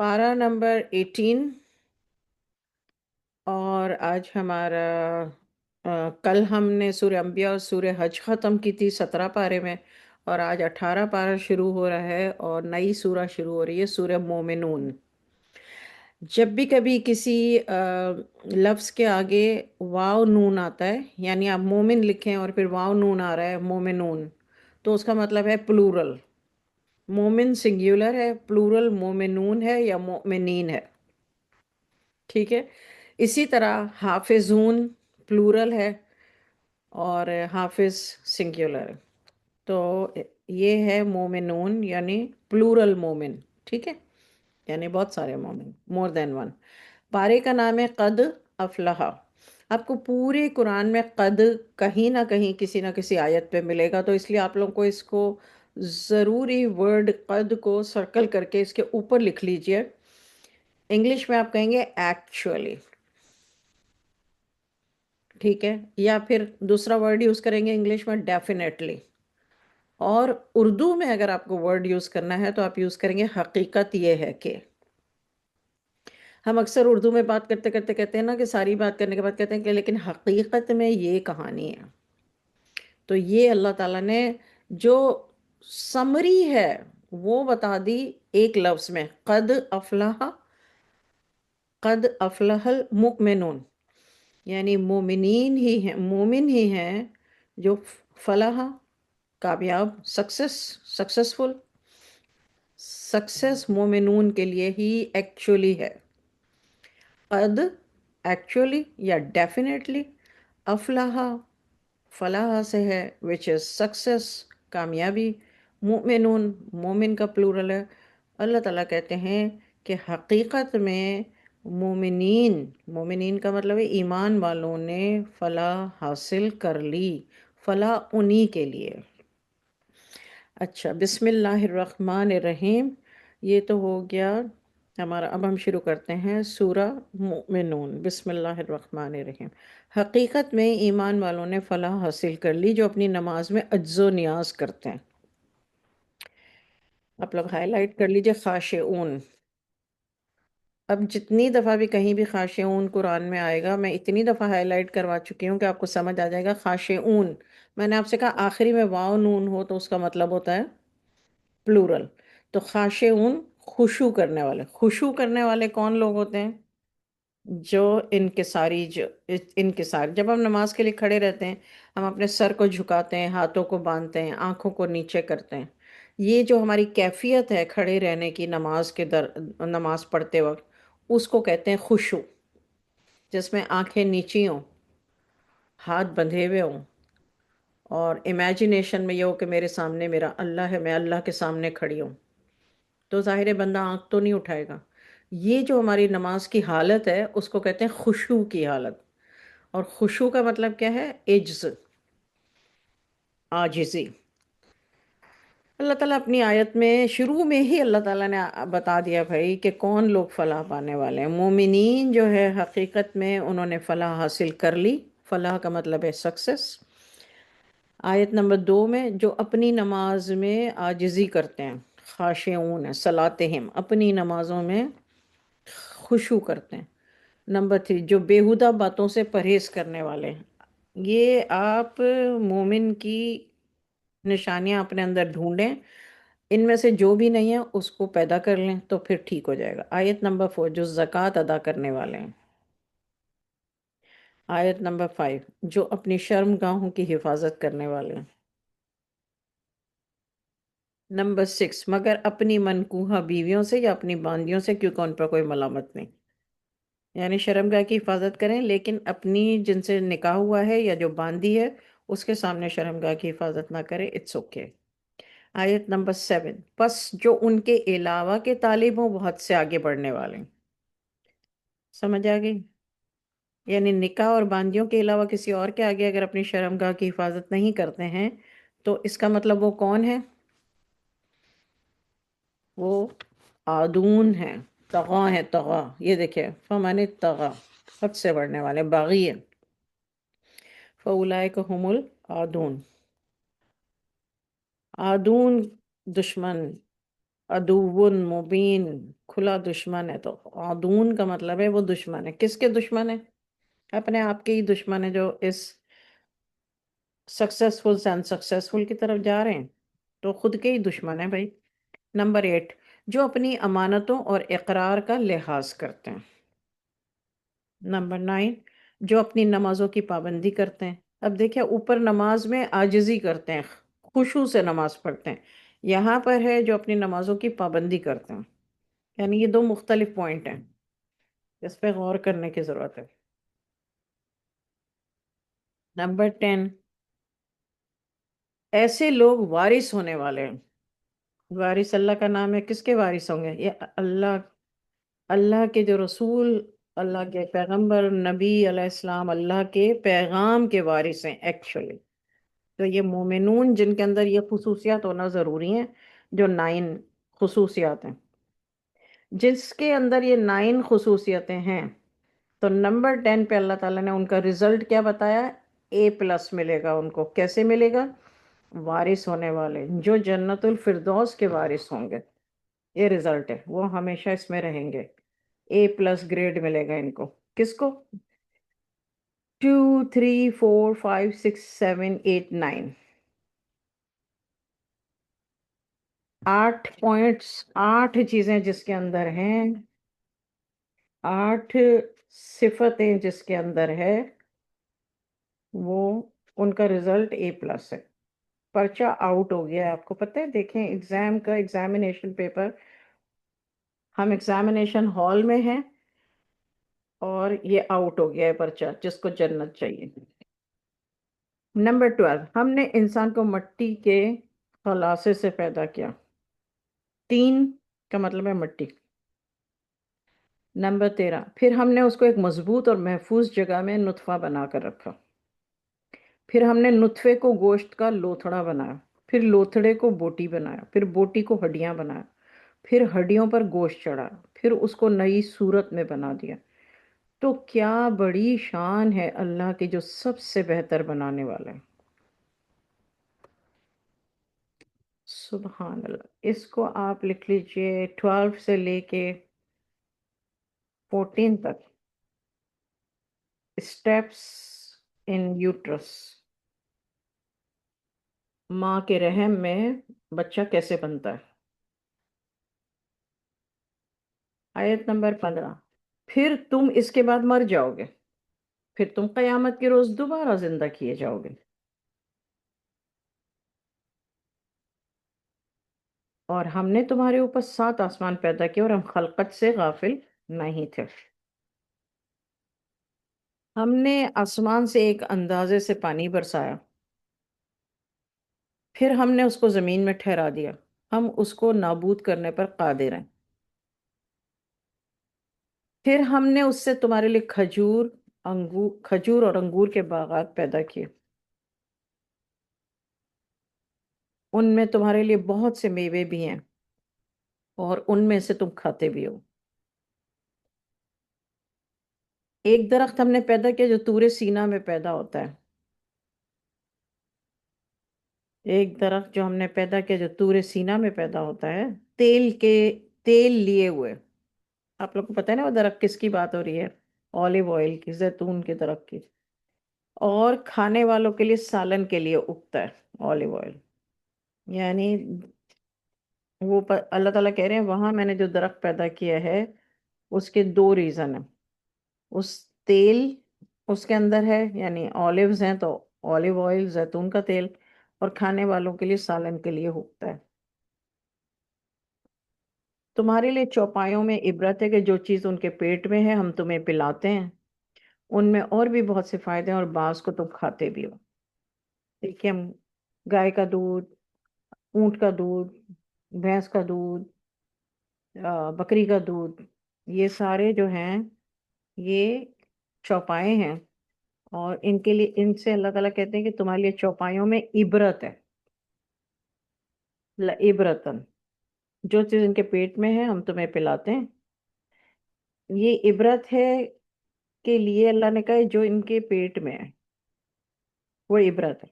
پارہ نمبر 18 اور آج ہمارا کل ہم نے سورہ انبیاء اور سورہ حج ختم کی تھی 17 پارے میں، اور آج 18 پارہ شروع ہو رہا ہے اور نئی سورہ شروع ہو رہی ہے، سورہ مومنون۔ جب بھی کبھی کسی لفظ کے آگے واو نون آتا ہے، یعنی آپ مومن لکھیں اور پھر واو نون آ رہا ہے مومنون، تو اس کا مطلب ہے پلورل۔ مومن سنگیولر ہے، پلورل مومنون ہے یا مومنین ہے، ٹھیک ہے۔ اسی طرح حافظون پلورل ہے اور حافظ سنگیولر ہے، تو یہ ہے مومنون یعنی پلورل مومن، ٹھیک ہے، یعنی بہت سارے مومن، مور دین ون۔ پارے کا نام ہے قد افلح۔ آپ کو پورے قرآن میں قد کہیں نہ کہیں کسی نہ کسی آیت پہ ملے گا، تو اس لیے آپ لوگوں کو اس کو ضروری ورڈ قد کو سرکل کر کے اس کے اوپر لکھ لیجئے۔ انگلش میں آپ کہیں گے ایکچولی، ٹھیک ہے، یا پھر دوسرا ورڈ یوز کریں گے انگلش میں ڈیفینیٹلی، اور اردو میں اگر آپ کو ورڈ یوز کرنا ہے تو آپ یوز کریں گے حقیقت یہ ہے کہ۔ ہم اکثر اردو میں بات کرتے کرتے کہتے ہیں نا کہ ساری بات کرنے کے بعد کہتے ہیں کہ لیکن حقیقت میں یہ کہانی ہے، تو یہ اللہ تعالیٰ نے جو سمری ہے وہ بتا دی ایک لفظ میں، قد افلح، قد افلح المؤمنون، یعنی مومنین ہی ہیں، مومن ہی ہیں جو فلاح، کامیاب، سکسیسفل، سکسیس مومنون کے لیے ہی ایکچولی ہے۔ قد ایکچولی یا ڈیفینیٹلی، افلاح فلاح سے ہے which is سکسیس، کامیابی، مومنون مومن کا پلورل ہے۔ اللہ تعالیٰ کہتے ہیں کہ حقیقت میں مومنین، مومنین کا مطلب ہے ایمان والوں نے فلاح حاصل کر لی، فلاح انہی کے لیے۔ اچھا، بسم اللہ الرحمن الرحیم، یہ تو ہو گیا ہمارا۔ اب ہم شروع کرتے ہیں سورہ مومنون۔ بسم اللہ الرحمن الرحیم۔ حقیقت میں ایمان والوں نے فلاح حاصل کر لی جو اپنی نماز میں عجز و نیاز کرتے ہیں۔ آپ لوگ ہائی لائٹ کر لیجئے خاشعون۔ اب جتنی دفعہ بھی کہیں بھی خاشعون قرآن میں آئے گا، میں اتنی دفعہ ہائی لائٹ کروا چکی ہوں کہ آپ کو سمجھ آ جائے گا۔ خاشعون، میں نے آپ سے کہا آخری میں واو نون ہو تو اس کا مطلب ہوتا ہے پلورل، تو خاشعون خشوع کرنے والے۔ خشوع کرنے والے کون لوگ ہوتے ہیں؟ جو انکساری، جو انکسار، جب ہم نماز کے لیے کھڑے رہتے ہیں ہم اپنے سر کو جھکاتے ہیں، ہاتھوں کو باندھتے ہیں، آنکھوں کو نیچے کرتے ہیں، یہ جو ہماری کیفیت ہے کھڑے رہنے کی نماز کے نماز پڑھتے وقت، اس کو کہتے ہیں خشوع، جس میں آنکھیں نیچی ہوں، ہاتھ بندھے ہوئے ہوں، اور امیجنیشن میں یہ ہو کہ میرے سامنے میرا اللہ ہے، میں اللہ کے سامنے کھڑی ہوں، تو ظاہر ہے بندہ آنکھ تو نہیں اٹھائے گا۔ یہ جو ہماری نماز کی حالت ہے اس کو کہتے ہیں خشوع کی حالت۔ اور خشوع کا مطلب کیا ہے؟ عجز، عاجزی۔ اللہ تعالیٰ اپنی آیت میں شروع میں ہی اللہ تعالیٰ نے بتا دیا بھائی کہ کون لوگ فلاح پانے والے ہیں۔ مومنین جو ہے حقیقت میں انہوں نے فلاح حاصل کر لی، فلاح کا مطلب ہے سکسس۔ آیت نمبر 2 میں جو اپنی نماز میں عاجزی کرتے ہیں، خاشعون صلاتہم، اپنی نمازوں میں خشوع کرتے ہیں۔ نمبر 3 جو بیہودہ باتوں سے پرہیز کرنے والے ہیں۔ یہ آپ مومن کی نشانیاں اپنے اندر ڈھونڈیں، ان میں سے جو بھی نہیں ہے اس کو پیدا کر لیں تو پھر ٹھیک ہو جائے گا۔ آیت نمبر 4 جو زکوٰۃ ادا کرنے والے ہیں۔ آیت نمبر 5 جو اپنی شرم گاہوں کی حفاظت کرنے والے ہیں۔ نمبر 6 مگر اپنی منکوحہ بیویوں سے یا اپنی باندیوں سے، کیونکہ ان پر کوئی ملامت نہیں، یعنی شرمگاہ کی حفاظت کریں لیکن اپنی جن سے نکاح ہوا ہے یا جو باندی ہے اس کے سامنے شرمگاہ کی حفاظت نہ کرے، اٹس اوکے۔ آیت نمبر 7 پس جو ان کے علاوہ کے طالب ہوں وہ حد سے آگے بڑھنے والے ہیں۔ سمجھ آ گئی؟ یعنی نکاح اور باندیوں کے علاوہ کسی اور کے آگے اگر اپنی شرمگاہ کی حفاظت نہیں کرتے ہیں تو اس کا مطلب وہ کون ہے؟ وہ عادون ہیں، طغا ہے، طغا، یہ دیکھیں فمن طغا، حد سے بڑھنے والے، باغی ہے، فاولئک هم العادون۔ عادون دشمن، عدوٌ مبین، کھلا دشمن ہے، تو عدون کا مطلب ہے وہ دشمن ہے. کس کے دشمن ہے؟ اپنے آپ کے ہی دشمن ہے، جو اس سکسیسفل سے انسکسیسفل کی طرف جا رہے ہیں، تو خود کے ہی دشمن ہیں بھائی. نمبر 8، جو اپنی امانتوں اور اقرار کا لحاظ کرتے ہیں. نمبر 9، جو اپنی نمازوں کی پابندی کرتے ہیں. اب دیکھیں، اوپر نماز میں عاجزی کرتے ہیں، خشوع سے نماز پڑھتے ہیں. یہاں پر ہے جو اپنی نمازوں کی پابندی کرتے ہیں. یعنی یہ دو مختلف پوائنٹ ہیں، اس پہ غور کرنے کی ضرورت ہے. نمبر 10، ایسے لوگ وارث ہونے والے ہیں. وارث اللہ کا نام ہے، کس کے وارث ہوں گے؟ یہ اللہ، اللہ کے جو رسول، اللہ کے پیغمبر نبی علیہ السلام اللہ کے پیغام کے وارث ہیں ایکچولی. تو یہ مومنون جن کے اندر یہ خصوصیات ہونا ضروری ہیں، جو 9 خصوصیات ہیں، جس کے اندر یہ 9 خصوصیتیں ہیں، تو نمبر 10 پہ اللہ تعالیٰ نے ان کا رزلٹ کیا بتایا؟ A+ ملے گا ان کو. کیسے ملے گا؟ وارث ہونے والے، جو جنت الفردوس کے وارث ہوں گے. یہ رزلٹ ہے، وہ ہمیشہ اس میں رہیں گے. A+ گریڈ ملے گا ان کو. کس کو؟ 2 3 4 5 6 7 8 9، 8 پوائنٹس، 8 چیزیں جس کے اندر ہیں، 8 صفتیں جس کے اندر ہے، وہ ان کا رزلٹ A+ ہے. پرچہ آؤٹ ہو گیا ہے. آپ کو پتہ ہے، دیکھیں ایگزام کا ایگزامینیشن پیپر، ہم ایگزامینیشن ہال میں ہیں اور یہ آؤٹ ہو گیا ہے پرچہ، جس کو جنت چاہیے. نمبر 12، ہم نے انسان کو مٹی کے خلاصے سے پیدا کیا. 3 کا مطلب ہے مٹی. نمبر 13، پھر ہم نے اس کو ایک مضبوط اور محفوظ جگہ میں نطفہ بنا کر رکھا. پھر ہم نے نطفے کو گوشت کا لوتھڑا بنایا، پھر لوتھڑے کو بوٹی بنایا، پھر بوٹی کو ہڈیاں بنایا، پھر ہڈیوں پر گوشت چڑھا، پھر اس کو نئی صورت میں بنا دیا. تو کیا بڑی شان ہے اللہ کی، جو سب سے بہتر بنانے والا ہے. سبحان اللہ. اس کو آپ لکھ لیجئے 12 سے لے کے 14 تک، اسٹیپس ان یوٹرس. ماں کے رحم میں بچہ کیسے بنتا ہے. آیت نمبر 15، پھر تم اس کے بعد مر جاؤ گے، پھر تم قیامت کے روز دوبارہ زندہ کیے جاؤ گے. اور ہم نے تمہارے اوپر 7 آسمان پیدا کیے اور ہم خلقت سے غافل نہیں تھے. ہم نے آسمان سے ایک اندازے سے پانی برسایا، پھر ہم نے اس کو زمین میں ٹھہرا دیا. ہم اس کو نابود کرنے پر قادر ہیں. پھر ہم نے اس سے تمہارے لیے کھجور اور انگور کے باغات پیدا کیے. ان میں تمہارے لیے بہت سے میوے بھی ہیں اور ان میں سے تم کھاتے بھی ہو. ایک درخت ہم نے پیدا کیا جو طور سینا میں پیدا ہوتا ہے. ایک درخت جو ہم نے پیدا کیا جو طور سینا میں پیدا ہوتا ہے، تیل کے، تیل لیے ہوئے. آپ لوگ کو پتہ ہے نا وہ درخت کس کی بات ہو رہی ہے؟ اولیو آئل کی، زیتون کے درخت کی. اور کھانے والوں کے لیے سالن کے لیے اگتا ہے اولیو آئل. یعنی اللہ تعالیٰ کہہ رہے ہیں وہاں میں نے جو درخت پیدا کیا ہے، اس کے 2 ریزن ہیں. اس تیل اس کے اندر ہے، یعنی اولیوز ہیں تو اولیو آئل، زیتون کا تیل، اور کھانے والوں کے لیے سالن کے لیے اگتا ہے. تمہارے لیے چوپایوں میں عبرت ہے کہ جو چیز ان کے پیٹ میں ہے ہم تمہیں پلاتے ہیں. ان میں اور بھی بہت سے فائدے ہیں اور بعض کو تم کھاتے بھی ہو. دیکھیے، ہم گائے کا دودھ، اونٹ کا دودھ، بھینس کا دودھ، بکری کا دودھ، یہ سارے جو ہیں یہ چوپائے ہیں. اور ان کے لیے، ان سے اللہ تعالیٰ کہتے ہیں کہ تمہارے لیے چوپایوں میں عبرت ہے. عبرتن، جو چیز ان کے پیٹ میں ہے ہم تمہیں پلاتے ہیں. یہ عبرت ہے کے لیے اللہ نے کہا ہے جو ان کے پیٹ میں ہے وہ عبرت ہے.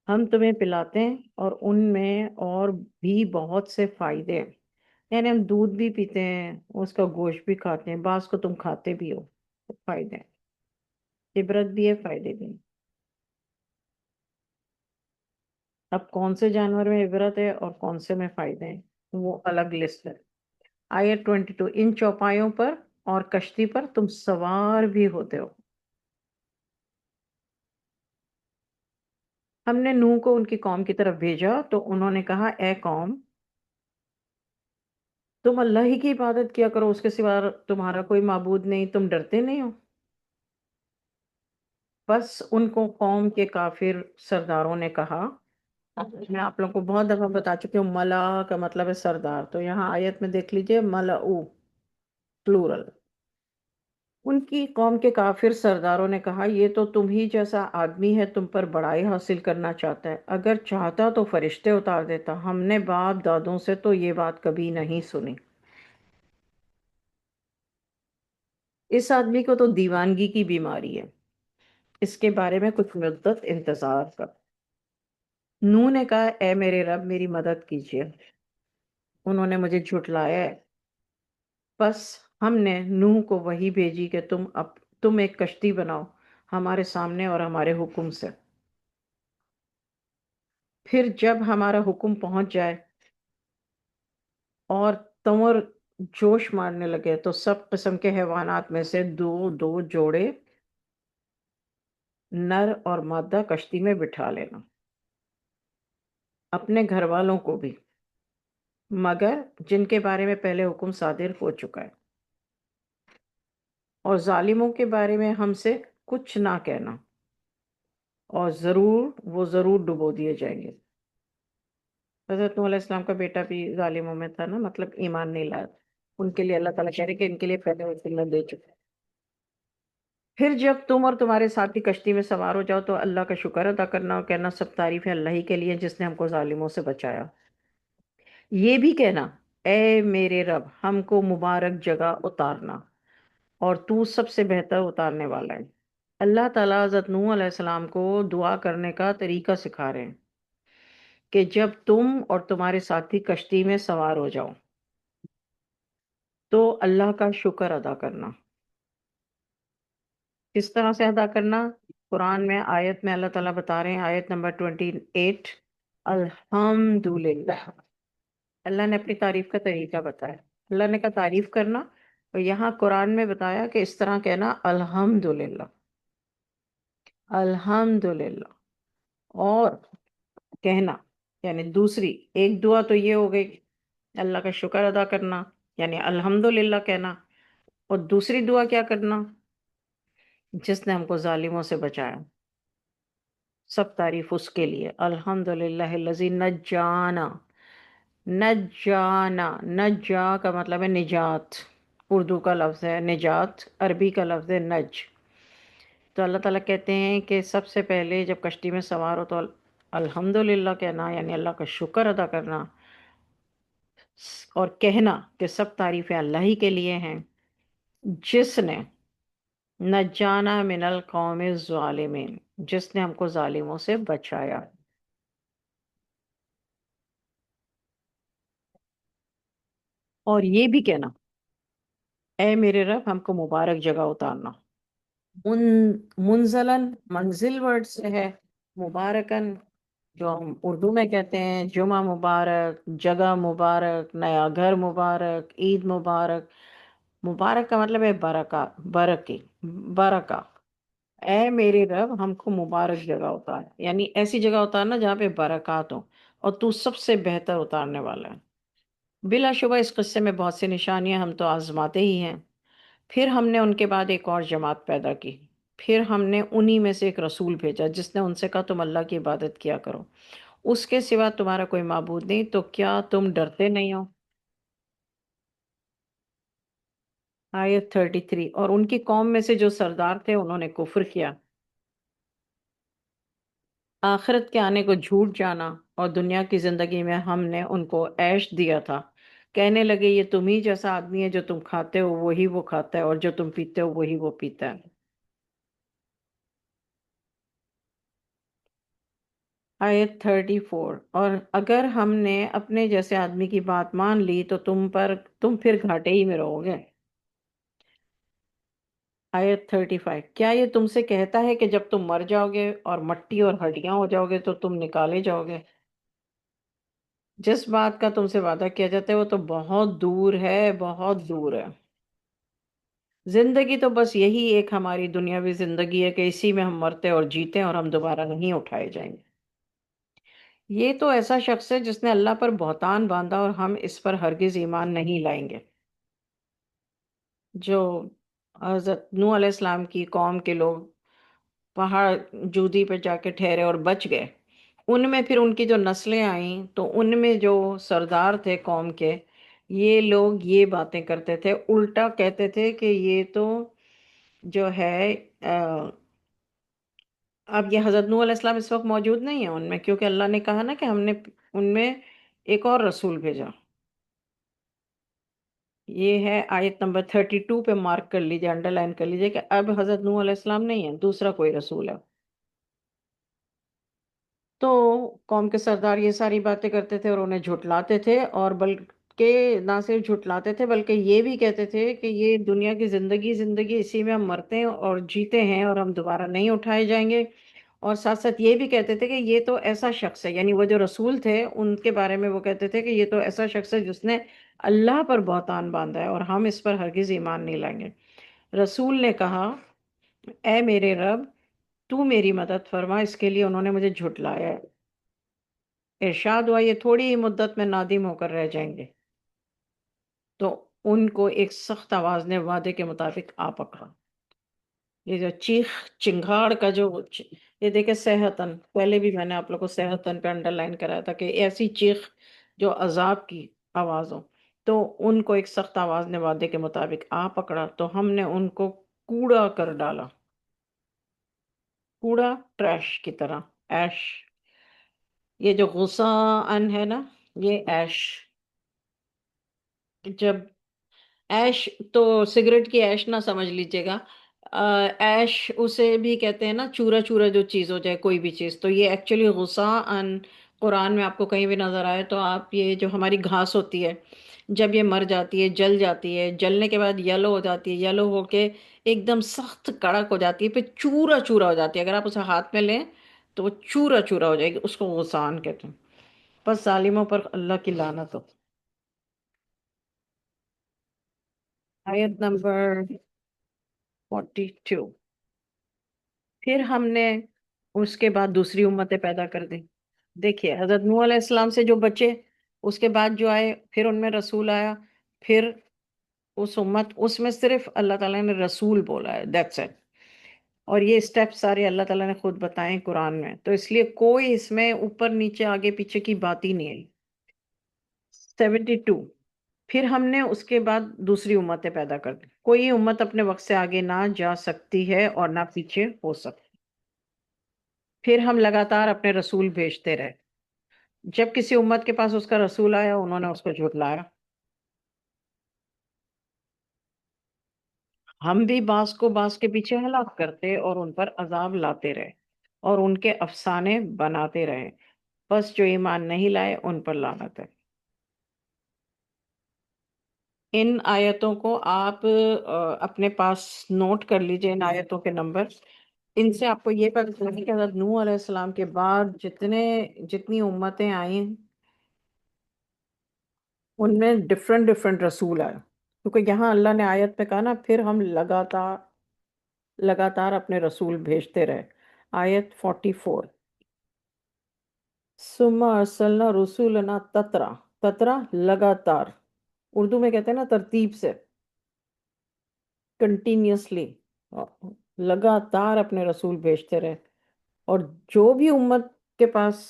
ہم تمہیں پلاتے ہیں اور ان میں اور بھی بہت سے فائدے ہیں. یعنی ہم دودھ بھی پیتے ہیں، اس کا گوشت بھی کھاتے ہیں، بعض کو تم کھاتے بھی ہو، فائدے ہیں، عبرت بھی ہے، فائدے بھی ہیں۔ اب کون سے جانور میں عبرت ہے اور کون سے میں فائدے ہیں، وہ الگ لسٹ ہے۔ آیت 22، ان چوپایوں پر اور کشتی پر تم سوار بھی ہوتے ہو۔ ہم نے نوح کو ان کی قوم کی طرف بھیجا تو انہوں نے کہا، اے قوم، تم اللہ ہی کی عبادت کیا کرو، اس کے سوا تمہارا کوئی معبود نہیں، تم ڈرتے نہیں ہو؟ بس ان کو قوم کے کافر سرداروں نے کہا، میں آپ لوگوں کو بہت دفعہ بتا چکی ہوں، ملا کا مطلب ہے سردار، تو یہاں آیت میں دیکھ لیجئے ملعو، پلورل۔ ان کی قوم کے کافر سرداروں نے کہا، یہ تو تم ہی جیسا آدمی ہے، تم پر بڑائی حاصل کرنا چاہتا ہے، اگر چاہتا تو فرشتے اتار دیتا، ہم نے باپ دادوں سے تو یہ بات کبھی نہیں سنی۔ اس آدمی کو تو دیوانگی کی بیماری ہے، اس کے بارے میں کچھ مدت انتظار کر۔ نوح نے کہا، اے میرے رب، میری مدد کیجیے، انہوں نے مجھے جھٹلایا ہے۔ بس ہم نے نوح کو وحی بھیجی کہ تم ایک کشتی بناؤ ہمارے سامنے اور ہمارے حکم سے، پھر جب ہمارا حکم پہنچ جائے اور تمر جوش مارنے لگے تو سب قسم کے حیوانات میں سے دو دو جوڑے نر اور مادہ کشتی میں بٹھا لینا، اپنے گھر والوں کو بھی، مگر جن کے بارے میں پہلے حکم صادر ہو چکا ہے، اور ظالموں کے بارے میں ہم سے کچھ نہ کہنا، اور ضرور ڈبو دیے جائیں گے۔ حضرت نوح علیہ السلام کا بیٹا بھی ظالموں میں تھا نا، مطلب ایمان نہیں لایا، ان کے لیے اللہ تعالیٰ کہہ رہے کہ ان کے لیے پہلے حکم میں دے چکے۔ پھر جب تم اور تمہارے ساتھی کشتی میں سوار ہو جاؤ تو اللہ کا شکر ادا کرنا اور کہنا، سب تعریف ہے اللہ ہی کے لیے جس نے ہم کو ظالموں سے بچایا۔ یہ بھی کہنا، اے میرے رب، ہم کو مبارک جگہ اتارنا، اور تو سب سے بہتر اتارنے والا ہے۔ اللہ تعالیٰ حضرت نوح علیہ السلام کو دعا کرنے کا طریقہ سکھا رہے ہیں کہ جب تم اور تمہارے ساتھی کشتی میں سوار ہو جاؤ تو اللہ کا شکر ادا کرنا۔ کس طرح سے ادا کرنا؟ قرآن میں آیت میں اللہ تعالیٰ بتا رہے ہیں، آیت نمبر 28، الحمدللہ، اللہ نے اپنی تعریف کا طریقہ بتایا، اللہ نے کہا تعریف کرنا، اور یہاں قرآن میں بتایا کہ اس طرح کہنا، الحمدللہ، الحمدللہ، اور کہنا، یعنی دوسری ایک دعا تو یہ ہو گئی اللہ کا شکر ادا کرنا، یعنی الحمدللہ کہنا، اور دوسری دعا کیا کرنا؟ جس نے ہم کو ظالموں سے بچایا، سب تعریف اس کے لیے، الحمدللہ الذی نجانا، نجانا، نجا کا مطلب ہے نجات، اردو کا لفظ ہے نجات، عربی کا لفظ ہے نج۔ تو اللہ تعالیٰ کہتے ہیں کہ سب سے پہلے جب کشتی میں سوار ہو تو الحمدللہ کہنا، یعنی اللہ کا شکر ادا کرنا، اور کہنا کہ سب تعریفیں اللہ ہی کے لیے ہیں جس نے نجانا من القوم الظالمین، جس نے ہم کو ظالموں سے بچایا۔ اور یہ بھی کہنا، اے میرے رب، ہم کو مبارک جگہ اتارنا۔ منزلن، منزل ورڈ سے ہے، مبارکن جو ہم اردو میں کہتے ہیں جمعہ مبارک، جگہ مبارک، نیا گھر مبارک، عید مبارک۔ مبارک کا مطلب ہے برکہ، برکے، برکہ۔ اے میرے رب، ہم کو مبارک جگہ اتار، یعنی ایسی جگہ اتارنا جہاں پہ برکات ہو، اور تو سب سے بہتر اتارنے والا ہے۔ بلا شبہ اس قصے میں بہت سی نشانیاں ہم تو آزماتے ہی ہیں۔ پھر ہم نے ان کے بعد ایک اور جماعت پیدا کی، پھر ہم نے انہی میں سے ایک رسول بھیجا جس نے ان سے کہا تم اللہ کی عبادت کیا کرو، اس کے سوا تمہارا کوئی معبود نہیں، تو کیا تم ڈرتے نہیں ہو؟ آیت 33، اور ان کی قوم میں سے جو سردار تھے انہوں نے کفر کیا، آخرت کے آنے کو جھوٹ جانا، اور دنیا کی زندگی میں ہم نے ان کو عیش دیا تھا، کہنے لگے یہ تم ہی جیسا آدمی ہے، جو تم کھاتے ہو وہی وہ کھاتا ہے، اور جو تم پیتے ہو وہی وہ پیتا ہے۔ آیت 34، اور اگر ہم نے اپنے جیسے آدمی کی بات مان لی تو تم پھر گھاٹے ہی میں رہو گے۔ آیت 35، کیا یہ تم سے کہتا ہے کہ جب تم مر جاؤ گے اور مٹی اور ہڈیاں ہو جاؤ گے تو تم نکالے جاؤ گے؟ جس بات کا تم سے وعدہ کیا جاتا ہے وہ تو بہت دور ہے، بہت دور ہے۔ زندگی تو بس یہی ایک ہماری دنیاوی زندگی ہے کہ اسی میں ہم مرتے اور جیتے ہیں اور ہم دوبارہ نہیں اٹھائے جائیں گے۔ یہ تو ایسا شخص ہے جس نے اللہ پر بہتان باندھا اور ہم اس پر ہرگز ایمان نہیں لائیں گے۔ جو حضرت نوح علیہ السلام کی قوم کے لوگ پہاڑ جودی پہ جا کے ٹھہرے اور بچ گئے، ان میں پھر ان کی جو نسلیں آئیں تو ان میں جو سردار تھے قوم کے، یہ لوگ یہ باتیں کرتے تھے، الٹا کہتے تھے کہ یہ تو جو ہے اب یہ حضرت نوح علیہ السلام اس وقت موجود نہیں ہیں ان میں، کیونکہ اللہ نے کہا نا کہ ہم نے ان میں ایک اور رسول بھیجا۔ یہ ہے آیت نمبر 32 پہ مارک کر لیجئے، انڈر لائن کر لیجئے کہ اب حضرت نوح علیہ السلام نہیں ہے، دوسرا کوئی رسول ہے۔ تو قوم کے سردار یہ ساری باتیں کرتے تھے اور انہیں جھٹلاتے تھے، اور بلکہ نہ صرف جھٹلاتے تھے بلکہ یہ بھی کہتے تھے کہ یہ دنیا کی زندگی زندگی اسی میں ہم مرتے ہیں اور جیتے ہیں اور ہم دوبارہ نہیں اٹھائے جائیں گے۔ اور ساتھ ساتھ یہ بھی کہتے تھے کہ یہ تو ایسا شخص ہے، یعنی وہ جو رسول تھے ان کے بارے میں وہ کہتے تھے کہ یہ تو ایسا شخص ہے جس نے اللہ پر بہتان باندھا ہے اور ہم اس پر ہرگز ایمان نہیں لائیں گے۔ رسول نے کہا، اے میرے رب، تو میری مدد فرما، اس کے لیے انہوں نے مجھے جھٹلایا ہے۔ ارشاد ہوا یہ تھوڑی ہی مدت میں نادم ہو کر رہ جائیں گے۔ تو ان کو ایک سخت آواز نے وعدے کے مطابق آ پکڑا۔ یہ جو چیخ چنگھاڑ کا یہ دیکھیں صحتن، پہلے بھی میں نے آپ لوگ کو صحتن پہ انڈر لائن کرایا تھا کہ ایسی چیخ جو عذاب کی آواز ہو، تو ان کو ایک سخت آواز نے وعدے کے مطابق آ پکڑا تو ہم نے ان کو کوڑا کر ڈالا۔ کوڑا، ٹریش کی طرح، ایش۔ یہ جو غصہ ان ہے نا، یہ ایش۔ جب ایش تو سگریٹ کی ایش نہ سمجھ لیجیے گا، ایش اسے بھی کہتے ہیں نا، چورا چورا جو چیز ہو جائے کوئی بھی چیز، تو یہ ایکچولی غصہ ان قرآن میں آپ کو کہیں بھی نظر آئے تو آپ یہ جو ہماری گھاس ہوتی ہے جب یہ مر جاتی ہے، جل جاتی ہے، جلنے کے بعد یلو ہو جاتی ہے، یلو ہو کے ایک دم سخت کڑک ہو جاتی ہے، پھر چورا چورا ہو جاتی ہے، اگر آپ اسے ہاتھ میں لیں تو وہ چورا چورا ہو جائے گی، اس کو غصان کہتے ہیں۔ بس ظالموں پر اللہ کی لعنت ہو۔ آیت نمبر 42، پھر ہم نے اس کے بعد دوسری امتیں پیدا کر دی۔ دیکھیے حضرت نوح علیہ السلام سے جو بچے، اس کے بعد جو آئے، پھر ان میں رسول آیا، پھر اس امت، اس میں صرف اللہ تعالیٰ نے رسول بولا ہے، دیٹس اٹ۔ اور یہ اسٹیپ سارے اللہ تعالیٰ نے خود بتائے قرآن میں، تو اس لیے کوئی اس میں اوپر نیچے آگے پیچھے کی بات ہی نہیں ہے۔ 72، پھر ہم نے اس کے بعد دوسری امتیں پیدا کر دی۔ کوئی امت اپنے وقت سے آگے نہ جا سکتی ہے اور نہ پیچھے ہو سکتی۔ پھر ہم لگاتار اپنے رسول بھیجتے رہے، جب کسی امت کے پاس اس کا رسول آیا انہوں نے اس کو جھٹلایا۔ ہم بھی بعض کو بعض کے پیچھے ہلاک کرتے اور ان پر عذاب لاتے رہے اور ان کے افسانے بناتے رہے، بس جو ایمان نہیں لائے ان پر لعنت ہے۔ ان آیتوں کو آپ اپنے پاس نوٹ کر لیجئے، ان آیتوں کے نمبر، ان سے آپ کو یہ پتہ چلے کہ حضرت نوح علیہ السلام کے بعد جتنی امتیں آئیں ان میں ڈفرنٹ ڈفرنٹ رسول آئے، کیونکہ یہاں اللہ نے آیت پہ کہا نا، پھر ہم لگاتار اپنے رسول بھیجتے رہے۔ آیت 44، ثم ارسلنا رسولنا تترا، تترا لگاتار، اردو میں کہتے ہیں نا ترتیب سے، کنٹینیوسلی، لگاتار اپنے رسول بھیجتے رہے، اور جو بھی امت کے پاس،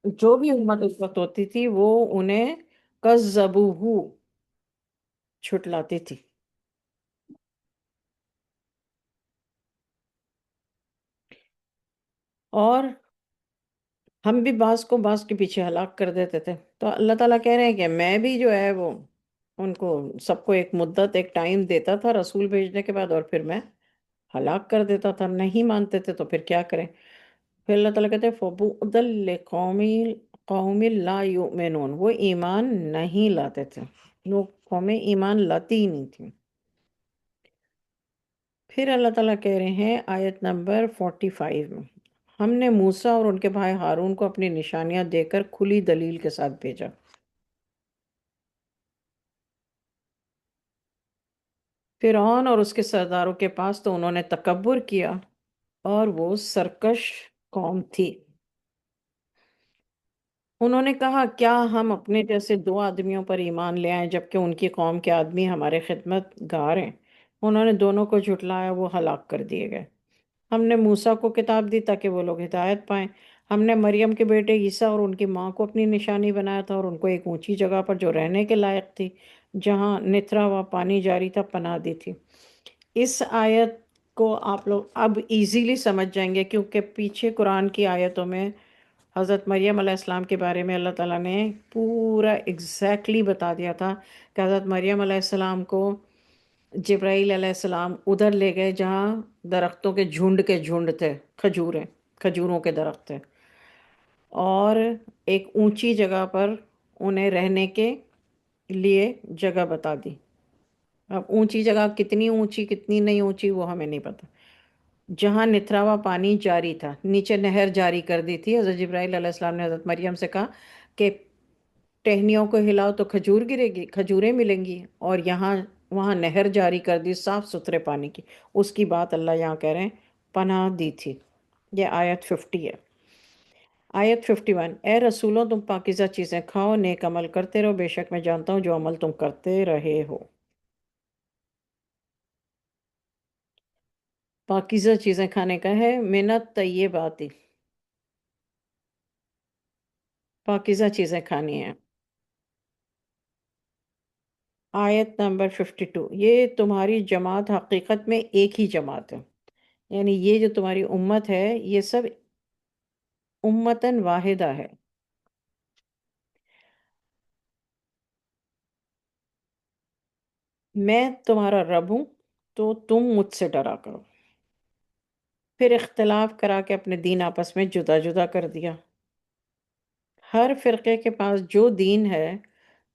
جو بھی امت اس وقت ہوتی تھی وہ انہیں کذبوہ، چھٹلاتی تھی۔ اور ہم بھی بعض کو بعض کے پیچھے ہلاک کر دیتے تھے، تو اللہ تعالیٰ کہہ رہے ہیں کہ میں بھی جو ہے وہ ان کو سب کو ایک مدت، ایک ٹائم دیتا تھا رسول بھیجنے کے بعد، اور پھر میں ہلاک کر دیتا تھا۔ نہیں مانتے تھے تو پھر کیا کریں؟ پھر اللہ تعالیٰ کہتے ہیں فَبُعْدًا لِقَوْمٍ قوم لا یؤمنون، وہ ایمان نہیں لاتے تھے، وہ قومیں ایمان لاتی ہی نہیں تھیں۔ پھر اللہ تعالیٰ کہہ رہے ہیں آیت نمبر 45 میں، ہم نے موسیٰ اور ان کے بھائی ہارون کو اپنی نشانیاں دے کر کھلی دلیل کے ساتھ بھیجا۔ فرعون اور اس کے سرداروں کے پاس تو انہوں نے تکبر کیا، اور وہ سرکش قوم تھی۔ انہوں نے کہا کیا ہم اپنے جیسے دو آدمیوں پر ایمان لے آئیں جبکہ ان کی قوم کے آدمی ہمارے خدمت گار ہیں؟ انہوں نے دونوں کو جھٹلایا، وہ ہلاک کر دیے گئے۔ ہم نے موسیٰ کو کتاب دی تاکہ وہ لوگ ہدایت پائیں۔ ہم نے مریم کے بیٹے عیسیٰ اور ان کی ماں کو اپنی نشانی بنایا تھا اور ان کو ایک اونچی جگہ پر جو رہنے کے لائق تھی، جہاں نتھرا ہوا پانی جاری تھا، پناہ دی تھی۔ اس آیت کو آپ لوگ اب ایزیلی سمجھ جائیں گے، کیونکہ پیچھے قرآن کی آیتوں میں حضرت مریم علیہ السلام کے بارے میں اللہ تعالیٰ نے پورا ایگزیکٹلی بتا دیا تھا کہ حضرت مریم علیہ السلام کو جبرائیل علیہ السلام ادھر لے گئے جہاں درختوں کے جھنڈ تھے، کھجوروں کے درخت تھے، اور ایک اونچی جگہ پر انہیں رہنے کے لیے جگہ بتا دی۔ اب اونچی جگہ کتنی اونچی کتنی نہیں اونچی وہ ہمیں نہیں پتہ۔ جہاں نتھراوا پانی جاری تھا، نیچے نہر جاری کر دی تھی۔ حضرت جبرائیل علیہ السلام نے حضرت مریم سے کہا کہ ٹہنیوں کو ہلاؤ تو کھجور گرے گی، کھجوریں ملیں گی، اور یہاں وہاں نہر جاری کر دی صاف ستھرے پانی کی۔ اس کی بات اللہ یہاں کہہ رہے ہیں پناہ دی تھی۔ یہ آیت 50 ہے۔ آیت 51، اے رسولوں تم پاکیزہ چیزیں کھاؤ، نیک عمل کرتے رہو، بے شک میں جانتا ہوں جو عمل تم کرتے رہے ہو۔ پاکیزہ چیزیں کھانے کا ہے، منت طیباتی، پاکیزہ چیزیں کھانی ہیں۔ آیت نمبر 52، یہ تمہاری جماعت حقیقت میں ایک ہی جماعت ہے، یعنی یہ جو تمہاری امت ہے یہ سب امتن واحدہ ہے۔ میں تمہارا رب ہوں تو تم مجھ سے ڈرا کرو۔ پھر اختلاف کرا کے اپنے دین آپس میں جدا جدا کر دیا۔ ہر فرقے کے پاس جو دین ہے،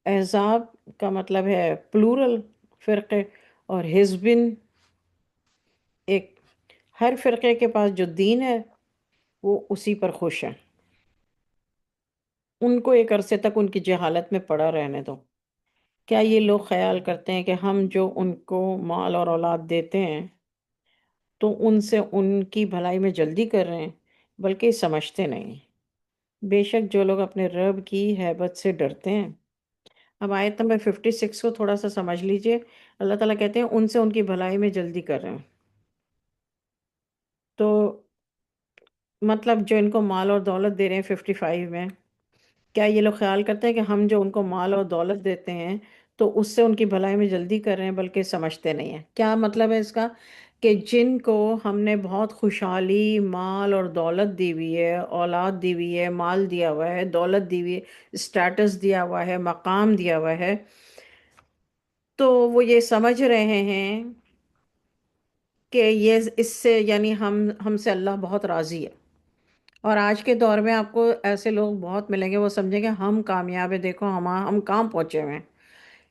احزاب کا مطلب ہے پلورل فرقے، اور حزبن ایک، ہر فرقے کے پاس جو دین ہے وہ اسی پر خوش ہیں۔ ان کو ایک عرصے تک ان کی جہالت میں پڑا رہنے دو۔ کیا یہ لوگ خیال کرتے ہیں کہ ہم جو ان کو مال اور اولاد دیتے ہیں تو ان سے ان کی بھلائی میں جلدی کر رہے ہیں؟ بلکہ سمجھتے نہیں۔ بے شک جو لوگ اپنے رب کی ہیبت سے ڈرتے ہیں۔ اب آیت نمبر 56 کو تھوڑا سا سمجھ لیجئے۔ اللہ تعالیٰ کہتے ہیں ان سے ان کی بھلائی میں جلدی کر رہے ہیں، تو مطلب جو ان کو مال اور دولت دے رہے ہیں 55 میں، کیا یہ لوگ خیال کرتے ہیں کہ ہم جو ان کو مال اور دولت دیتے ہیں تو اس سے ان کی بھلائی میں جلدی کر رہے ہیں؟ بلکہ سمجھتے نہیں ہیں۔ کیا مطلب ہے اس کا؟ کہ جن کو ہم نے بہت خوشحالی، مال اور دولت دی ہوئی ہے، اولاد دی ہوئی ہے، مال دیا ہوا ہے، دولت دی ہوئی ہے، اسٹیٹس دیا ہوا ہے، مقام دیا ہوا ہے، تو وہ یہ سمجھ رہے ہیں کہ یہ اس سے یعنی ہم سے اللہ بہت راضی ہے۔ اور آج کے دور میں آپ کو ایسے لوگ بہت ملیں گے، وہ سمجھیں گے ہم کامیاب ہیں، دیکھو ہم کہاں پہنچے ہوئے ہیں،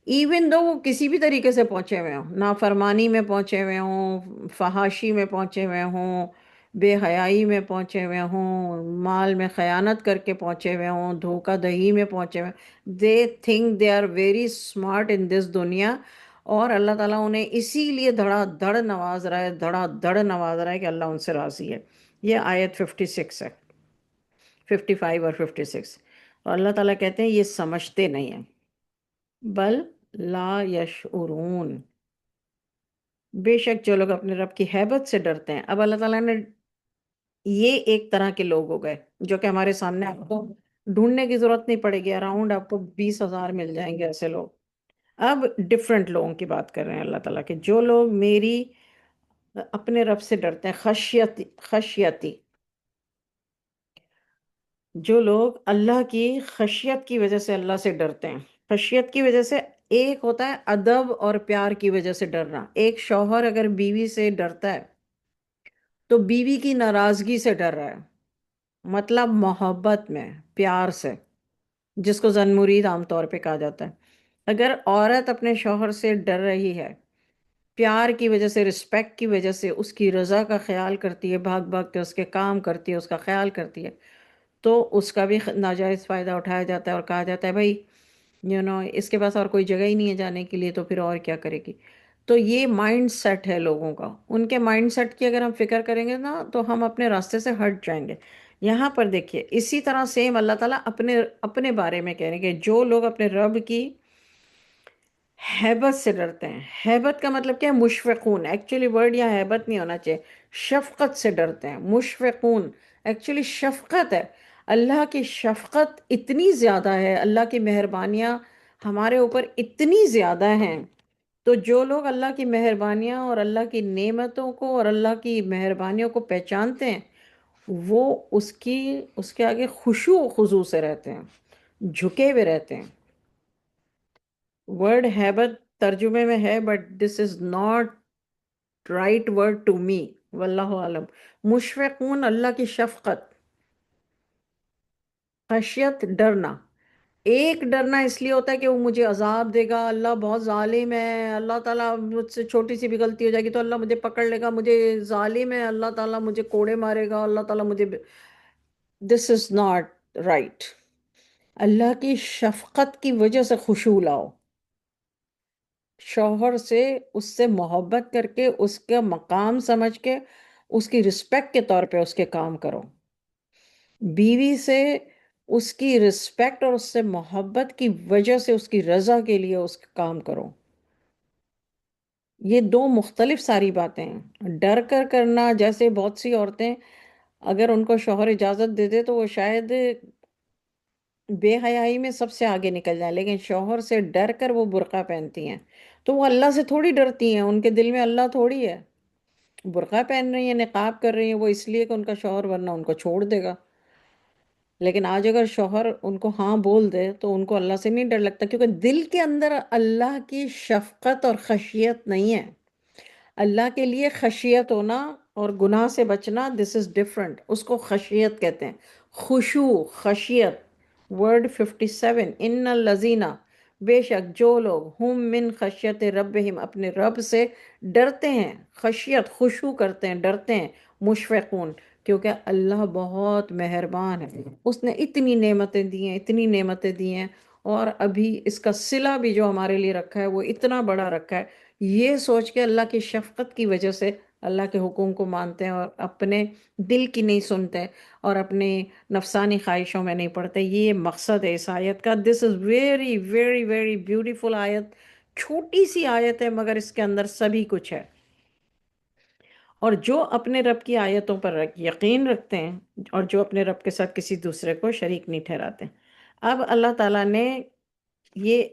ایون دو وہ کسی بھی طریقے سے پہنچے ہوئے ہوں، نافرمانی میں پہنچے ہوئے ہوں، فحاشی میں پہنچے ہوئے ہوں، بے حیائی میں پہنچے ہوئے ہوں، مال میں خیانت کر کے پہنچے ہوئے ہوں، دھوکہ دہی میں پہنچے ہوئے ہیں۔ They think they are very smart in this دنیا، اور اللہ تعالیٰ انہیں اسی لیے دھڑا دھڑ نواز رہا ہے، دھڑا دھڑ نواز رہا ہے کہ اللہ ان سے راضی ہے۔ یہ آیت 56 ہے، 55 اور 56۔ اور اللہ تعالیٰ کہتے ہیں یہ سمجھتے نہیں ہیں، بل لا یشعرون، بے شک جو لوگ اپنے رب کی ہیبت سے ڈرتے ہیں۔ اب اللہ تعالیٰ نے یہ ایک طرح کے لوگ ہو گئے جو کہ ہمارے سامنے آپ کو ڈھونڈنے کی ضرورت نہیں پڑے گی، اراؤنڈ آپ کو 20,000 مل جائیں گے ایسے لوگ۔ اب ڈفرینٹ لوگوں کی بات کر رہے ہیں اللہ تعالیٰ کہ جو لوگ میری اپنے رب سے ڈرتے ہیں، خشیتی، جو لوگ اللہ کی خشیت کی وجہ سے اللہ سے ڈرتے ہیں۔ خشیت کی وجہ سے ایک ہوتا ہے ادب اور پیار کی وجہ سے ڈرنا۔ ایک شوہر اگر بیوی سے ڈرتا ہے تو بیوی کی ناراضگی سے ڈر رہا ہے، مطلب محبت میں، پیار سے، جس کو زن مرید عام طور پہ کہا جاتا ہے. اگر عورت اپنے شوہر سے ڈر رہی ہے، پیار کی وجہ سے، رسپیکٹ کی وجہ سے، اس کی رضا کا خیال کرتی ہے، بھاگ بھاگ کے اس کے کام کرتی ہے، اس کا خیال کرتی ہے، تو اس کا بھی ناجائز فائدہ اٹھایا جاتا ہے اور کہا جاتا ہے بھائی اس کے پاس اور کوئی جگہ ہی نہیں ہے جانے کے لیے، تو پھر اور کیا کرے گی. تو یہ مائنڈ سیٹ ہے لوگوں کا. ان کے مائنڈ سیٹ کی اگر ہم فکر کریں گے نا تو ہم اپنے راستے سے ہٹ جائیں گے. یہاں پر دیکھیے اسی طرح سیم اللہ تعالیٰ اپنے اپنے بارے میں کہہ رہے ہیں کہ جو لوگ اپنے رب کی ہیبت سے ڈرتے ہیں. ہیبت کا مطلب کیا ہے؟ مشفقون. ایکچولی ورڈ یہاں ہیبت نہیں ہونا چاہیے، شفقت سے ڈرتے ہیں. مشفقون ایکچولی شفقت ہے. اللہ کی شفقت اتنی زیادہ ہے، اللہ کی مہربانیاں ہمارے اوپر اتنی زیادہ ہیں. تو جو لوگ اللہ کی مہربانیاں اور اللہ کی نعمتوں کو اور اللہ کی مہربانیوں کو پہچانتے ہیں، وہ اس کے آگے خشوع و خضوع سے رہتے ہیں، جھکے ہوئے رہتے ہیں. ورڈ ہیبت ترجمے میں ہے، but this is not right word to me, واللہ عالم. مشفقون، اللہ کی شفقت. خشیت، ڈرنا. ایک ڈرنا اس لیے ہوتا ہے کہ وہ مجھے عذاب دے گا، اللہ بہت ظالم ہے، اللہ تعالیٰ مجھ سے چھوٹی سی بھی غلطی ہو جائے گی تو اللہ مجھے پکڑ لے گا، مجھے ظالم ہے، اللہ تعالیٰ مجھے کوڑے مارے گا، اللہ تعالیٰ مجھے. دس از ناٹ رائٹ. اللہ کی شفقت کی وجہ سے خشوع لاؤ. شوہر سے، اس سے محبت کر کے، اس کا مقام سمجھ کے، اس کی رسپیکٹ کے طور پہ اس کے کام کرو. بیوی سے اس کی رسپیکٹ اور اس سے محبت کی وجہ سے اس کی رضا کے لیے اس کا کام کرو. یہ دو مختلف ساری باتیں ہیں. ڈر کر کرنا، جیسے بہت سی عورتیں اگر ان کو شوہر اجازت دے دے تو وہ شاید بے حیائی میں سب سے آگے نکل جائیں، لیکن شوہر سے ڈر کر وہ برقع پہنتی ہیں تو وہ اللہ سے تھوڑی ڈرتی ہیں. ان کے دل میں اللہ تھوڑی ہے. برقع پہن رہی ہیں، نقاب کر رہی ہیں، وہ اس لیے کہ ان کا شوہر ورنہ ان کو چھوڑ دے گا. لیکن آج اگر شوہر ان کو ہاں بول دے تو ان کو اللہ سے نہیں ڈر لگتا، کیونکہ دل کے اندر اللہ کی شفقت اور خشیت نہیں ہے. اللہ کے لیے خشیت ہونا اور گناہ سے بچنا، دس از ڈفرنٹ. اس کو خشیت کہتے ہیں. خشوع، خشیت. ورڈ 57. ان الذین، بے شک جو لوگ، ہم من خشیت ربہم، اپنے رب سے ڈرتے ہیں، خشیت، خشوع کرتے ہیں، ڈرتے ہیں. مشفقون، کیونکہ اللہ بہت مہربان ہے. اس نے اتنی نعمتیں دی ہیں، اتنی نعمتیں دی ہیں، اور ابھی اس کا صلہ بھی جو ہمارے لیے رکھا ہے وہ اتنا بڑا رکھا ہے. یہ سوچ کے اللہ کی شفقت کی وجہ سے اللہ کے حکم کو مانتے ہیں اور اپنے دل کی نہیں سنتے اور اپنے نفسانی خواہشوں میں نہیں پڑتے. یہ مقصد ہے اس آیت کا. This is very very very beautiful آیت. چھوٹی سی آیت ہے مگر اس کے اندر سبھی کچھ ہے. اور جو اپنے رب کی آیتوں پر یقین رکھتے ہیں اور جو اپنے رب کے ساتھ کسی دوسرے کو شریک نہیں ٹھہراتے. اب اللہ تعالیٰ نے یہ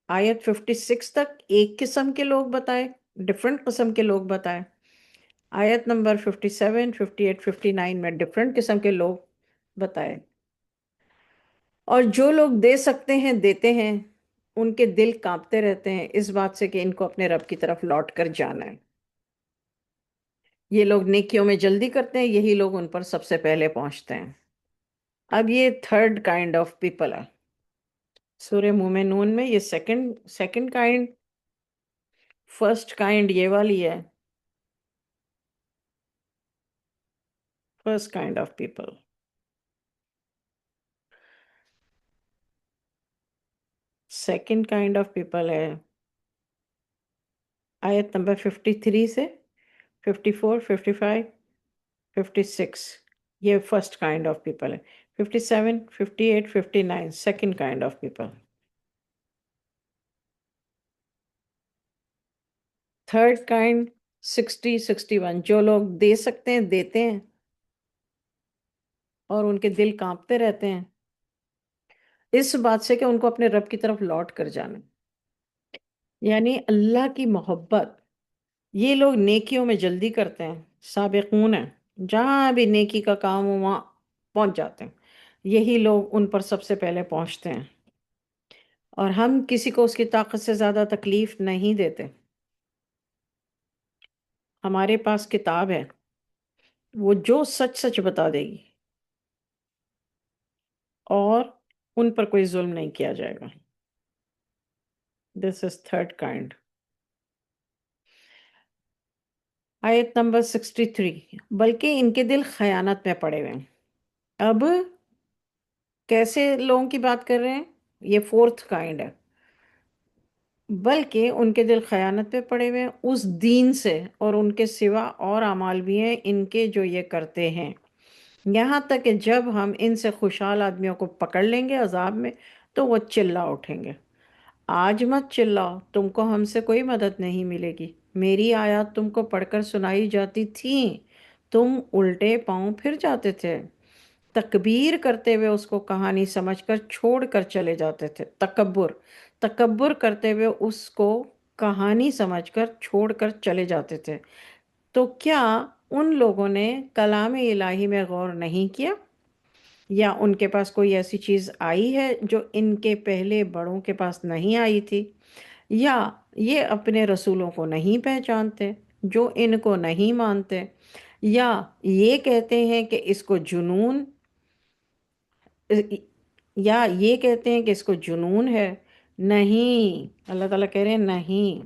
آیت 56 تک ایک قسم کے لوگ بتائے، ڈفرنٹ قسم کے لوگ بتائے. آیت نمبر 57، 58، 59 میں ڈفرنٹ قسم کے لوگ بتائے. اور جو لوگ دے سکتے ہیں دیتے ہیں، ان کے دل کانپتے رہتے ہیں اس بات سے کہ ان کو اپنے رب کی طرف لوٹ کر جانا ہے. یہ لوگ نیکیوں میں جلدی کرتے ہیں، یہی لوگ ان پر سب سے پہلے پہنچتے ہیں. اب یہ تھرڈ کائنڈ آف پیپل ہے سورہ مومنون میں. یہ سیکنڈ کائنڈ. فرسٹ کائنڈ یہ والی ہے، first kind of people. Second kind of people ہے آیت نمبر 53 سے 54، 55، 56. یہ فرسٹ کائنڈ آف پیپل ہے. 57، 58، 59 second kind of people. Third kind 60، 61 جو لوگ دے سکتے ہیں دیتے ہیں اور ان کے دل کانپتے رہتے ہیں اس بات سے کہ ان کو اپنے رب کی طرف لوٹ کر جانا. یعنی اللہ کی محبت. یہ لوگ نیکیوں میں جلدی کرتے ہیں، سابقون ہیں، جہاں بھی نیکی کا کام ہو وہاں پہنچ جاتے ہیں. یہی لوگ ان پر سب سے پہلے پہنچتے ہیں. اور ہم کسی کو اس کی طاقت سے زیادہ تکلیف نہیں دیتے. ہمارے پاس کتاب ہے، وہ جو سچ سچ بتا دے گی. اور ان پر کوئی ظلم نہیں کیا جائے گا. دس از تھرڈ کائنڈ. آیت نمبر 63. بلکہ ان کے دل خیانت میں پڑے ہوئے ہیں. اب کیسے لوگوں کی بات کر رہے ہیں؟ یہ فورتھ کائنڈ ہے. بلکہ ان کے دل خیانت پہ پڑے ہوئے ہیں اس دین سے، اور ان کے سوا اور اعمال بھی ہیں ان کے جو یہ کرتے ہیں، یہاں تک کہ جب ہم ان سے خوشحال آدمیوں کو پکڑ لیں گے عذاب میں تو وہ چلا اٹھیں گے. آج مت چلاؤ، تم کو ہم سے کوئی مدد نہیں ملے گی. میری آیات تم کو پڑھ کر سنائی جاتی تھیں، تم الٹے پاؤں پھر جاتے تھے. تکبیر کرتے ہوئے اس کو کہانی سمجھ کر چھوڑ کر چلے جاتے تھے. تکبر، تکبر کرتے ہوئے اس کو کہانی سمجھ کر چھوڑ کر چلے جاتے تھے. تو کیا ان لوگوں نے کلام الہی میں غور نہیں کیا؟ یا ان کے پاس کوئی ایسی چیز آئی ہے جو ان کے پہلے بڑوں کے پاس نہیں آئی تھی؟ یا یہ اپنے رسولوں کو نہیں پہچانتے جو ان کو نہیں مانتے؟ یا یہ کہتے ہیں کہ اس کو جنون، یا یہ کہتے ہیں کہ اس کو جنون ہے؟ نہیں، اللہ تعالیٰ کہہ رہے ہیں نہیں،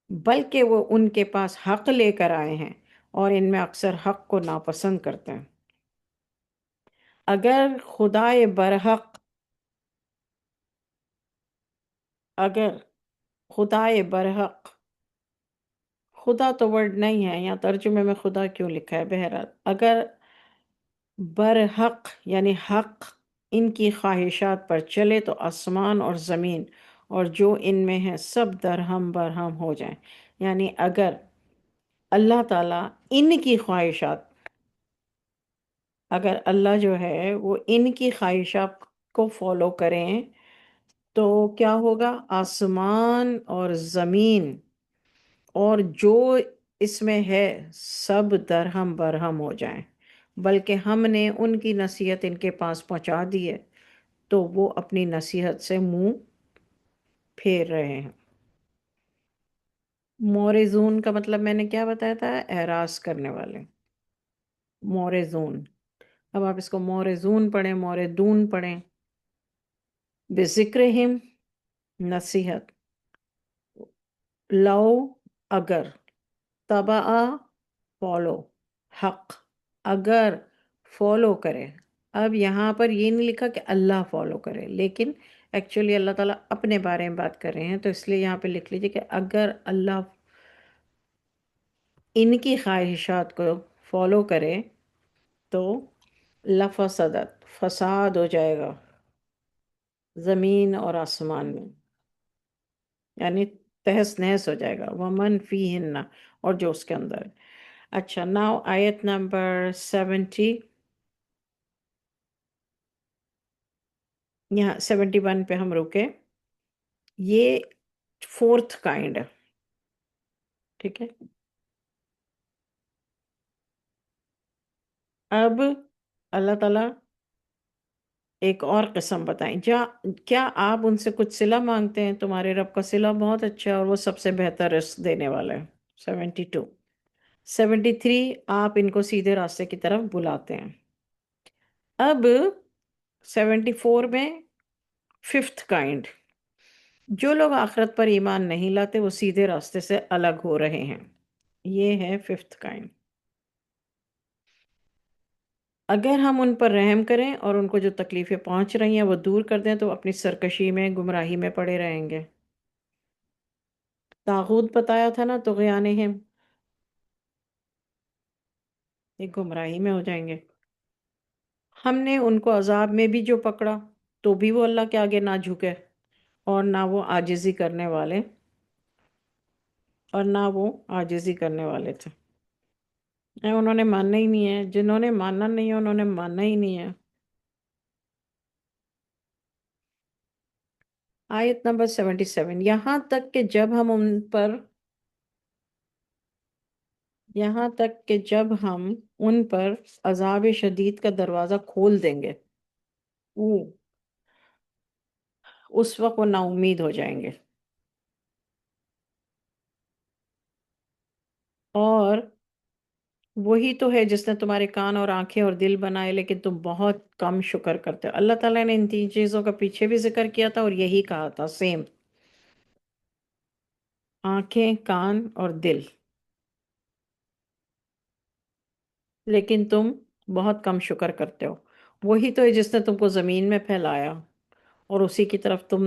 بلکہ وہ ان کے پاس حق لے کر آئے ہیں اور ان میں اکثر حق کو ناپسند کرتے ہیں. اگر خدائے برحق، اگر خدائے برحق، خدا تو ورڈ نہیں ہے یہاں ترجمے میں، خدا کیوں لکھا ہے؟ بہرحال اگر برحق یعنی حق ان کی خواہشات پر چلے تو آسمان اور زمین اور جو ان میں ہے سب درہم برہم ہو جائیں. یعنی اگر اللہ تعالیٰ ان کی خواہشات، اگر اللہ جو ہے وہ ان کی خواہشات کو فالو کریں تو کیا ہوگا؟ آسمان اور زمین اور جو اس میں ہے سب درہم برہم ہو جائیں. بلکہ ہم نے ان کی نصیحت ان کے پاس پہنچا دی ہے تو وہ اپنی نصیحت سے منہ پھیر رہے ہیں. مورزون کا مطلب میں نے کیا بتایا تھا؟ اعراض کرنے والے، مورزون. اب آپ اس کو مورزون پڑھیں، موردون پڑھیں. بذکرہم نصیحت، لو اگر، تبع فالو، حق اگر فالو کرے. اب یہاں پر یہ نہیں لکھا کہ اللہ فالو کرے، لیکن ایکچولی اللہ تعالیٰ اپنے بارے میں بات کر رہے ہیں تو اس لیے یہاں پہ لکھ لیجیے کہ اگر اللہ ان کی خواہشات کو فالو کرے تو لفسدت، فساد ہو جائے گا زمین اور آسمان میں، یعنی تہس نہس ہو جائے گا. ومن فیہن، اور جو اس کے اندر ہے. اچھا، ناؤ آیت نمبر 70. یہاں 71 پہ ہم رکے. یہ فورتھ کائنڈ ہے، ٹھیک ہے. اب اللہ تعالیٰ ایک اور قسم بتائیں. کیا آپ ان سے کچھ صلہ مانگتے ہیں؟ تمہارے رب کا صلہ بہت اچھا ہے اور وہ سب سے بہتر رزق دینے والا ہے. 72. 73. آپ ان کو سیدھے راستے کی طرف بلاتے ہیں. اب 74 میں ففتھ کائنڈ، جو لوگ آخرت پر ایمان نہیں لاتے وہ سیدھے راستے سے الگ ہو رہے ہیں. یہ ہے ففتھ کائنڈ. اگر ہم ان پر رحم کریں اور ان کو جو تکلیفیں پہنچ رہی ہیں وہ دور کر دیں تو وہ اپنی سرکشی میں، گمراہی میں پڑے رہیں گے. طاغوت بتایا تھا نا، طغیانہم، یہ گمراہی میں ہو جائیں گے. ہم نے ان کو عذاب میں بھی جو پکڑا تو بھی وہ اللہ کے آگے نہ جھکے اور نہ وہ عاجزی کرنے والے، تھے. انہوں نے ماننا ہی نہیں ہے. جنہوں نے ماننا نہیں ہے انہوں نے ماننا ہی نہیں ہے. آیت نمبر 77. یہاں تک کہ جب ہم ان پر عذاب شدید کا دروازہ کھول دیں گے، اس وقت وہ نا امید ہو جائیں گے. اور وہی تو ہے جس نے تمہارے کان اور آنکھیں اور دل بنائے، لیکن تم بہت کم شکر کرتے ہو۔ اللہ تعالیٰ نے ان تین چیزوں کا پیچھے بھی ذکر کیا تھا اور یہی کہا تھا سیم، آنکھیں، کان اور دل، لیکن تم بہت کم شکر کرتے ہو۔ وہی تو ہے جس نے تم کو زمین میں پھیلایا اور اسی کی طرف تم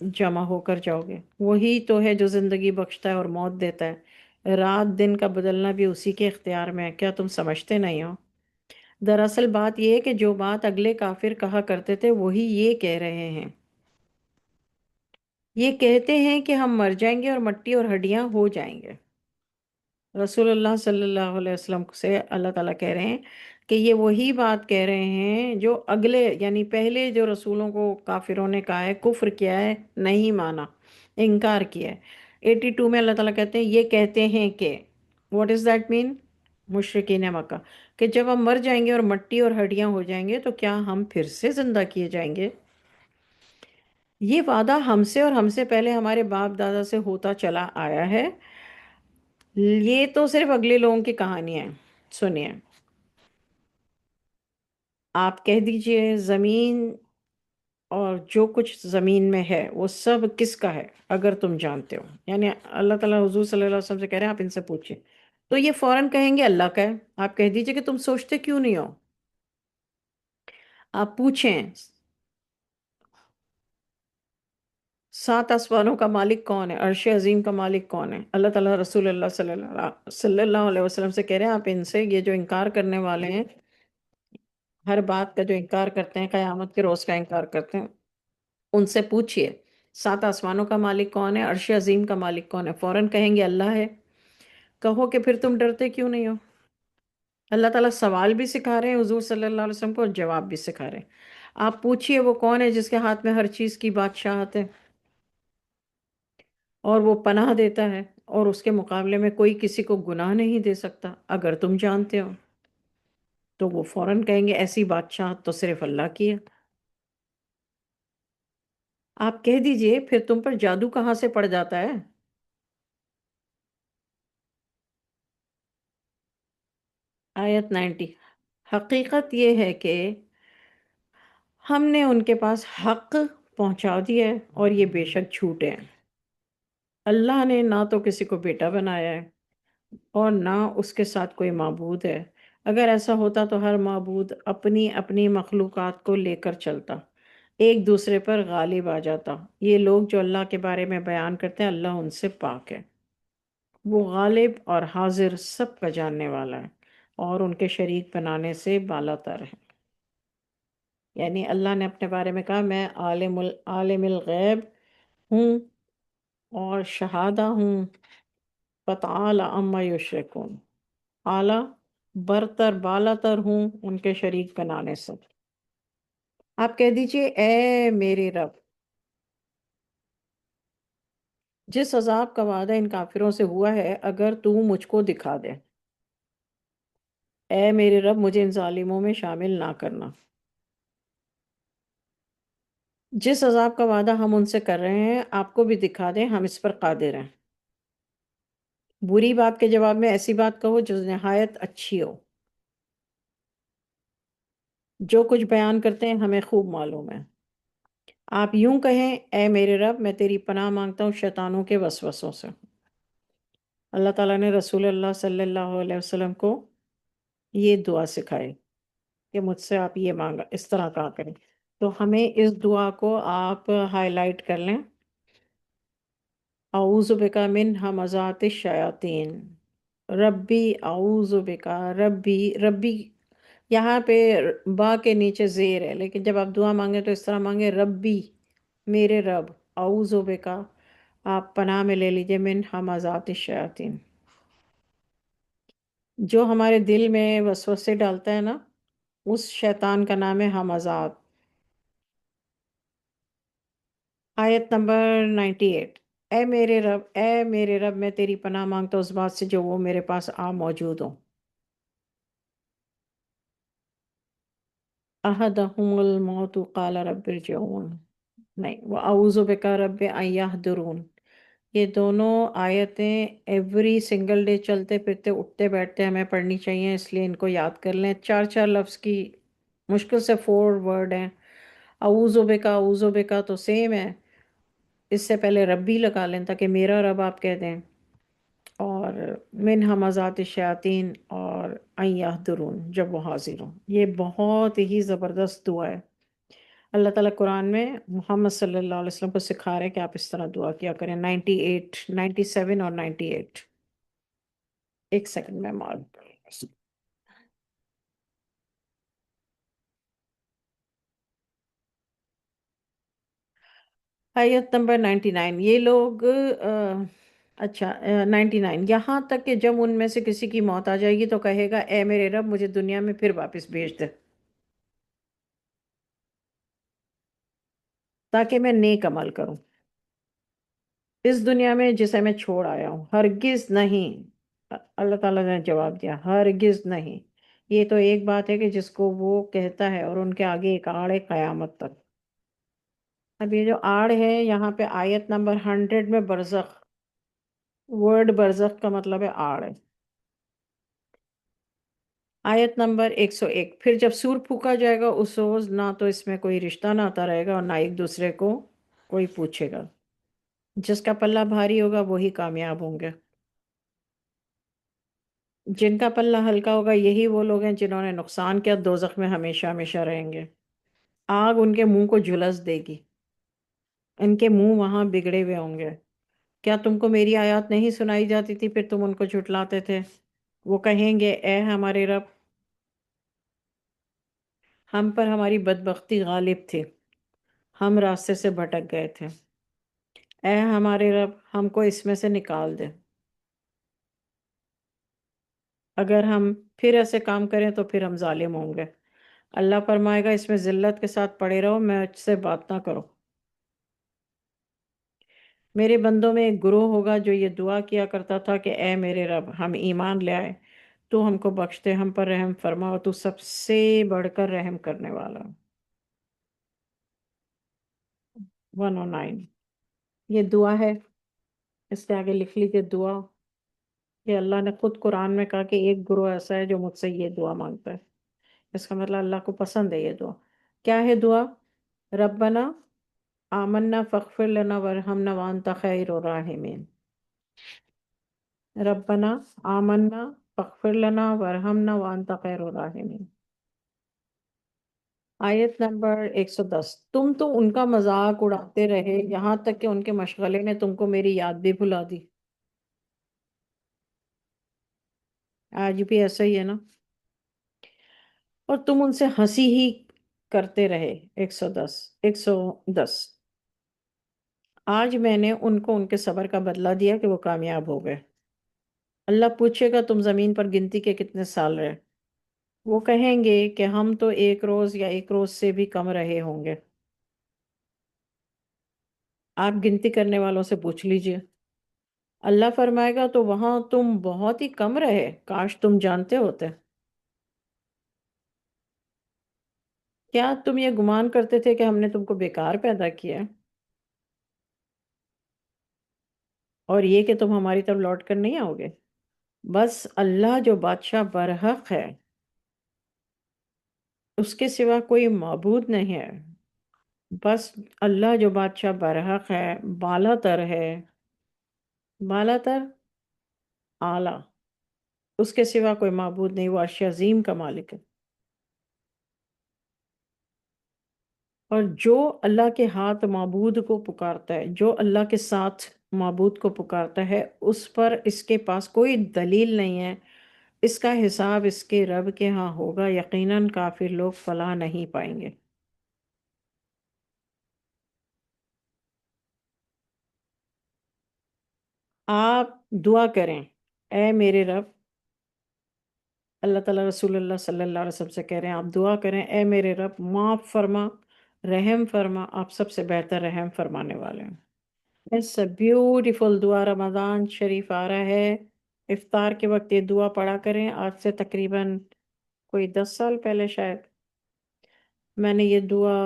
جمع ہو کر جاؤ گے۔ وہی تو ہے جو زندگی بخشتا ہے اور موت دیتا ہے، رات دن کا بدلنا بھی اسی کے اختیار میں ہے، کیا تم سمجھتے نہیں ہو؟ دراصل بات یہ ہے کہ جو بات اگلے کافر کہا کرتے تھے وہی یہ کہہ رہے ہیں۔ یہ کہتے ہیں کہ ہم مر جائیں گے اور مٹی اور ہڈیاں ہو جائیں گے۔ رسول اللہ صلی اللہ علیہ وسلم سے اللہ تعالیٰ کہہ رہے ہیں کہ یہ وہی بات کہہ رہے ہیں جو اگلے یعنی پہلے جو رسولوں کو کافروں نے کہا ہے، کفر کیا ہے، نہیں مانا، انکار کیا ہے۔ 82 میں اللہ تعالیٰ کہتے ہیں یہ کہتے ہیں کہ واٹ از دیٹ مین؟ مشرکین مکہ، کہ جب ہم مر جائیں گے اور مٹی اور ہڈیاں ہو جائیں گے تو کیا ہم پھر سے زندہ کیے جائیں گے؟ یہ وعدہ ہم سے اور ہم سے پہلے ہمارے باپ دادا سے ہوتا چلا آیا ہے۔ یہ تو صرف اگلے لوگوں کی کہانی ہے۔ سنیے، آپ کہہ دیجئے زمین اور جو کچھ زمین میں ہے وہ سب کس کا ہے اگر تم جانتے ہو؟ یعنی اللہ تعالیٰ حضور صلی اللہ علیہ وسلم سے کہہ رہے ہیں آپ ان سے پوچھیں، تو یہ فوراً کہیں گے اللہ کا ہے۔ آپ کہہ دیجئے کہ تم سوچتے کیوں نہیں ہو؟ آپ پوچھیں، سات آسمانوں کا مالک کون ہے؟ عرش عظیم کا مالک کون ہے؟ اللہ تعالیٰ رسول اللہ صلی اللہ علیہ وسلم سے کہہ رہے ہیں آپ ان سے، یہ جو انکار کرنے والے ہیں، ہر بات کا جو انکار کرتے ہیں، قیامت کے روز کا انکار کرتے ہیں، ان سے پوچھئے سات آسمانوں کا مالک کون ہے، عرش عظیم کا مالک کون ہے؟ فوراً کہیں گے اللہ ہے۔ کہو کہ پھر تم ڈرتے کیوں نہیں ہو؟ اللہ تعالیٰ سوال بھی سکھا رہے ہیں حضور صلی اللہ علیہ وسلم کو اور جواب بھی سکھا رہے ہیں۔ آپ پوچھئے وہ کون ہے جس کے ہاتھ میں ہر چیز کی بادشاہت ہے اور وہ پناہ دیتا ہے اور اس کے مقابلے میں کوئی کسی کو گناہ نہیں دے سکتا، اگر تم جانتے ہو؟ تو وہ فوراً کہیں گے ایسی بادشاہت تو صرف اللہ کی ہے۔ آپ کہہ دیجئے پھر تم پر جادو کہاں سے پڑ جاتا ہے؟ آیت 90، حقیقت یہ ہے کہ ہم نے ان کے پاس حق پہنچا دیا ہے اور یہ بے شک جھوٹے ہیں۔ اللہ نے نہ تو کسی کو بیٹا بنایا ہے اور نہ اس کے ساتھ کوئی معبود ہے۔ اگر ایسا ہوتا تو ہر معبود اپنی اپنی مخلوقات کو لے کر چلتا، ایک دوسرے پر غالب آ جاتا۔ یہ لوگ جو اللہ کے بارے میں بیان کرتے ہیں اللہ ان سے پاک ہے، وہ غالب اور حاضر سب کا جاننے والا ہے اور ان کے شریک بنانے سے بالا تر ہے۔ یعنی اللہ نے اپنے بارے میں کہا میں عالم الغیب ہوں اور شہادہ ہوں، فتعال عما یشرکون، اعلیٰ، برتر، بالا تر ہوں ان کے شریک بنانے سے۔ آپ کہہ دیجئے اے میرے رب، جس عذاب کا وعدہ ان کافروں سے ہوا ہے اگر تو مجھ کو دکھا دے، اے میرے رب مجھے ان ظالموں میں شامل نہ کرنا۔ جس عذاب کا وعدہ ہم ان سے کر رہے ہیں آپ کو بھی دکھا دیں، ہم اس پر قادر ہیں۔ بری بات کے جواب میں ایسی بات کہو جو نہایت اچھی ہو۔ جو کچھ بیان کرتے ہیں ہمیں خوب معلوم ہے۔ آپ یوں کہیں اے میرے رب میں تیری پناہ مانگتا ہوں شیطانوں کے وسوسوں سے۔ اللہ تعالیٰ نے رسول اللہ صلی اللہ علیہ وسلم کو یہ دعا سکھائی کہ مجھ سے آپ یہ مانگا، اس طرح کہا کریں۔ تو ہمیں اس دعا کو آپ ہائی لائٹ کر لیں، اعوذ بک من ہمزات الشیاطین، ربی اعوذ بکا، ربی، ربی یہاں پہ با کے نیچے زیر ہے، لیکن جب آپ دعا مانگیں تو اس طرح مانگیں ربی، میرے رب، اعوذ بکا، آپ پناہ میں لے لیجئے، من ہمزات الشیاطین، جو ہمارے دل میں وسوسے ڈالتا ہے نا، اس شیطان کا نام ہے ہمزات۔ آیت نمبر 98، اے میرے رب، اے میرے رب میں تیری پناہ مانگتا ہوں اس بات سے جو وہ میرے پاس موجود ہوں۔ احدہم الموت قال رب ارجعون، نہیں، وَأَعُوذُ بِكَ رَبِّ أَن يَحْضُرُونِ، یہ دونوں آیتیں ایوری سنگل ڈے چلتے پھرتے اٹھتے بیٹھتے ہمیں پڑھنی چاہیے، اس لیے ان کو یاد کر لیں۔ چار چار لفظ کی مشکل سے 4 ورڈ ہیں۔ اعوذ بکا، اعوذ بکا تو سیم ہے، اس سے پہلے ربی لگا لیں تاکہ میرا رب آپ کہہ دیں، اور من ہمزات الشیاطین اور ان یحضرون جب وہ حاضر ہوں۔ یہ بہت ہی زبردست دعا ہے۔ اللہ تعالیٰ قرآن میں محمد صلی اللہ علیہ وسلم کو سکھا رہے ہیں کہ آپ اس طرح دعا کیا کریں۔ 98 97 اور 98۔ ایک سیکنڈ میں مارک کر لوں۔ آیت نمبر 99، یہ لوگ اچھا 99، یہاں تک کہ جب ان میں سے کسی کی موت آ جائے گی تو کہے گا اے میرے رب مجھے دنیا میں پھر واپس بھیج دے تاکہ میں نیک عمل کروں اس دنیا میں جسے میں چھوڑ آیا ہوں۔ ہرگز نہیں، اللہ تعالیٰ نے جواب دیا، ہرگز نہیں۔ یہ تو ایک بات ہے کہ جس کو وہ کہتا ہے، اور ان کے آگے ایک آڑ ہے قیامت تک۔ اب یہ جو آڑ ہے یہاں پہ آیت نمبر 100 میں برزخ، ورڈ برزخ کا مطلب ہے آڑ ہے۔ آیت نمبر 101، پھر جب سور پھونکا جائے گا اس روز نہ تو اس میں کوئی رشتہ ناتا رہے گا اور نہ ایک دوسرے کو کوئی پوچھے گا۔ جس کا پلہ بھاری ہوگا وہی کامیاب ہوں گے۔ جن کا پلہ ہلکا ہوگا یہی وہ لوگ ہیں جنہوں نے نقصان کیا، دوزخ میں ہمیشہ ہمیشہ رہیں گے۔ آگ ان کے منہ کو جھلس دے گی، ان کے منہ وہاں بگڑے ہوئے ہوں گے۔ کیا تم کو میری آیات نہیں سنائی جاتی تھی پھر تم ان کو جھٹلاتے تھے؟ وہ کہیں گے اے ہمارے رب، ہم پر ہماری بدبختی غالب تھی، ہم راستے سے بھٹک گئے تھے، اے ہمارے رب ہم کو اس میں سے نکال دے۔ اگر ہم پھر ایسے کام کریں تو پھر ہم ظالم ہوں گے۔ اللہ فرمائے گا اس میں ذلت کے ساتھ پڑے رہو، مجھ سے بات نہ کرو۔ میرے بندوں میں ایک گروہ ہوگا جو یہ دعا کیا کرتا تھا کہ اے میرے رب ہم ایمان لے آئے، تو ہم کو بخش دے، ہم پر رحم فرما، اور تو سب سے بڑھ کر رحم کرنے والا۔ 109، یہ دعا ہے، اس کے آگے لکھ لیجیے دعا۔ یہ اللہ نے خود قرآن میں کہا کہ ایک گروہ ایسا ہے جو مجھ سے یہ دعا مانگتا ہے، اس کا مطلب اللہ کو پسند ہے یہ دعا۔ کیا ہے دعا؟ ربنا آمنا فاغفر لنا ورحمنا وانت خیر الراحمین۔ ربنا آمنا فاغفر لنا ورحمنا وانت خیر الراحمین۔ آیت نمبر 110، تم تو ان کا مذاق اڑاتے رہے یہاں تک کہ ان کے مشغلے نے تم کو میری یاد بھی بھلا دی۔ آج بھی ایسا ہی ہے نا؟ اور تم ان سے ہنسی ہی کرتے رہے۔ 110، 110، آج میں نے ان کو ان کے صبر کا بدلہ دیا کہ وہ کامیاب ہو گئے۔ اللہ پوچھے گا تم زمین پر گنتی کے کتنے سال رہے؟ وہ کہیں گے کہ ہم تو ایک روز یا ایک روز سے بھی کم رہے ہوں گے۔ آپ گنتی کرنے والوں سے پوچھ لیجئے۔ اللہ فرمائے گا تو وہاں تم بہت ہی کم رہے، کاش تم جانتے ہوتے۔ کیا تم یہ گمان کرتے تھے کہ ہم نے تم کو بیکار پیدا کیا ہے، اور یہ کہ تم ہماری طرف لوٹ کر نہیں آؤ گے؟ بس اللہ جو بادشاہ برحق ہے، اس کے سوا کوئی معبود نہیں ہے۔ بس اللہ جو بادشاہ برحق ہے، بالا تر ہے، بالا تر، اعلیٰ، اس کے سوا کوئی معبود نہیں، وہ عرش عظیم کا مالک ہے۔ اور جو اللہ کے ہاتھ معبود کو پکارتا ہے، جو اللہ کے ساتھ معبود کو پکارتا ہے، اس پر اس کے پاس کوئی دلیل نہیں ہے، اس کا حساب اس کے رب کے ہاں ہوگا، یقیناً کافر لوگ فلاح نہیں پائیں گے۔ آپ دعا کریں اے میرے رب، اللہ تعالیٰ رسول اللہ صلی اللہ علیہ وسلم سے کہہ رہے ہیں آپ دعا کریں اے میرے رب معاف فرما، رحم فرما، آپ سب سے بہتر رحم فرمانے والے ہیں۔ اٹس اے بیوٹیفل دعا، رمضان شریف آ رہا ہے، افطار کے وقت یہ دعا پڑھا کریں۔ آج سے تقریباً کوئی 10 سال پہلے شاید میں نے یہ دعا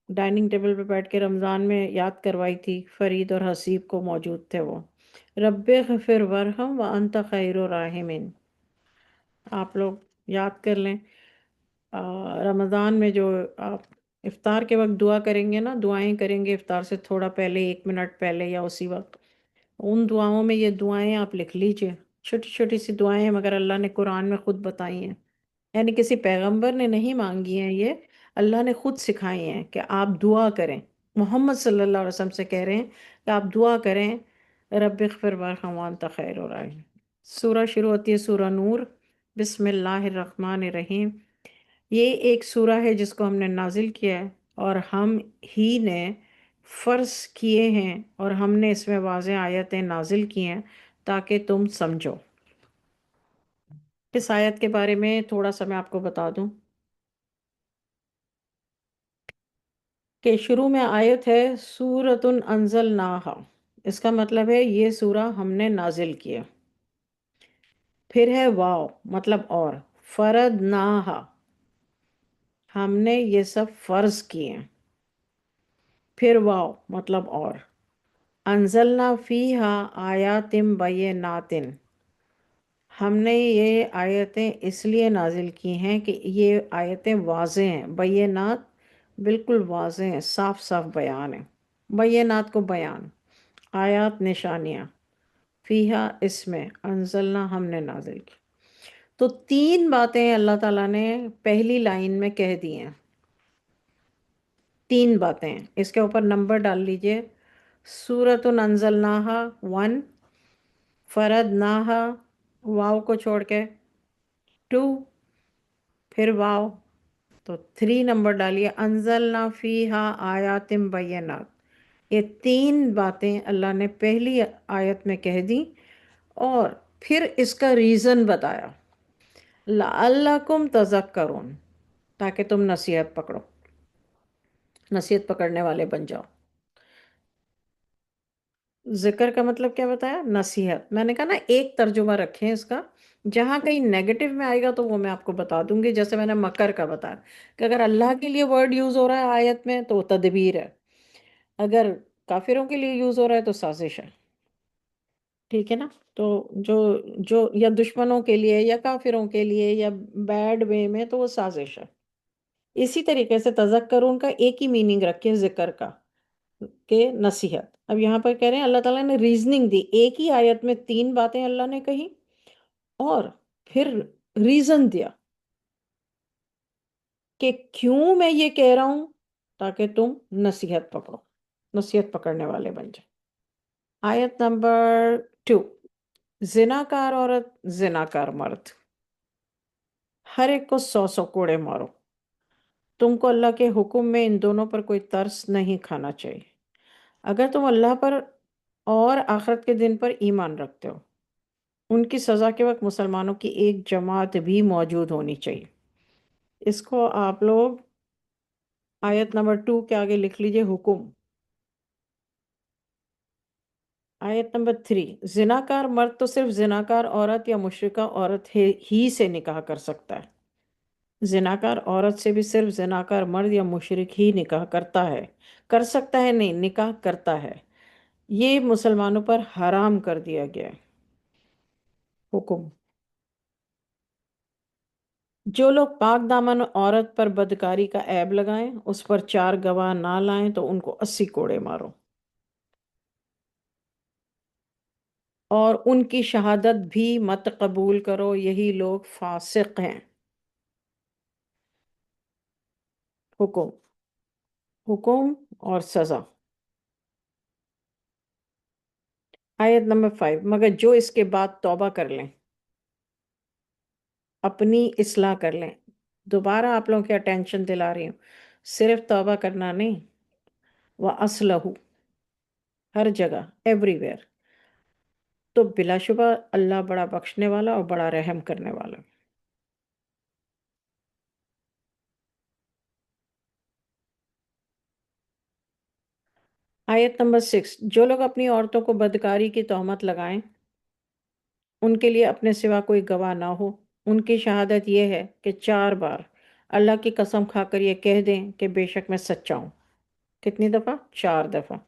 ڈائننگ ٹیبل پہ بیٹھ کے رمضان میں یاد کروائی تھی، فرید اور حسیب کو موجود تھے وہ۔ رب اغفر ورحم وانت خیر الراحمین. آپ لوگ یاد کر لیں. رمضان میں جو آپ افطار کے وقت دعا کریں گے نا، دعائیں کریں گے افطار سے تھوڑا پہلے، 1 منٹ پہلے یا اسی وقت، ان دعاؤں میں یہ دعائیں آپ لکھ لیجئے. چھوٹی چھوٹی سی دعائیں ہیں مگر اللہ نے قرآن میں خود بتائی ہیں. یعنی کسی پیغمبر نے نہیں مانگی ہیں، یہ اللہ نے خود سکھائی ہیں کہ آپ دعا کریں. محمد صلی اللہ علیہ وسلم سے کہہ رہے ہیں کہ آپ دعا کریں، رب اغفر وارحم وانت خیر الراحمین. سورہ شروع ہوتی ہے سورہ نور. بسم اللہ الرحمن الرحیم. یہ ایک سورہ ہے جس کو ہم نے نازل کیا ہے اور ہم ہی نے فرض کیے ہیں، اور ہم نے اس میں واضح آیتیں نازل کی ہیں تاکہ تم سمجھو. اس آیت کے بارے میں تھوڑا سا میں آپ کو بتا دوں کہ شروع میں آیت ہے سورۃ انزلناہا. اس کا مطلب ہے یہ سورہ ہم نے نازل کیا. پھر ہے واو، مطلب اور. فرضناہا، ہم نے یہ سب فرض کیے ہیں. پھر واو، مطلب اور. انزلنا فیہا آیات بینات، ہم نے یہ آیتیں اس لیے نازل کی ہیں کہ یہ آیتیں واضح ہیں. بینات بالکل واضح ہیں، صاف صاف بیان ہیں. بینات کو بیان، آیات نشانیاں. فیہا اس میں، انزلنا ہم نے نازل کی. تو 3 باتیں اللہ تعالیٰ نے پہلی لائن میں کہہ دی ہیں. 3 باتیں ہیں. اس کے اوپر نمبر ڈال لیجئے. سورۃ انزلناہا 1، فرضناہا واو کو چھوڑ کے 2، پھر واو تو 3 نمبر ڈالیے. انزلنا فیہا آیات بینات. یہ 3 باتیں اللہ نے پہلی آیت میں کہہ دی اور پھر اس کا ریزن بتایا. لعلکم تذکرون، تاکہ تم نصیحت پکڑو، نصیحت پکڑنے والے بن جاؤ. ذکر کا مطلب کیا بتایا؟ نصیحت. میں نے کہا نا ایک ترجمہ رکھیں اس کا، جہاں کہیں نیگیٹو میں آئے گا تو وہ میں آپ کو بتا دوں گی. جیسے میں نے مکر کا بتایا کہ اگر اللہ کے لیے ورڈ یوز ہو رہا ہے آیت میں تو وہ تدبیر ہے، اگر کافروں کے لیے یوز ہو رہا ہے تو سازش ہے. ٹھیک ہے نا؟ تو جو جو یا دشمنوں کے لیے یا کافروں کے لیے یا بیڈ وے میں تو وہ سازش ہے. اسی طریقے سے تذکرون کا ایک ہی میننگ رکھے ذکر کا، کہ نصیحت. اب یہاں پر کہہ رہے ہیں اللہ تعالیٰ نے ریزننگ دی. ایک ہی آیت میں 3 باتیں اللہ نے کہی اور پھر ریزن دیا کہ کیوں میں یہ کہہ رہا ہوں، تاکہ تم نصیحت پکڑو، نصیحت پکڑنے والے بن جائیں. آیت نمبر 2. زناکار عورت، زناکار مرد، ہر ایک کو 100 کوڑے مارو. تم کو اللہ کے حکم میں ان دونوں پر کوئی ترس نہیں کھانا چاہیے اگر تم اللہ پر اور آخرت کے دن پر ایمان رکھتے ہو. ان کی سزا کے وقت مسلمانوں کی ایک جماعت بھی موجود ہونی چاہیے. اس کو آپ لوگ آیت نمبر 2 کے آگے لکھ لیجئے حکم. آیت نمبر 3. زناکار مرد تو صرف زناکار عورت یا مشرکہ عورت ہی سے نکاح کر سکتا ہے. زناکار عورت سے بھی صرف زناکار مرد یا مشرک ہی نکاح کرتا ہے. کر سکتا ہے نہیں، نکاح کرتا ہے. یہ مسلمانوں پر حرام کر دیا گیا ہے. حکم. جو لوگ پاک دامن عورت پر بدکاری کا عیب لگائیں، اس پر 4 گواہ نہ لائیں تو ان کو 80 کوڑے مارو، اور ان کی شہادت بھی مت قبول کرو، یہی لوگ فاسق ہیں. حکم، حکم اور سزا. آیت نمبر 5. مگر جو اس کے بعد توبہ کر لیں، اپنی اصلاح کر لیں. دوبارہ آپ لوگوں کی اٹینشن دلا رہی ہوں، صرف توبہ کرنا نہیں، وَأَصْلَحُ، ہر جگہ، ایوری ویئر. تو بلا شبہ اللہ بڑا بخشنے والا اور بڑا رحم کرنے والا. آیت نمبر 6. جو لوگ اپنی عورتوں کو بدکاری کی تہمت لگائیں، ان کے لیے اپنے سوا کوئی گواہ نہ ہو. ان کی شہادت یہ ہے کہ 4 بار اللہ کی قسم کھا کر یہ کہہ دیں کہ بے شک میں سچا ہوں. کتنی دفعہ؟ 4 دفعہ.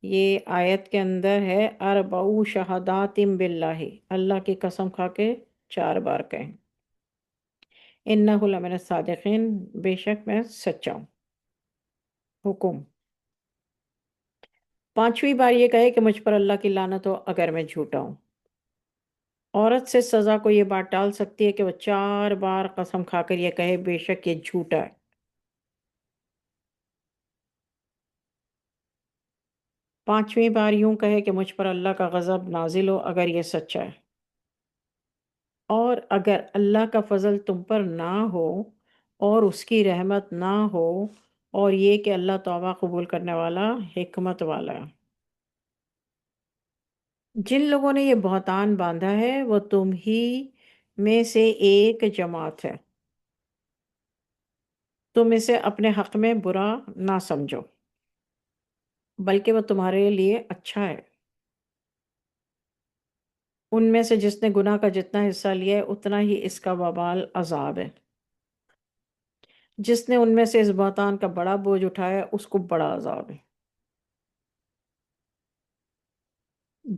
یہ آیت کے اندر ہے اربعو شہادات باللہ، اللہ کی قسم کھا کے 4 بار کہیں انہ لمن الصادقین، بے شک میں سچا ہوں۔ حکم 5ویں بار یہ کہے کہ مجھ پر اللہ کی لعنت ہو اگر میں جھوٹا ہوں۔ عورت سے سزا کو یہ بات ٹال سکتی ہے کہ وہ 4 بار قسم کھا کر یہ کہے بے شک یہ جھوٹا ہے۔ 5ویں بار یوں کہے کہ مجھ پر اللہ کا غضب نازل ہو اگر یہ سچا ہے۔ اور اگر اللہ کا فضل تم پر نہ ہو اور اس کی رحمت نہ ہو، اور یہ کہ اللہ توبہ قبول کرنے والا حکمت والا ہے۔ جن لوگوں نے یہ بہتان باندھا ہے وہ تم ہی میں سے ایک جماعت ہے، تم اسے اپنے حق میں برا نہ سمجھو بلکہ وہ تمہارے لیے اچھا ہے۔ ان میں سے جس نے گناہ کا جتنا حصہ لیا ہے اتنا ہی اس کا وبال عذاب ہے، جس نے ان میں سے اس بہتان کا بڑا بوجھ اٹھایا اس کو بڑا عذاب ہے۔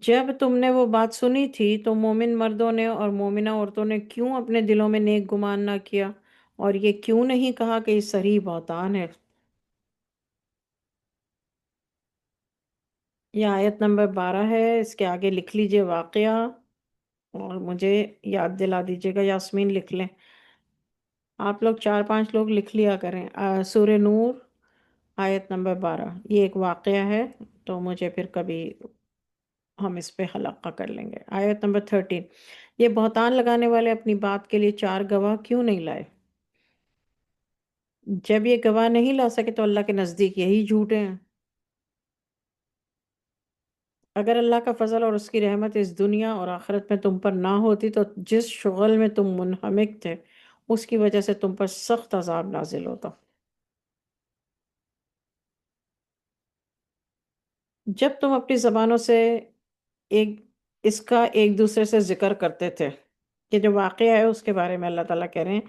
جب تم نے وہ بات سنی تھی تو مومن مردوں نے اور مومنہ عورتوں نے کیوں اپنے دلوں میں نیک گمان نہ کیا، اور یہ کیوں نہیں کہا کہ یہ صریح بہتان ہے؟ یہ آیت نمبر 12 ہے، اس کے آگے لکھ لیجئے واقعہ، اور مجھے یاد دلا دیجئے گا، یاسمین لکھ لیں۔ آپ لوگ 4 5 لوگ لکھ لیا کریں۔ سورہ نور آیت نمبر 12، یہ ایک واقعہ ہے، تو مجھے پھر کبھی ہم اس پہ حلقہ کر لیں گے۔ آیت نمبر 13، یہ بہتان لگانے والے اپنی بات کے لیے 4 گواہ کیوں نہیں لائے؟ جب یہ گواہ نہیں لا سکے تو اللہ کے نزدیک یہی جھوٹے ہیں۔ اگر اللہ کا فضل اور اس کی رحمت اس دنیا اور آخرت میں تم پر نہ ہوتی تو جس شغل میں تم منہمک تھے اس کی وجہ سے تم پر سخت عذاب نازل ہوتا۔ جب تم اپنی زبانوں سے ایک اس کا ایک دوسرے سے ذکر کرتے تھے، کہ جو واقعہ ہے اس کے بارے میں اللہ تعالیٰ کہہ رہے ہیں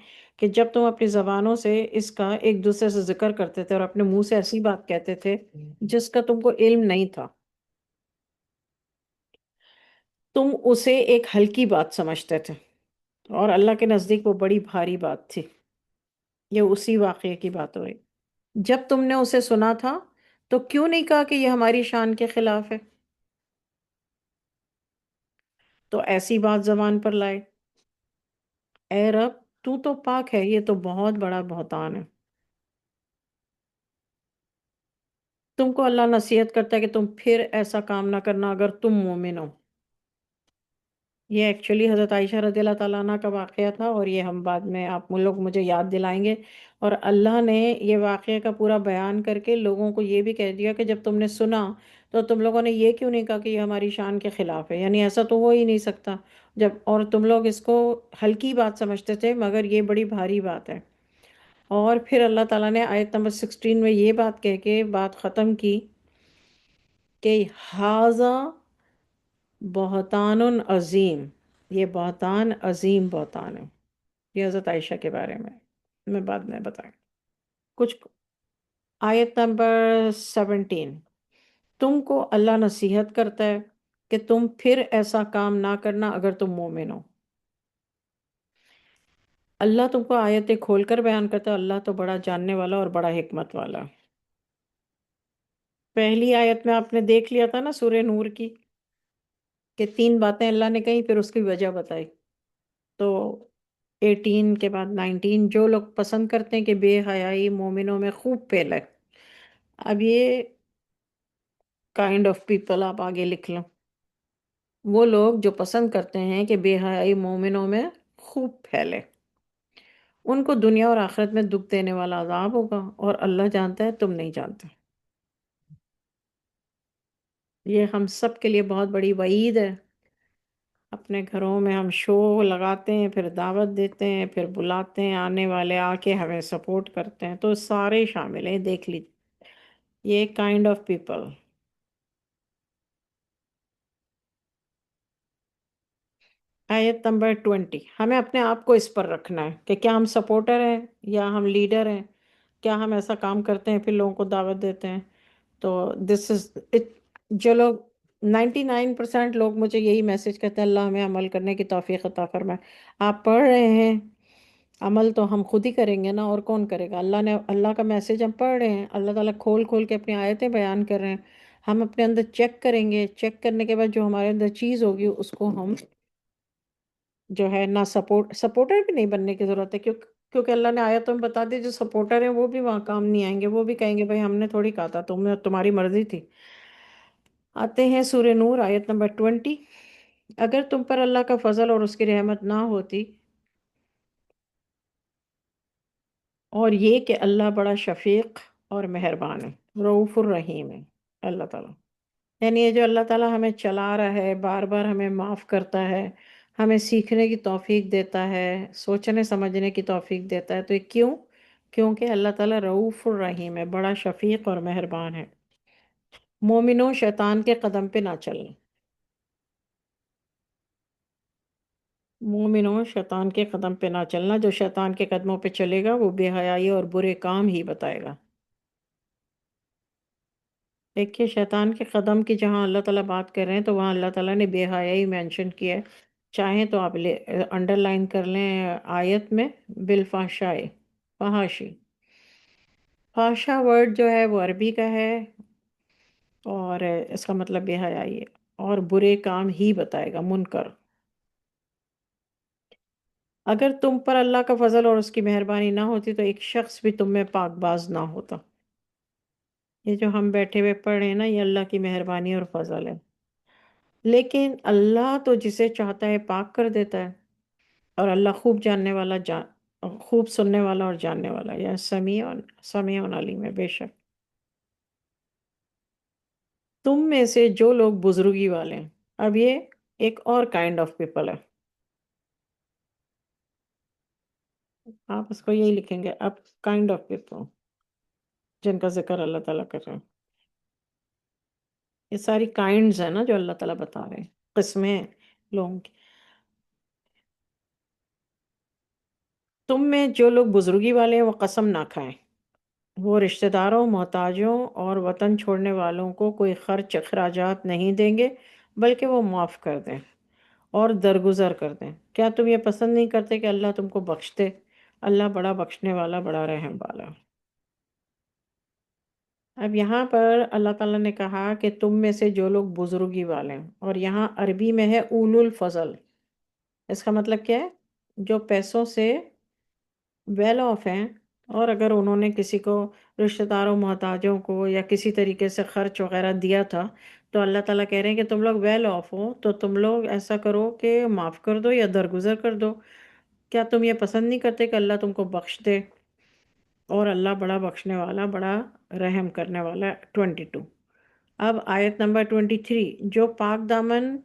کہ جب تم اپنی زبانوں سے اس کا ایک دوسرے سے ذکر کرتے تھے اور اپنے منہ سے ایسی بات کہتے تھے جس کا تم کو علم نہیں تھا، تم اسے ایک ہلکی بات سمجھتے تھے اور اللہ کے نزدیک وہ بڑی بھاری بات تھی۔ یہ اسی واقعے کی بات ہو رہی۔ جب تم نے اسے سنا تھا تو کیوں نہیں کہا کہ یہ ہماری شان کے خلاف ہے؟ تو ایسی بات زبان پر لائے۔ اے رب تو پاک ہے، یہ تو بہت بڑا بہتان ہے۔ تم کو اللہ نصیحت کرتا ہے کہ تم پھر ایسا کام نہ کرنا اگر تم مومن ہو۔ یہ ایکچولی حضرت عائشہ رضی اللہ تعالیٰ عنہ کا واقعہ تھا، اور یہ ہم بعد میں آپ لوگ مجھے یاد دلائیں گے۔ اور اللہ نے یہ واقعہ کا پورا بیان کر کے لوگوں کو یہ بھی کہہ دیا کہ جب تم نے سنا تو تم لوگوں نے یہ کیوں نہیں کہا کہ یہ ہماری شان کے خلاف ہے، یعنی ایسا تو ہو ہی نہیں سکتا جب، اور تم لوگ اس کو ہلکی بات سمجھتے تھے مگر یہ بڑی بھاری بات ہے۔ اور پھر اللہ تعالیٰ نے آیت نمبر 16 میں یہ بات کہہ کے بات ختم کی کہ ھذا بہتان عظیم، یہ بہتان عظیم بہتان ہے۔ یہ حضرت عائشہ کے بارے میں بعد میں بتائیں کچھ۔ آیت نمبر 17، تم کو اللہ نصیحت کرتا ہے کہ تم پھر ایسا کام نہ کرنا اگر تم مومن ہو۔ اللہ تم کو آیتیں کھول کر بیان کرتا ہے، اللہ تو بڑا جاننے والا اور بڑا حکمت والا۔ پہلی آیت میں آپ نے دیکھ لیا تھا نا سورہ نور کی، کہ 3 باتیں اللہ نے کہیں پھر اس کی وجہ بتائی۔ تو 18 کے بعد 19، جو لوگ پسند کرتے ہیں کہ بے حیائی مومنوں میں خوب پھیلے۔ اب یہ کائنڈ آف پیپل آپ آگے لکھ لو، وہ لوگ جو پسند کرتے ہیں کہ بے حیائی مومنوں میں خوب پھیلے، ان کو دنیا اور آخرت میں دکھ دینے والا عذاب ہوگا، اور اللہ جانتا ہے تم نہیں جانتے۔ یہ ہم سب کے لیے بہت بڑی وعید ہے۔ اپنے گھروں میں ہم شو لگاتے ہیں، پھر دعوت دیتے ہیں، پھر بلاتے ہیں، آنے والے آ کے ہمیں سپورٹ کرتے ہیں، تو سارے شامل ہیں، دیکھ لیجیے یہ کائنڈ آف پیپل۔ آیت نمبر 20، ہمیں اپنے آپ کو اس پر رکھنا ہے کہ کیا ہم سپورٹر ہیں یا ہم لیڈر ہیں، کیا ہم ایسا کام کرتے ہیں پھر لوگوں کو دعوت دیتے ہیں۔ تو دس از اٹ، جو لوگ 99% لوگ مجھے یہی میسج کرتے ہیں اللہ ہمیں عمل کرنے کی توفیق عطا فرمائے. آپ پڑھ رہے ہیں، عمل تو ہم خود ہی کریں گے نا، اور کون کرے گا؟ اللہ نے، اللہ کا میسج ہم پڑھ رہے ہیں، اللہ تعالیٰ کھول کھول کے اپنی آیتیں بیان کر رہے ہیں. ہم اپنے اندر چیک کریں گے، چیک کرنے کے بعد جو ہمارے اندر چیز ہوگی اس کو ہم جو ہے نہ سپورٹر بھی نہیں بننے کی ضرورت ہے، کیونکہ اللہ نے آیت میں بتا دی جو سپورٹر ہیں وہ بھی وہاں کام نہیں آئیں گے، وہ بھی کہیں گے بھائی ہم نے تھوڑی کہا تھا، تمہاری مرضی تھی. آتے ہیں سورہ نور آیت نمبر 20. اگر تم پر اللہ کا فضل اور اس کی رحمت نہ ہوتی، اور یہ کہ اللہ بڑا شفیق اور مہربان ہے، رعوف الرحیم ہے اللہ تعالیٰ. یعنی یہ جو اللہ تعالیٰ ہمیں چلا رہا ہے، بار بار ہمیں معاف کرتا ہے، ہمیں سیکھنے کی توفیق دیتا ہے، سوچنے سمجھنے کی توفیق دیتا ہے، تو یہ کیوں؟ کیونکہ اللہ تعالیٰ رعوف الرحیم ہے، بڑا شفیق اور مہربان ہے. مومنوں، شیطان کے قدم پہ نہ چلیں. مومنوں، شیطان کے قدم پہ نہ چلنا. جو شیطان کے قدموں پہ چلے گا وہ بے حیائی اور برے کام ہی بتائے گا. دیکھیے شیطان کے قدم کی جہاں اللہ تعالیٰ بات کر رہے ہیں تو وہاں اللہ تعالیٰ نے بے حیائی مینشن کیا ہے. چاہیں تو آپ انڈر لائن کر لیں آیت میں، بالفحشاء، فحاشی. فحشا ورڈ جو ہے وہ عربی کا ہے، اور اس کا مطلب بے حیائی ہے، اور برے کام ہی بتائے گا، منکر. اگر تم پر اللہ کا فضل اور اس کی مہربانی نہ ہوتی تو ایک شخص بھی تم میں پاک باز نہ ہوتا. یہ جو ہم بیٹھے ہوئے پڑھ رہے ہیں نا، یہ اللہ کی مہربانی اور فضل ہے. لیکن اللہ تو جسے چاہتا ہے پاک کر دیتا ہے، اور اللہ خوب جاننے والا، خوب سننے والا اور جاننے والا، یا سمیع علیم ہے بے شک. تم میں سے جو لوگ بزرگی والے ہیں. اب یہ ایک اور کائنڈ آف پیپل ہے. آپ اس کو یہی لکھیں گے، اب کائنڈ آف پیپل جن کا ذکر اللہ تعالیٰ کر رہے ہیں. یہ ساری کائنڈز ہیں نا جو اللہ تعالیٰ بتا رہے ہیں، قسمیں ہیں لوگوں کی. تم میں جو لوگ بزرگی والے ہیں وہ قسم نہ کھائیں. وہ رشتہ داروں، محتاجوں اور وطن چھوڑنے والوں کو کوئی خرچ اخراجات نہیں دیں گے، بلکہ وہ معاف کر دیں اور درگزر کر دیں. کیا تم یہ پسند نہیں کرتے کہ اللہ تم کو بخش دے؟ اللہ بڑا بخشنے والا، بڑا رحم والا. اب یہاں پر اللہ تعالیٰ نے کہا کہ تم میں سے جو لوگ بزرگی والے ہیں، اور یہاں عربی میں ہے اولو الفضل. اس کا مطلب کیا ہے؟ جو پیسوں سے ویل آف ہیں، اور اگر انہوں نے کسی کو، رشتہ داروں، محتاجوں کو یا کسی طریقے سے خرچ وغیرہ دیا تھا، تو اللہ تعالیٰ کہہ رہے ہیں کہ تم لوگ ویل آف ہو تو تم لوگ ایسا کرو کہ معاف کر دو یا درگزر کر دو. کیا تم یہ پسند نہیں کرتے کہ اللہ تم کو بخش دے؟ اور اللہ بڑا بخشنے والا، بڑا رحم کرنے والا ہے. 22. اب آیت نمبر 23. جو پاک دامن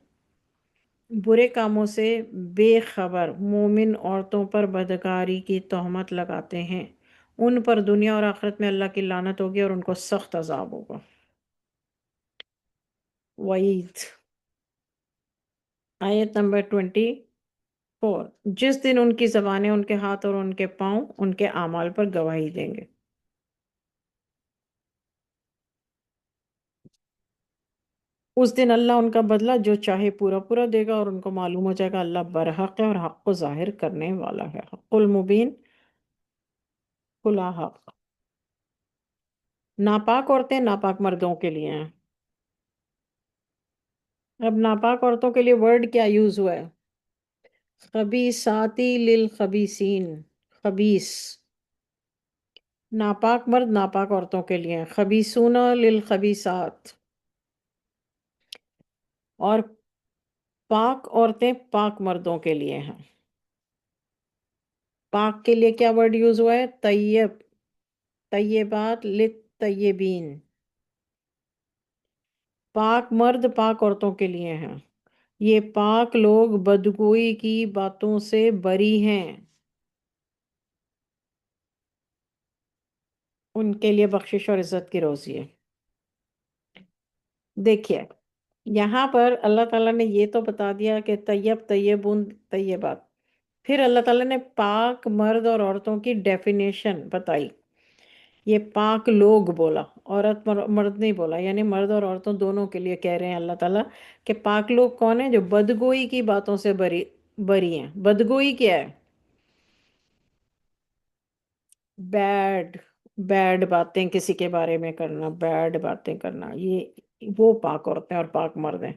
برے کاموں سے بے خبر مومن عورتوں پر بدکاری کی تہمت لگاتے ہیں، ان پر دنیا اور آخرت میں اللہ کی لعنت ہوگی اور ان کو سخت عذاب ہوگا. وعید. آیت نمبر 24. جس دن ان کی زبانیں، ان کے ہاتھ اور ان کے پاؤں ان کے اعمال پر گواہی دیں گے. اس دن اللہ ان کا بدلہ جو چاہے پورا پورا دے گا، اور ان کو معلوم ہو جائے گا اللہ برحق ہے اور حق کو ظاہر کرنے والا ہے. حق المبین، کھلا حق. ناپاک عورتیں ناپاک مردوں کے لیے ہیں. اب ناپاک عورتوں کے لیے ورڈ کیا یوز ہوا ہے؟ خبیثاتی للخبیثین. خبیث. ناپاک مرد ناپاک عورتوں کے لیے ہیں. خبیثون للخبیثات. اور پاک عورتیں پاک مردوں کے لیے ہیں. پاک کے لیے کیا ورڈ یوز ہوا ہے؟ طیب. طیبات للطیبین. پاک مرد پاک عورتوں کے لیے ہیں. یہ پاک لوگ بدگوئی کی باتوں سے بری ہیں، ان کے لیے بخشش اور عزت کی روزی ہے. دیکھیے یہاں پر اللہ تعالیٰ نے یہ تو بتا دیا کہ طیب، طیبون، طیبات. پھر اللہ تعالیٰ نے پاک مرد اور عورتوں کی ڈیفینیشن بتائی یہ پاک لوگ بولا، عورت مرد نہیں بولا، یعنی مرد اور عورتوں دونوں کے لیے کہہ رہے ہیں اللہ تعالیٰ کہ پاک لوگ کون ہیں؟ جو بدگوئی کی باتوں سے بری بری ہیں۔ بدگوئی کیا ہے؟ بیڈ بیڈ باتیں کسی کے بارے میں کرنا، بیڈ باتیں کرنا، یہ وہ پاک عورتیں اور پاک مرد ہیں۔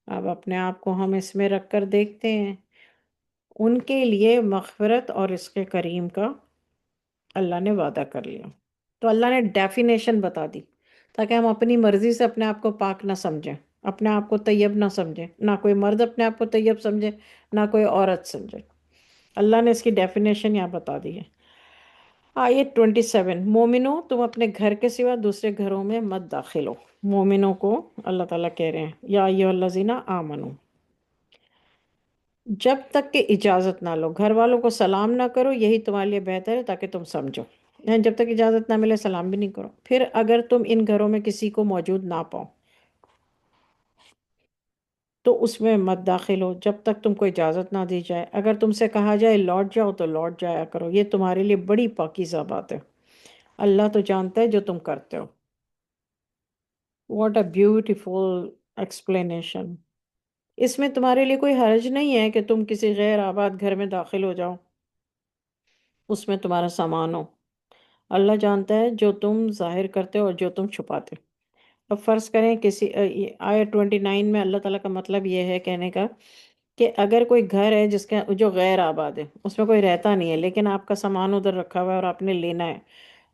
اب اپنے آپ کو ہم اس میں رکھ کر دیکھتے ہیں، ان کے لیے مغفرت اور رزق کریم کا اللہ نے وعدہ کر لیا۔ تو اللہ نے ڈیفینیشن بتا دی تاکہ ہم اپنی مرضی سے اپنے آپ کو پاک نہ سمجھیں، اپنے آپ کو طیب نہ سمجھیں، نہ کوئی مرد اپنے آپ کو طیب سمجھے، نہ کوئی عورت سمجھے۔ اللہ نے اس کی ڈیفینیشن یہاں بتا دی ہے۔ آیت 27، مومنوں تم اپنے گھر کے سوا دوسرے گھروں میں مت داخل ہو۔ مومنوں کو اللہ تعالیٰ کہہ رہے ہیں یا ایھا الذین آمنو، جب تک کہ اجازت نہ لو، گھر والوں کو سلام نہ کرو، یہی تمہارے لیے بہتر ہے تاکہ تم سمجھو۔ یعنی جب تک اجازت نہ ملے سلام بھی نہیں کرو۔ پھر اگر تم ان گھروں میں کسی کو موجود نہ پاؤ تو اس میں مت داخل ہو جب تک تم کو اجازت نہ دی جائے۔ اگر تم سے کہا جائے لوٹ جاؤ تو لوٹ جایا کرو، یہ تمہارے لیے بڑی پاکیزہ بات ہے، اللہ تو جانتا ہے جو تم کرتے ہو۔ What a beautiful explanation. اس میں تمہارے لیے کوئی حرج نہیں ہے کہ تم کسی غیر آباد گھر میں داخل ہو جاؤ، اس میں تمہارا سامان ہو۔ اللہ جانتا ہے جو تم ظاہر کرتے ہو اور جو تم چھپاتے ہو۔ اب فرض کریں کسی آیت 29 میں اللہ تعالیٰ کا مطلب یہ ہے کہنے کا کہ اگر کوئی گھر ہے جس کا جو غیر آباد ہے، اس میں کوئی رہتا نہیں ہے، لیکن آپ کا سامان ادھر رکھا ہوا ہے اور آپ نے لینا ہے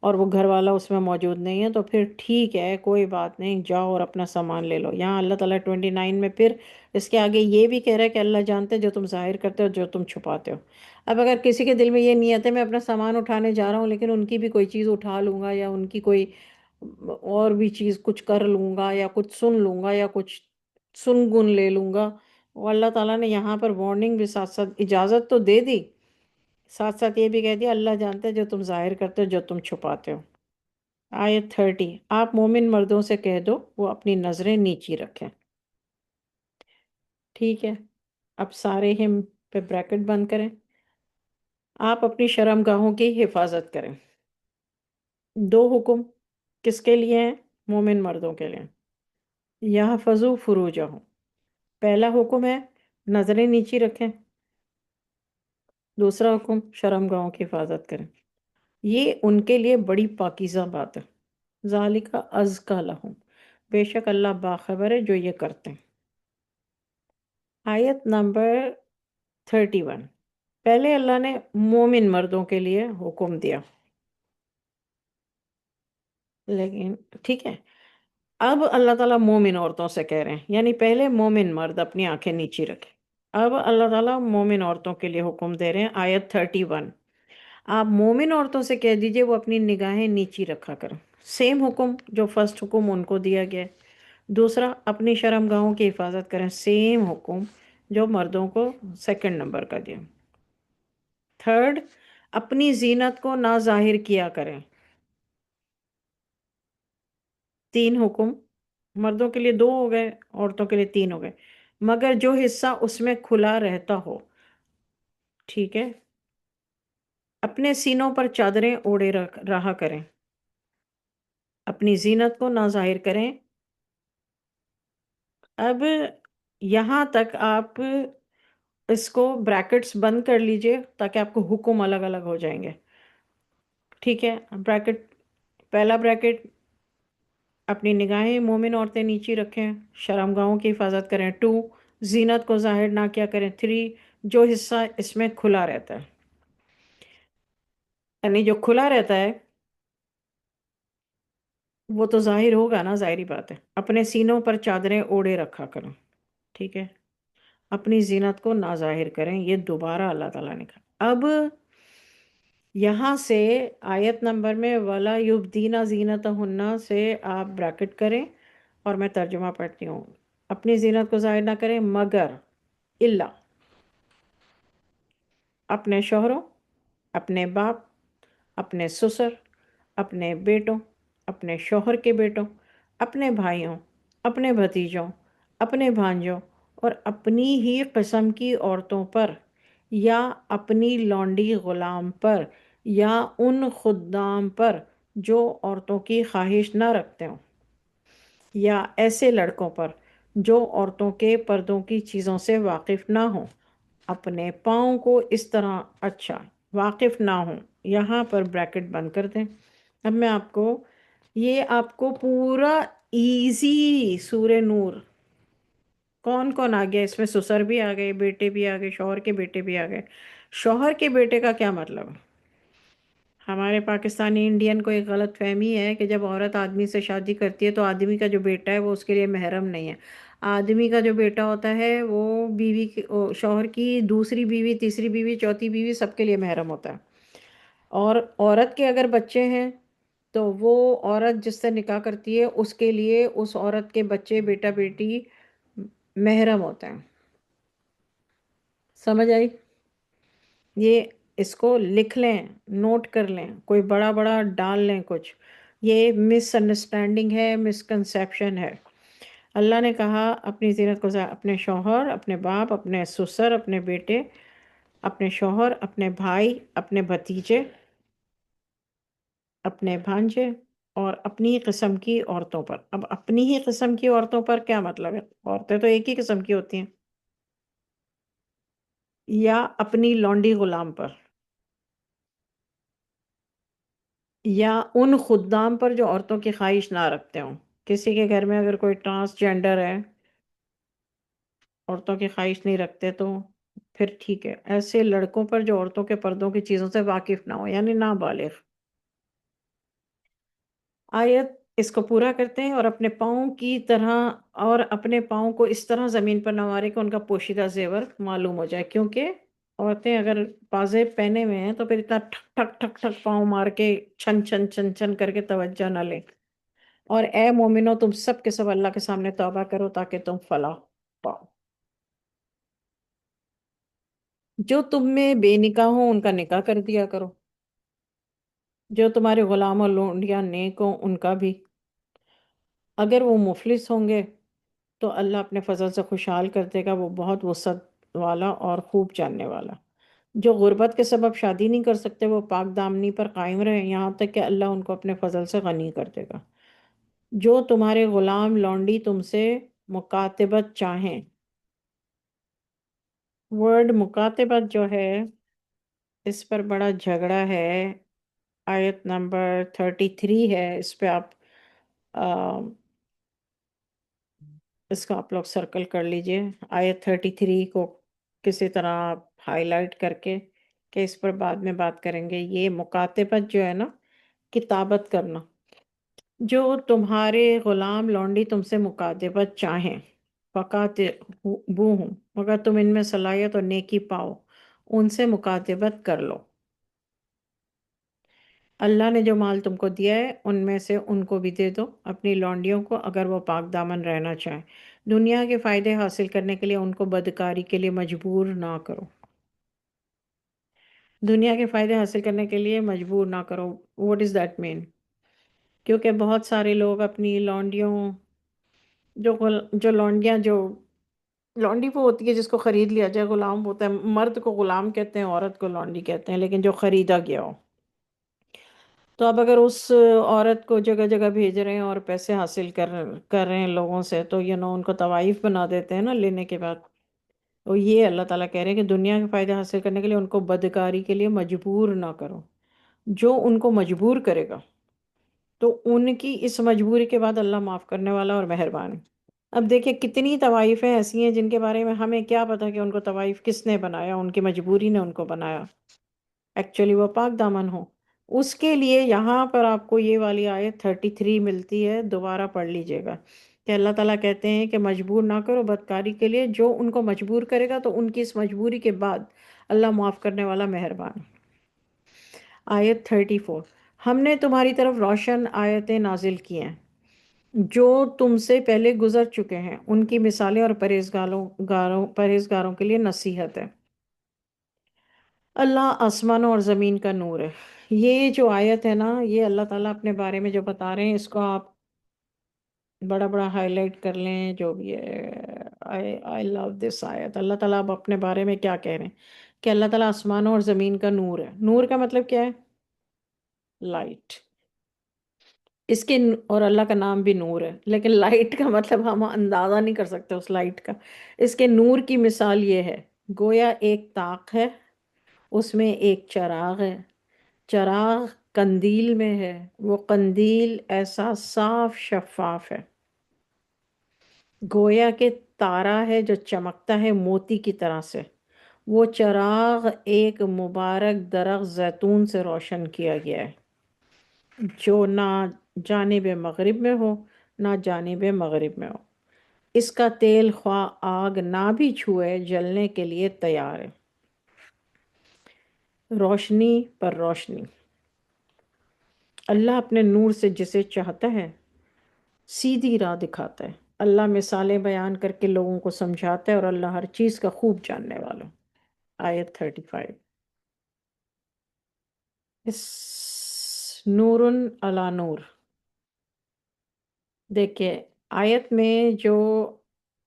اور وہ گھر والا اس میں موجود نہیں ہے، تو پھر ٹھیک ہے، کوئی بات نہیں، جاؤ اور اپنا سامان لے لو۔ یہاں اللہ تعالیٰ 29 میں پھر اس کے آگے یہ بھی کہہ رہا ہے کہ اللہ جانتے جو تم ظاہر کرتے ہو جو تم چھپاتے ہو۔ اب اگر کسی کے دل میں یہ نیت ہے میں اپنا سامان اٹھانے جا رہا ہوں لیکن ان کی بھی کوئی چیز اٹھا لوں گا یا ان کی کوئی اور بھی چیز کچھ کر لوں گا یا کچھ سن لوں گا یا کچھ سن گن لے لوں گا، وہ اللہ تعالیٰ نے یہاں پر وارننگ بھی ساتھ ساتھ، اجازت تو دے دی، ساتھ ساتھ یہ بھی کہہ دیا اللہ جانتے ہیں جو تم ظاہر کرتے ہو جو تم چھپاتے ہو۔ آیت 30، آپ مومن مردوں سے کہہ دو وہ اپنی نظریں نیچی رکھیں۔ ٹھیک ہے، اب سارے ہم پہ بریکٹ بند کریں۔ آپ اپنی شرم گاہوں کی حفاظت کریں۔ دو حکم کس کے لیے ہیں؟ مومن مردوں کے لیے۔ یحفظوا فروجہم، پہلا حکم ہے نظریں نیچی رکھیں، دوسرا حکم شرم گاہوں کی حفاظت کریں۔ یہ ان کے لیے بڑی پاکیزہ بات ہے۔ ذالک ازکا لہم، بے شک اللہ باخبر ہے جو یہ کرتے ہیں۔ آیت نمبر 31، پہلے اللہ نے مومن مردوں کے لیے حکم دیا، لیکن ٹھیک ہے اب اللہ تعالیٰ مومن عورتوں سے کہہ رہے ہیں، یعنی پہلے مومن مرد اپنی آنکھیں نیچی رکھیں، اب اللہ تعالیٰ مومن عورتوں کے لیے حکم دے رہے ہیں۔ آیت 31، آپ مومن عورتوں سے کہہ دیجئے وہ اپنی نگاہیں نیچی رکھا کریں۔ سیم حکم جو فرسٹ حکم ان کو دیا گیا ہے۔ دوسرا، اپنی شرم گاہوں کی حفاظت کریں، سیم حکم جو مردوں کو سیکنڈ نمبر کا دیا۔ تھرڈ، اپنی زینت کو نہ ظاہر کیا کریں۔ تین حکم، مردوں کے لیے دو ہو گئے، عورتوں کے لیے تین ہو گئے، مگر جو حصہ اس میں کھلا رہتا ہو، ٹھیک ہے، اپنے سینوں پر چادریں اوڑے رہا کریں، اپنی زینت کو نہ ظاہر کریں۔ اب یہاں تک آپ اس کو بریکٹس بند کر لیجئے تاکہ آپ کو حکم الگ الگ ہو جائیں گے۔ ٹھیک ہے، بریکٹ، پہلا بریکٹ، اپنی نگاہیں مومن عورتیں نیچی رکھیں، شرم گاہوں کی حفاظت کریں۔ 2، زینت کو ظاہر نہ کیا کریں۔ 3، جو حصہ اس میں کھلا رہتا ہے، یعنی جو کھلا رہتا ہے وہ تو ظاہر ہوگا نا، ظاہری بات ہے۔ اپنے سینوں پر چادریں اوڑے رکھا کریں، ٹھیک ہے، اپنی زینت کو نہ ظاہر کریں، یہ دوبارہ اللہ تعالیٰ نے کہا۔ اب یہاں سے آیت نمبر میں وَلَا يُبْدِينَ زِينَتَهُنَّ سے آپ بریکٹ کریں اور میں ترجمہ پڑھتی ہوں۔ اپنی زینت کو ظاہر نہ کریں مگر الا اپنے شوہروں، اپنے باپ، اپنے سسر، اپنے بیٹوں، اپنے شوہر کے بیٹوں، اپنے بھائیوں، اپنے بھتیجوں، اپنے بھانجوں اور اپنی ہی قسم کی عورتوں پر، یا اپنی لونڈی غلام پر، یا ان خدام پر جو عورتوں کی خواہش نہ رکھتے ہوں، یا ایسے لڑکوں پر جو عورتوں کے پردوں کی چیزوں سے واقف نہ ہوں، اپنے پاؤں کو اس طرح، اچھا، واقف نہ ہوں، یہاں پر بریکٹ بند کر دیں۔ اب میں آپ کو، یہ آپ کو پورا ایزی سورہ نور، کون کون آ گیا اس میں؟ سسر بھی آ گئے، بیٹے بھی آ گئے، شوہر کے بیٹے بھی آ گئے۔ شوہر کے بیٹے کا کیا مطلب ہے؟ ہمارے پاکستانی انڈین کو ایک غلط فہمی ہے کہ جب عورت آدمی سے شادی کرتی ہے تو آدمی کا جو بیٹا ہے وہ اس کے لیے محرم نہیں ہے۔ آدمی کا جو بیٹا ہوتا ہے وہ بیوی شوہر کی دوسری بیوی، تیسری بیوی، چوتھی بیوی، سب کے لیے محرم ہوتا ہے۔ اور عورت کے اگر بچے ہیں تو وہ عورت جس سے نکاح کرتی ہے اس کے لیے اس عورت کے بچے، بیٹا بیٹی محرم ہوتے ہیں۔ سمجھ آئی؟ یہ اس کو لکھ لیں، نوٹ کر لیں، کوئی بڑا بڑا ڈال لیں کچھ۔ یہ مس انڈرسٹینڈنگ ہے، مسکنسیپشن ہے۔ اللہ نے کہا اپنی زینت کو اپنے شوہر، اپنے باپ، اپنے سسر، اپنے بیٹے، اپنے شوہر، اپنے بھائی، اپنے بھتیجے، اپنے بھانجے، اور اپنی ہی قسم کی عورتوں پر۔ اب اپنی ہی قسم کی عورتوں پر کیا مطلب ہے؟ عورتیں تو ایک ہی قسم کی ہوتی ہیں۔ یا اپنی لونڈی غلام پر، یا ان خدام پر جو عورتوں کی خواہش نہ رکھتے ہوں۔ کسی کے گھر میں اگر کوئی ٹرانسجینڈر ہے، عورتوں کی خواہش نہیں رکھتے، تو پھر ٹھیک ہے۔ ایسے لڑکوں پر جو عورتوں کے پردوں کی چیزوں سے واقف نہ ہو، یعنی نابالغ۔ آیت اس کو پورا کرتے ہیں، اور اپنے پاؤں کی طرح، اور اپنے پاؤں کو اس طرح زمین پر نہ مارے کہ ان کا پوشیدہ زیور معلوم ہو جائے، کیونکہ عورتیں اگر پازیب پہنے ہوئے ہیں تو پھر اتنا ٹھک ٹھک ٹھک ٹھک پاؤں مار کے چھن چھن چھن چھن کر کے توجہ نہ لیں۔ اور اے مومنو، تم سب کے سب اللہ کے سامنے توبہ کرو تاکہ تم فلاح پاؤ۔ جو تم میں بے نکاح ہوں ان کا نکاح کر دیا کرو، جو تمہارے غلام اور لونڈیاں نیک ہوں ان کا بھی۔ اگر وہ مفلس ہوں گے تو اللہ اپنے فضل سے خوشحال کر دے گا، وہ بہت وسعت والا اور خوب جاننے والا۔ جو غربت کے سبب شادی نہیں کر سکتے وہ پاک دامنی پر قائم رہیں یہاں تک کہ اللہ ان کو اپنے فضل سے غنی کر دے گا۔ جو تمہارے غلام لونڈی تم سے مکاتبت چاہیں، ورڈ مکاتبت جو ہے اس پر بڑا جھگڑا ہے۔ آیت نمبر 33 ہے، اس پہ آپ اس کو آپ لوگ سرکل کر لیجئے۔ آیت 33 کو کسی طرح آپ ہائی لائٹ کر کے، کہ اس پر بعد میں بات کریں گے۔ یہ مکاتبت جو ہے نا، کتابت کرنا، جو تمہارے غلام لونڈی تم سے مکاتبت چاہیں، فقات بو ہوں، مگر تم ان میں صلاحیت اور نیکی پاؤ، ان سے مکاتبت کر لو۔ اللہ نے جو مال تم کو دیا ہے ان میں سے ان کو بھی دے دو، اپنی لونڈیوں کو، اگر وہ پاک دامن رہنا چاہیں۔ دنیا کے فائدے حاصل کرنے کے لیے ان کو بدکاری کے لیے مجبور نہ کرو۔ دنیا کے فائدے حاصل کرنے کے لیے مجبور نہ کرو۔ What does that mean؟ کیونکہ بہت سارے لوگ اپنی لونڈیوں، جو لونڈیاں، جو لونڈی وہ ہوتی ہے جس کو خرید لیا جائے، غلام ہوتا ہے، مرد کو غلام کہتے ہیں، عورت کو لونڈی کہتے ہیں، لیکن جو خریدا گیا ہو۔ تو اب اگر اس عورت کو جگہ جگہ بھیج رہے ہیں اور پیسے حاصل کر رہے ہیں لوگوں سے، تو ان کو طوائف بنا دیتے ہیں نا لینے کے بعد۔ تو یہ اللہ تعالیٰ کہہ رہے ہیں کہ دنیا کے فائدے حاصل کرنے کے لیے ان کو بدکاری کے لیے مجبور نہ کرو۔ جو ان کو مجبور کرے گا تو ان کی اس مجبوری کے بعد اللہ معاف کرنے والا اور مہربان ہے۔ اب دیکھیں کتنی طوائفیں ایسی ہیں جن کے بارے میں ہمیں کیا پتا کہ ان کو طوائف کس نے بنایا، ان کی مجبوری نے ان کو بنایا، ایکچولی وہ پاک دامن ہو۔ اس کے لیے یہاں پر آپ کو یہ والی آیت 33 ملتی ہے، دوبارہ پڑھ لیجئے گا، کہ اللہ تعالیٰ کہتے ہیں کہ مجبور نہ کرو بدکاری کے لیے، جو ان کو مجبور کرے گا تو ان کی اس مجبوری کے بعد اللہ معاف کرنے والا مہربان۔ آیت 34، ہم نے تمہاری طرف روشن آیتیں نازل کی ہیں جو تم سے پہلے گزر چکے ہیں، ان کی مثالیں اور پرہیزگاروں کے لیے نصیحت ہے۔ اللہ آسمانوں اور زمین کا نور ہے۔ یہ جو آیت ہے نا، یہ اللہ تعالیٰ اپنے بارے میں جو بتا رہے ہیں، اس کو آپ بڑا بڑا ہائی لائٹ کر لیں، جو بھی ہے۔ I love this آیت۔ اللہ تعالیٰ اب اپنے بارے میں کیا کہہ رہے ہیں کہ اللہ تعالیٰ آسمانوں اور زمین کا نور ہے۔ نور کا مطلب کیا ہے؟ لائٹ۔ اس کے اور اللہ کا نام بھی نور ہے، لیکن لائٹ کا مطلب ہم اندازہ نہیں کر سکتے اس لائٹ کا۔ اس کے نور کی مثال یہ ہے، گویا ایک طاق ہے، اس میں ایک چراغ ہے، چراغ قندیل میں ہے، وہ قندیل ایسا صاف شفاف ہے، گویا کہ تارا ہے جو چمکتا ہے موتی کی طرح سے۔ وہ چراغ ایک مبارک درخت زیتون سے روشن کیا گیا ہے، جو نہ جانب مغرب میں ہو نہ جانب مغرب میں ہو، اس کا تیل خواہ آگ نہ بھی چھوئے جلنے کے لیے تیار ہے۔ روشنی پر روشنی، اللہ اپنے نور سے جسے چاہتا ہے سیدھی راہ دکھاتا ہے۔ اللہ مثالیں بیان کر کے لوگوں کو سمجھاتا ہے، اور اللہ ہر چیز کا خوب جاننے والا۔ آیت 35۔ اس نور علی نور، دیکھیے آیت میں جو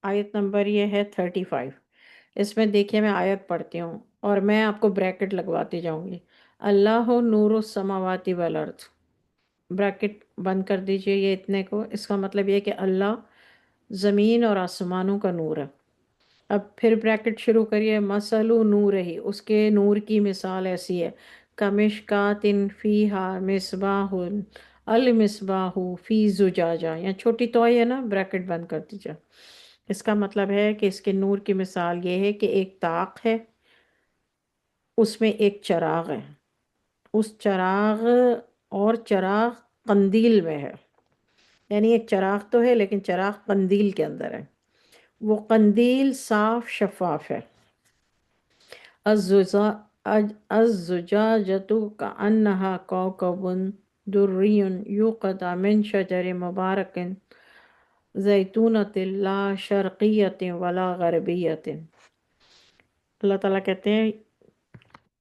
آیت نمبر یہ ہے 35، اس میں دیکھیے میں آیت پڑھتی ہوں اور میں آپ کو بریکٹ لگواتی جاؤں گی۔ اللہ نور السماوات والارض، بریکٹ بند کر دیجئے یہ اتنے کو، اس کا مطلب یہ کہ اللہ زمین اور آسمانوں کا نور ہے۔ اب پھر بریکٹ شروع کریے، مثل نور ہی، اس کے نور کی مثال ایسی ہے، کمشکات فیہا مصباح، المصباح فی زجاجہ، یا چھوٹی توئی ہے نا، بریکٹ بند کر دیجیے۔ اس کا مطلب ہے کہ اس کے نور کی مثال یہ ہے کہ ایک طاق ہے، اس میں ایک چراغ ہے، اس چراغ اور چراغ قندیل میں ہے، یعنی ایک چراغ تو ہے لیکن چراغ قندیل کے اندر ہے، وہ قندیل صاف شفاف ہے۔ الزجاجۃ کأنہا کوکب دری یوقد من شجر مبارک زیتونۃ لا شرقیۃ ولا غربیۃ۔ اللہ تعالیٰ کہتے ہیں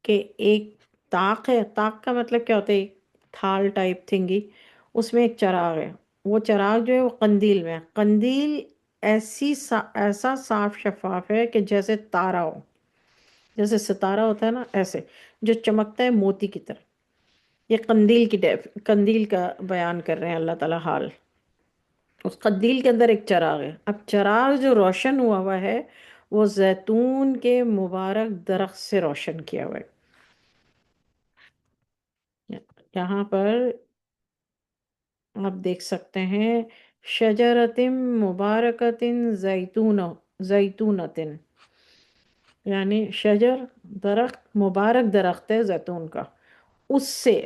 کہ ایک طاق ہے، طاق کا مطلب کیا ہوتا ہے؟ ایک تھال ٹائپ تھنگی، اس میں ایک چراغ ہے، وہ چراغ جو ہے وہ قندیل میں ہے، قندیل ایسا صاف شفاف ہے کہ جیسے تارا ہو، جیسے ستارہ ہوتا ہے نا، ایسے جو چمکتا ہے موتی کی طرح۔ یہ قندیل قندیل کا بیان کر رہے ہیں اللہ تعالیٰ حال۔ اس قندیل کے اندر ایک چراغ ہے۔ اب چراغ جو روشن ہوا ہے وہ زیتون کے مبارک درخت سے روشن کیا ہوا ہے۔ یہاں پر آپ دیکھ سکتے ہیں، شجرت مبارکت زیتونت، یعنی شجر درخت، مبارک درخت ہے زیتون کا، اس سے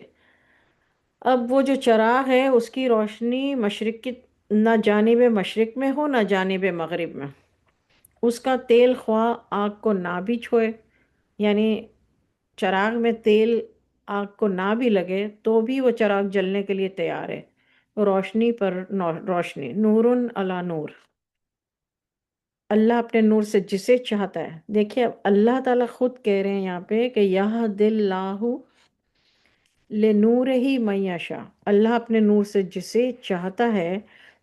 اب وہ جو چراغ ہے اس کی روشنی مشرق کی، نہ جانب مشرق میں ہو نہ جانب مغرب میں، اس کا تیل خواہ آگ کو نہ بھی چھوئے، یعنی چراغ میں تیل آگ کو نہ بھی لگے تو بھی وہ چراغ جلنے کے لیے تیار ہے۔ روشنی پر روشنی، نور علی نور، اللہ اپنے نور سے جسے چاہتا ہے۔ دیکھیے اب اللہ تعالیٰ خود کہہ رہے ہیں یہاں پہ کہ یہدی اللہ لنورہ من یشاء، اللہ اپنے نور سے جسے چاہتا ہے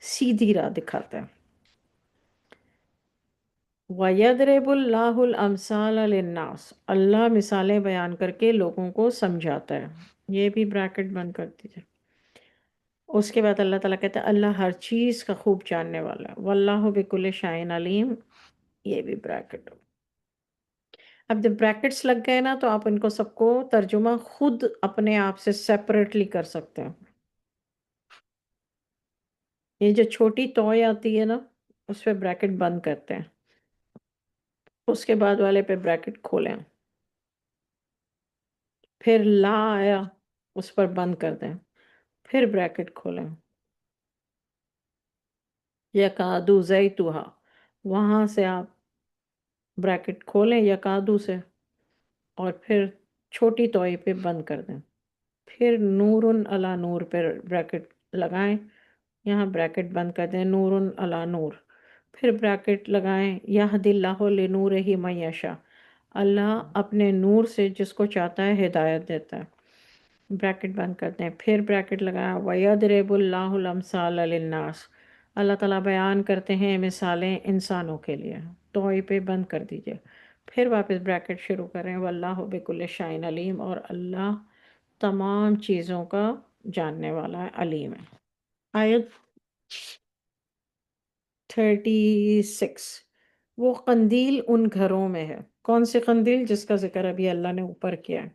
سیدھی راہ دکھاتا ہے۔ وَيَضْرِبُ اللَّهُ الْأَمْثَالَ لِلنَّاسِ، اللہ مثالیں بیان کر کے لوگوں کو سمجھاتا ہے۔ یہ بھی بریکٹ بند کر دیجیے۔ اس کے بعد اللہ تعالیٰ کہتا ہے اللہ ہر چیز کا خوب جاننے والا ہے، واللہ بکل شیء علیم، یہ بھی بریکٹ ہو۔ اب جب بریکٹس لگ گئے نا تو آپ ان کو سب کو ترجمہ خود اپنے آپ سے سیپریٹلی کر سکتے ہیں۔ یہ جو چھوٹی توئی آتی ہے نا، اس پہ بریکٹ بند کرتے ہیں، اس کے بعد والے پہ بریکٹ کھولیں، پھر لا آیا اس پر بند کر دیں، پھر بریکٹ کھولیں، یکادو زیتوہا، وہاں سے آپ بریکٹ کھولیں یکادو سے، اور پھر چھوٹی توئی پہ بند کر دیں، پھر نور علی نور پہ بریکٹ لگائیں، یہاں بریکٹ بند کر دیں، نور علی نور، پھر بریکٹ لگائیں، یہدی اللہ لنورہ من یشاء، اللہ اپنے نور سے جس کو چاہتا ہے ہدایت دیتا ہے، بریکٹ بند کر دیں، پھر بریکٹ لگائیں، وَيَضْرِبُ اللَّهُ الْأَمْثَالَ لِلنَّاسِ، اللہ تعالیٰ بیان کرتے ہیں مثالیں انسانوں کے لیے، توئی پہ بند کر دیجئے، پھر واپس بریکٹ شروع کریں، واللہ بکل شیء علیم، اور اللہ تمام چیزوں کا جاننے والا ہے، علیم ہے۔ آیت 36، وہ قندیل ان گھروں میں ہے، کون سے قندیل؟ جس کا ذکر ابھی اللہ نے اوپر کیا ہے،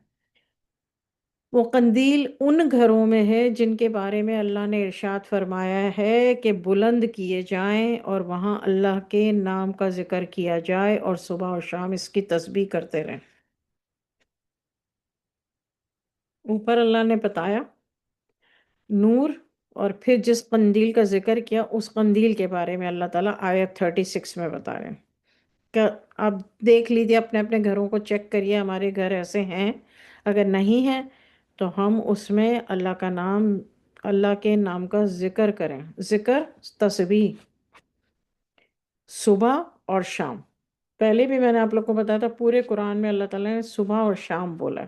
وہ قندیل ان گھروں میں ہے جن کے بارے میں اللہ نے ارشاد فرمایا ہے کہ بلند کیے جائیں اور وہاں اللہ کے نام کا ذکر کیا جائے اور صبح اور شام اس کی تسبیح کرتے رہیں۔ اوپر اللہ نے بتایا نور، اور پھر جس قندیل کا ذکر کیا اس قندیل کے بارے میں اللہ تعالیٰ آیت 36 میں بتا رہے ہیں کہ آپ دیکھ لیجیے، اپنے اپنے گھروں کو چیک کریے، ہمارے گھر ایسے ہیں؟ اگر نہیں ہیں تو ہم اس میں اللہ کا نام، اللہ کے نام کا ذکر کریں، ذکر تسبیح صبح اور شام۔ پہلے بھی میں نے آپ لوگ کو بتایا تھا، پورے قرآن میں اللہ تعالیٰ نے صبح اور شام بولا ہے،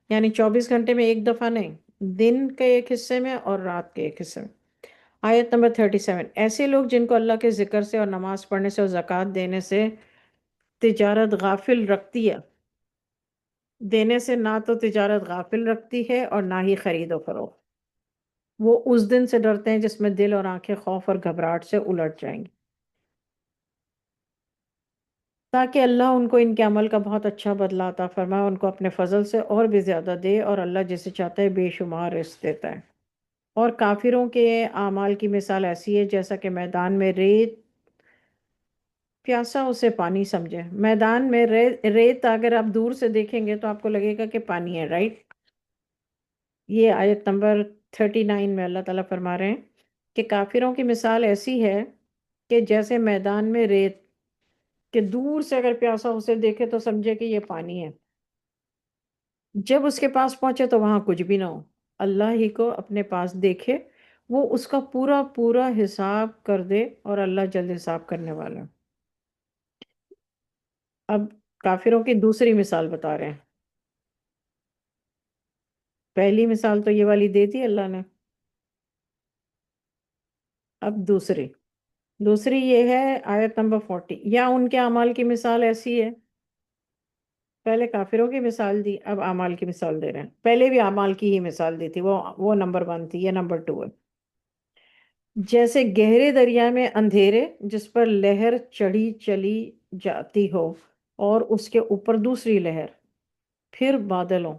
یعنی 24 گھنٹے میں ایک دفعہ نہیں، دن کے ایک حصے میں اور رات کے ایک حصے میں۔ آیت نمبر 37، ایسے لوگ جن کو اللہ کے ذکر سے اور نماز پڑھنے سے اور زکوٰۃ دینے سے تجارت غافل رکھتی ہے، دینے سے نہ تو تجارت غافل رکھتی ہے اور نہ ہی خرید و فروخت، وہ اس دن سے ڈرتے ہیں جس میں دل اور آنکھیں خوف اور گھبراہٹ سے الٹ جائیں گی، تاکہ اللہ ان کو ان کے عمل کا بہت اچھا بدلہ عطا فرمائے، ان کو اپنے فضل سے اور بھی زیادہ دے، اور اللہ جسے چاہتا ہے بے شمار رزق دیتا ہے۔ اور کافروں کے اعمال کی مثال ایسی ہے جیسا کہ میدان میں ریت، پیاسا اسے پانی سمجھے۔ میدان میں ریت اگر آپ دور سے دیکھیں گے تو آپ کو لگے گا کہ پانی ہے، رائٹ؟ یہ آیت نمبر 39 میں اللہ تعالیٰ فرما رہے ہیں کہ کافروں کی مثال ایسی ہے کہ جیسے میدان میں ریت، کہ دور سے اگر پیاسا اسے دیکھے تو سمجھے کہ یہ پانی ہے، جب اس کے پاس پہنچے تو وہاں کچھ بھی نہ ہو، اللہ ہی کو اپنے پاس دیکھے، وہ اس کا پورا پورا حساب کر دے، اور اللہ جلد حساب کرنے والا ہے۔ اب کافروں کی دوسری مثال بتا رہے ہیں، پہلی مثال تو یہ والی دے دی اللہ نے، اب دوسری یہ ہے آیت نمبر 40، یا ان کے اعمال کی مثال ایسی ہے، پہلے کافروں کی مثال دی، اب اعمال کی مثال دے رہے ہیں، پہلے بھی اعمال کی ہی مثال دی تھی، وہ نمبر 1 تھی، یہ نمبر 2 ہے۔ جیسے گہرے دریا میں اندھیرے جس پر لہر چڑھی چلی جاتی ہو اور اس کے اوپر دوسری لہر، پھر بادل ہوں،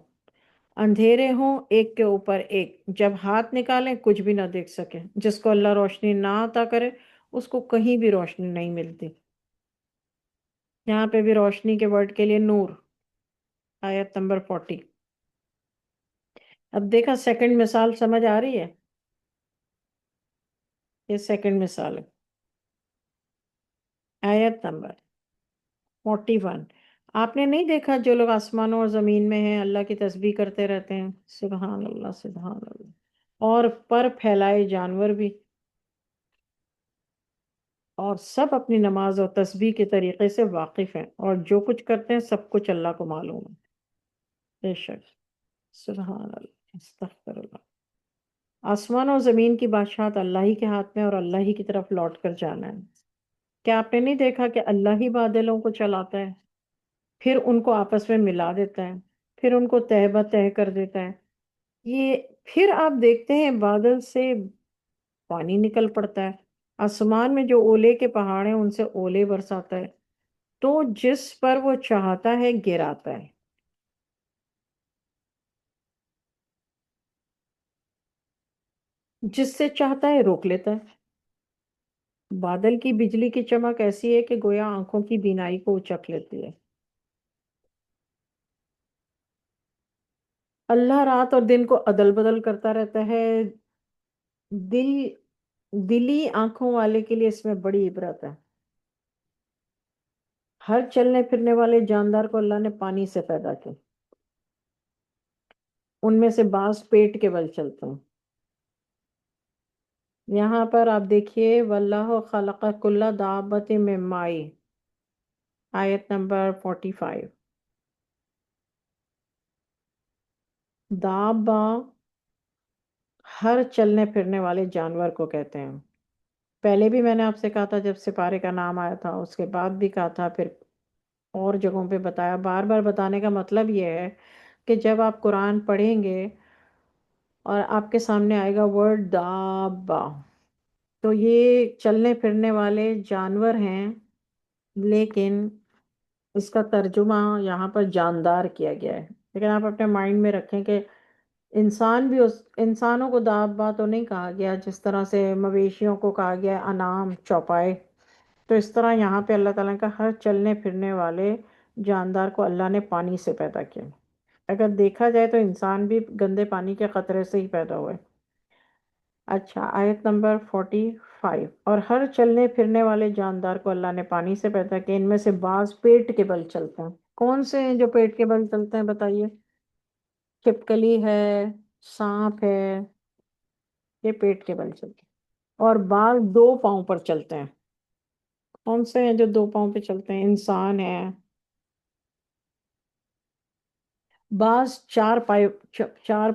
اندھیرے ہوں ایک کے اوپر ایک، جب ہاتھ نکالیں کچھ بھی نہ دیکھ سکیں، جس کو اللہ روشنی نہ عطا کرے اس کو کہیں بھی روشنی نہیں ملتی۔ یہاں پہ بھی روشنی کے ورڈ کے لیے نور، آیت نمبر 40۔ اب دیکھا سیکنڈ مثال سمجھ آ رہی ہے؟ یہ سیکنڈ مثال ہے، آیت نمبر 41۔ آپ نے نہیں دیکھا جو لوگ آسمانوں اور زمین میں ہیں اللہ کی تسبیح کرتے رہتے ہیں، سبحان اللہ سبحان اللہ، اور پر پھیلائے جانور بھی، اور سب اپنی نماز اور تسبیح کے طریقے سے واقف ہیں، اور جو کچھ کرتے ہیں سب کچھ اللہ کو معلوم ہے۔ بے شک، سبحان اللہ، استغفر اللہ۔ آسمان اور زمین کی بادشاہت اللہ ہی کے ہاتھ میں، اور اللہ ہی کی طرف لوٹ کر جانا ہے۔ کیا آپ نے نہیں دیکھا کہ اللہ ہی بادلوں کو چلاتا ہے، پھر ان کو آپس میں ملا دیتا ہے، پھر ان کو تہہ بتہ کر دیتا ہے؟ یہ پھر آپ دیکھتے ہیں بادل سے پانی نکل پڑتا ہے، آسمان میں جو اولے کے پہاڑ ہیں ان سے اولے برساتا ہے، تو جس پر وہ چاہتا ہے گراتا ہے، جس سے چاہتا ہے روک لیتا ہے۔ بادل کی بجلی کی چمک ایسی ہے کہ گویا آنکھوں کی بینائی کو اچک لیتی ہے۔ اللہ رات اور دن کو عدل بدل کرتا رہتا ہے، دل دلی آنکھوں والے کے لیے اس میں بڑی عبرت ہے۔ ہر چلنے پھرنے والے جاندار کو اللہ نے پانی سے پیدا کیا، ان میں سے بعض پیٹ کے بل چلتے ہیں۔ یہاں پر آپ دیکھیے واللہ خلق کل دابت من ماء، آیت نمبر 45۔ دابا ہر چلنے پھرنے والے جانور کو کہتے ہیں۔ پہلے بھی میں نے آپ سے کہا تھا جب سپارے کا نام آیا تھا، اس کے بعد بھی کہا تھا، پھر اور جگہوں پہ بتایا، بار بار بتانے کا مطلب یہ ہے کہ جب آپ قرآن پڑھیں گے اور آپ کے سامنے آئے گا ورڈ دابا، تو یہ چلنے پھرنے والے جانور ہیں، لیکن اس کا ترجمہ یہاں پر جاندار کیا گیا ہے۔ لیکن آپ اپنے مائنڈ میں رکھیں کہ انسان بھی انسانوں کو دابا تو نہیں کہا گیا جس طرح سے مویشیوں کو کہا گیا انعام چوپائے، تو اس طرح یہاں پہ اللہ تعالیٰ کا ہر چلنے پھرنے والے جاندار کو اللہ نے پانی سے پیدا کیا۔ اگر دیکھا جائے تو انسان بھی گندے پانی کے قطرے سے ہی پیدا ہوئے۔ اچھا، آیت نمبر 45، اور ہر چلنے پھرنے والے جاندار کو اللہ نے پانی سے پیدا کیا، ان میں سے بعض پیٹ کے بل چلتے ہیں۔ کون سے ہیں جو پیٹ کے بل چلتے ہیں بتائیے؟ چھپکلی ہے، سانپ ہے، یہ پیٹ کے بل چلتے ہیں۔ اور بعض دو پاؤں پر چلتے ہیں۔ کون سے ہیں جو دو پاؤں پہ چلتے ہیں؟ انسان ہے۔ بعض چار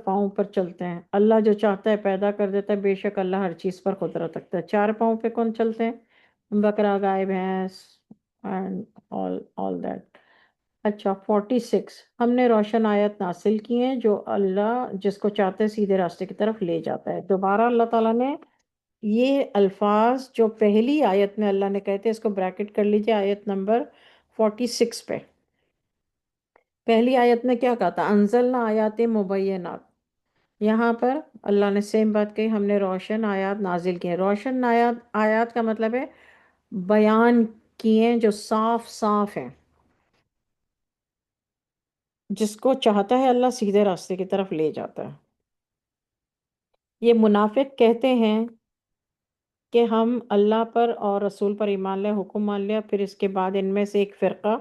پاؤں پر چلتے ہیں۔ اللہ جو چاہتا ہے پیدا کر دیتا ہے، بے شک اللہ ہر چیز پر قدرت رکھتا ہے۔ چار پاؤں پہ کون چلتے ہیں؟ بکرا، گائے، بھینس اینڈ آل دیٹ۔ اچھا، 46، ہم نے روشن آیت نازل کی ہیں جو اللہ جس کو چاہتے سیدھے راستے کی طرف لے جاتا ہے۔ دوبارہ اللہ تعالیٰ نے یہ الفاظ جو پہلی آیت میں اللہ نے کہے تھے، اس کو بریکٹ کر لیجیے آیت نمبر 46 پہ۔ پہلی آیت نے کیا کہا تھا؟ انزلنا آیات مبینات۔ یہاں پر اللہ نے سیم بات کہی، ہم نے روشن آیات نازل کیے۔ روشن آیات کا مطلب ہے بیان کیے جو صاف صاف ہیں، جس کو چاہتا ہے اللہ سیدھے راستے کی طرف لے جاتا ہے۔ یہ منافق کہتے ہیں کہ ہم اللہ پر اور رسول پر ایمان لے، حکم مان لیا، پھر اس کے بعد ان میں سے ایک فرقہ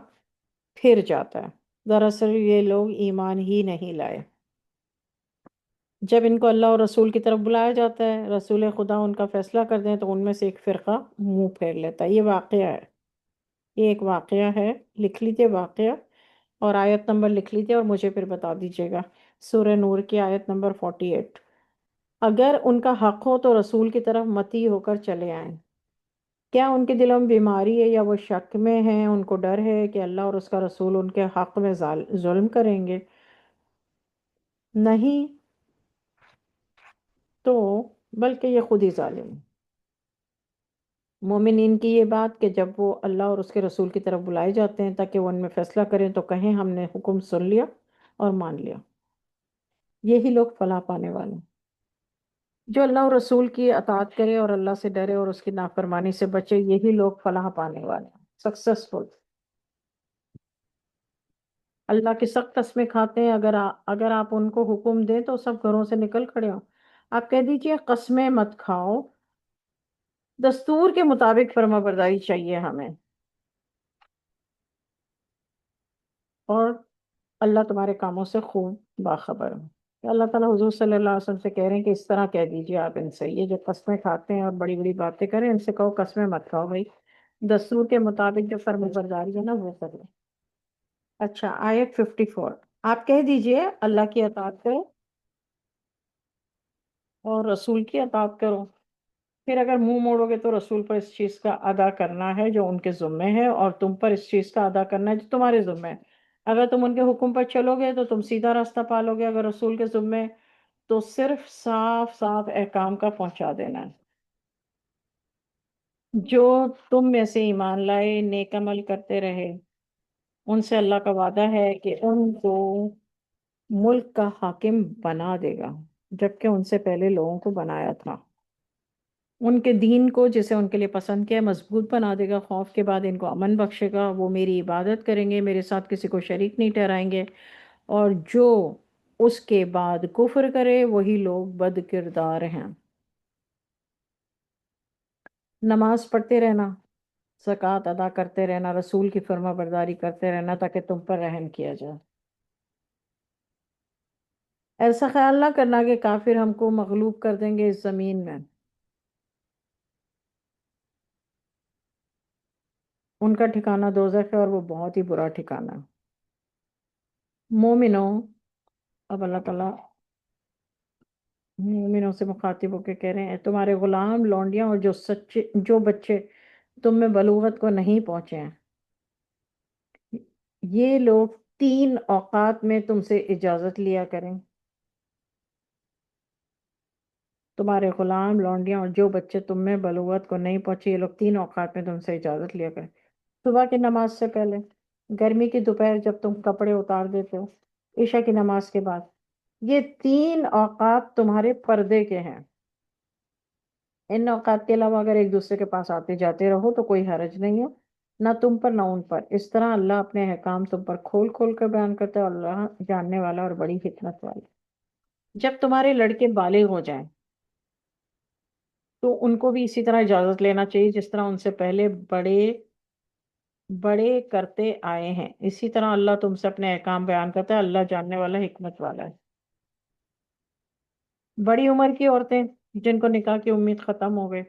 پھر جاتا ہے۔ دراصل یہ لوگ ایمان ہی نہیں لائے۔ جب ان کو اللہ اور رسول کی طرف بلایا جاتا ہے، رسول خدا ان کا فیصلہ کر دیں تو ان میں سے ایک فرقہ منہ پھیر لیتا ہے۔ یہ واقعہ ہے، یہ ایک واقعہ ہے۔ لکھ لیجیے واقعہ، اور آیت نمبر لکھ لیجیے اور مجھے پھر بتا دیجیے گا۔ سورہ نور کی آیت نمبر 48۔ اگر ان کا حق ہو تو رسول کی طرف متی ہو کر چلے آئیں۔ کیا ان کے دلوں میں بیماری ہے یا وہ شک میں ہیں؟ ان کو ڈر ہے کہ اللہ اور اس کا رسول ان کے حق میں ظلم کریں گے؟ نہیں تو، بلکہ یہ خود ہی ظالم ہیں۔ مومنین کی یہ بات کہ جب وہ اللہ اور اس کے رسول کی طرف بلائے جاتے ہیں تاکہ وہ ان میں فیصلہ کریں تو کہیں ہم نے حکم سن لیا اور مان لیا۔ یہی لوگ فلاح پانے والے ہیں۔ جو اللہ اور رسول کی اطاعت کرے اور اللہ سے ڈرے اور اس کی نافرمانی سے بچے، یہی لوگ فلاح پانے والے ہیں، سکسیسفل۔ اللہ کی سخت قسمیں کھاتے ہیں، اگر آپ ان کو حکم دیں تو سب گھروں سے نکل کھڑے ہوں۔ آپ کہہ دیجئے قسمیں مت کھاؤ، دستور کے مطابق فرما برداری چاہیے ہمیں، اور اللہ تمہارے کاموں سے خوب باخبر ہے۔ اللہ تعالیٰ حضور صلی اللہ علیہ وسلم سے کہہ رہے ہیں کہ اس طرح کہہ دیجئے آپ ان سے، یہ جو قسمیں کھاتے ہیں اور بڑی بڑی باتیں کریں، ان سے کہو قسمیں مت کھاؤ بھائی، دستور کے مطابق جو فرما برداری ہے نا وہ کریں۔ اچھا، آیت 54، آپ کہہ دیجئے اللہ کی اطاعت کرو اور رسول کی اطاعت کرو، پھر اگر منہ موڑو گے تو رسول پر اس چیز کا ادا کرنا ہے جو ان کے ذمے ہے، اور تم پر اس چیز کا ادا کرنا ہے جو تمہارے ذمے ہے۔ اگر تم ان کے حکم پر چلو گے تو تم سیدھا راستہ پالو گے، اگر رسول کے ذمے تو صرف صاف صاف احکام کا پہنچا دینا ہے۔ جو تم میں سے ایمان لائے نیک عمل کرتے رہے، ان سے اللہ کا وعدہ ہے کہ ان کو ملک کا حاکم بنا دے گا، جبکہ ان سے پہلے لوگوں کو بنایا تھا۔ ان کے دین کو جسے ان کے لیے پسند کیا مضبوط بنا دے گا، خوف کے بعد ان کو امن بخشے گا، وہ میری عبادت کریں گے، میرے ساتھ کسی کو شریک نہیں ٹھہرائیں گے، اور جو اس کے بعد کفر کرے وہی لوگ بد کردار ہیں۔ نماز پڑھتے رہنا، زکوٰۃ ادا کرتے رہنا، رسول کی فرما برداری کرتے رہنا تاکہ تم پر رحم کیا جائے۔ ایسا خیال نہ کرنا کہ کافر ہم کو مغلوب کر دیں گے اس زمین میں، ان کا ٹھکانہ دوزخ ہے اور وہ بہت ہی برا ٹھکانہ ہے۔ مومنوں، اب اللہ تعالیٰ مومنوں سے مخاطب ہو کے کہہ رہے ہیں تمہارے غلام لونڈیاں اور جو بچے تم میں بلوغت کو نہیں پہنچے ہیں، یہ لوگ 3 اوقات میں تم سے اجازت لیا کریں۔ تمہارے غلام لونڈیاں اور جو بچے تم میں بلوغت کو نہیں پہنچے، یہ لوگ 3 اوقات میں تم سے اجازت لیا کریں: صبح کی نماز سے پہلے، گرمی کی دوپہر جب تم کپڑے اتار دیتے ہو، عشاء کی نماز کے بعد۔ یہ 3 اوقات تمہارے پردے کے ہیں۔ ان اوقات کے علاوہ اگر ایک دوسرے کے پاس آتے جاتے رہو تو کوئی حرج نہیں ہے، نہ تم پر نہ ان پر۔ اس طرح اللہ اپنے احکام تم پر کھول کھول کر بیان کرتا ہے، اور اللہ جاننے والا اور بڑی حکمت والا۔ جب تمہارے لڑکے بالغ ہو جائیں تو ان کو بھی اسی طرح اجازت لینا چاہیے جس طرح ان سے پہلے بڑے بڑے کرتے آئے ہیں۔ اسی طرح اللہ تم سے اپنے احکام بیان کرتا ہے، اللہ جاننے والا حکمت والا ہے۔ بڑی عمر کی عورتیں جن کو نکاح کی امید ختم ہو گئے،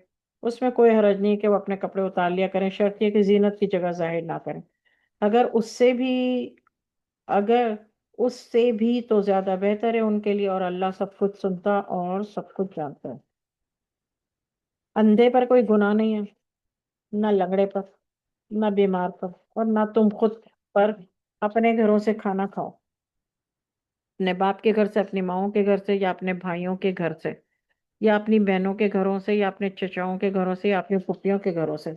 اس میں کوئی حرج نہیں کہ وہ اپنے کپڑے اتار لیا کریں، شرط یہ کہ زینت کی جگہ ظاہر نہ کریں۔ اگر اس سے بھی اگر اس سے بھی تو زیادہ بہتر ہے ان کے لیے، اور اللہ سب کچھ سنتا اور سب کچھ جانتا ہے۔ اندھے پر کوئی گناہ نہیں ہے، نہ لنگڑے پر، نہ بیمار پر، اور نہ تم خود پر۔ اپنے گھروں سے کھانا کھاؤ، اپنے باپ کے گھر سے، اپنی ماؤں کے گھر سے، یا اپنے بھائیوں کے گھر سے، یا اپنی بہنوں کے گھروں سے، یا اپنے چچاؤں کے گھروں سے، یا اپنی پھوپھیوں کے گھروں سے،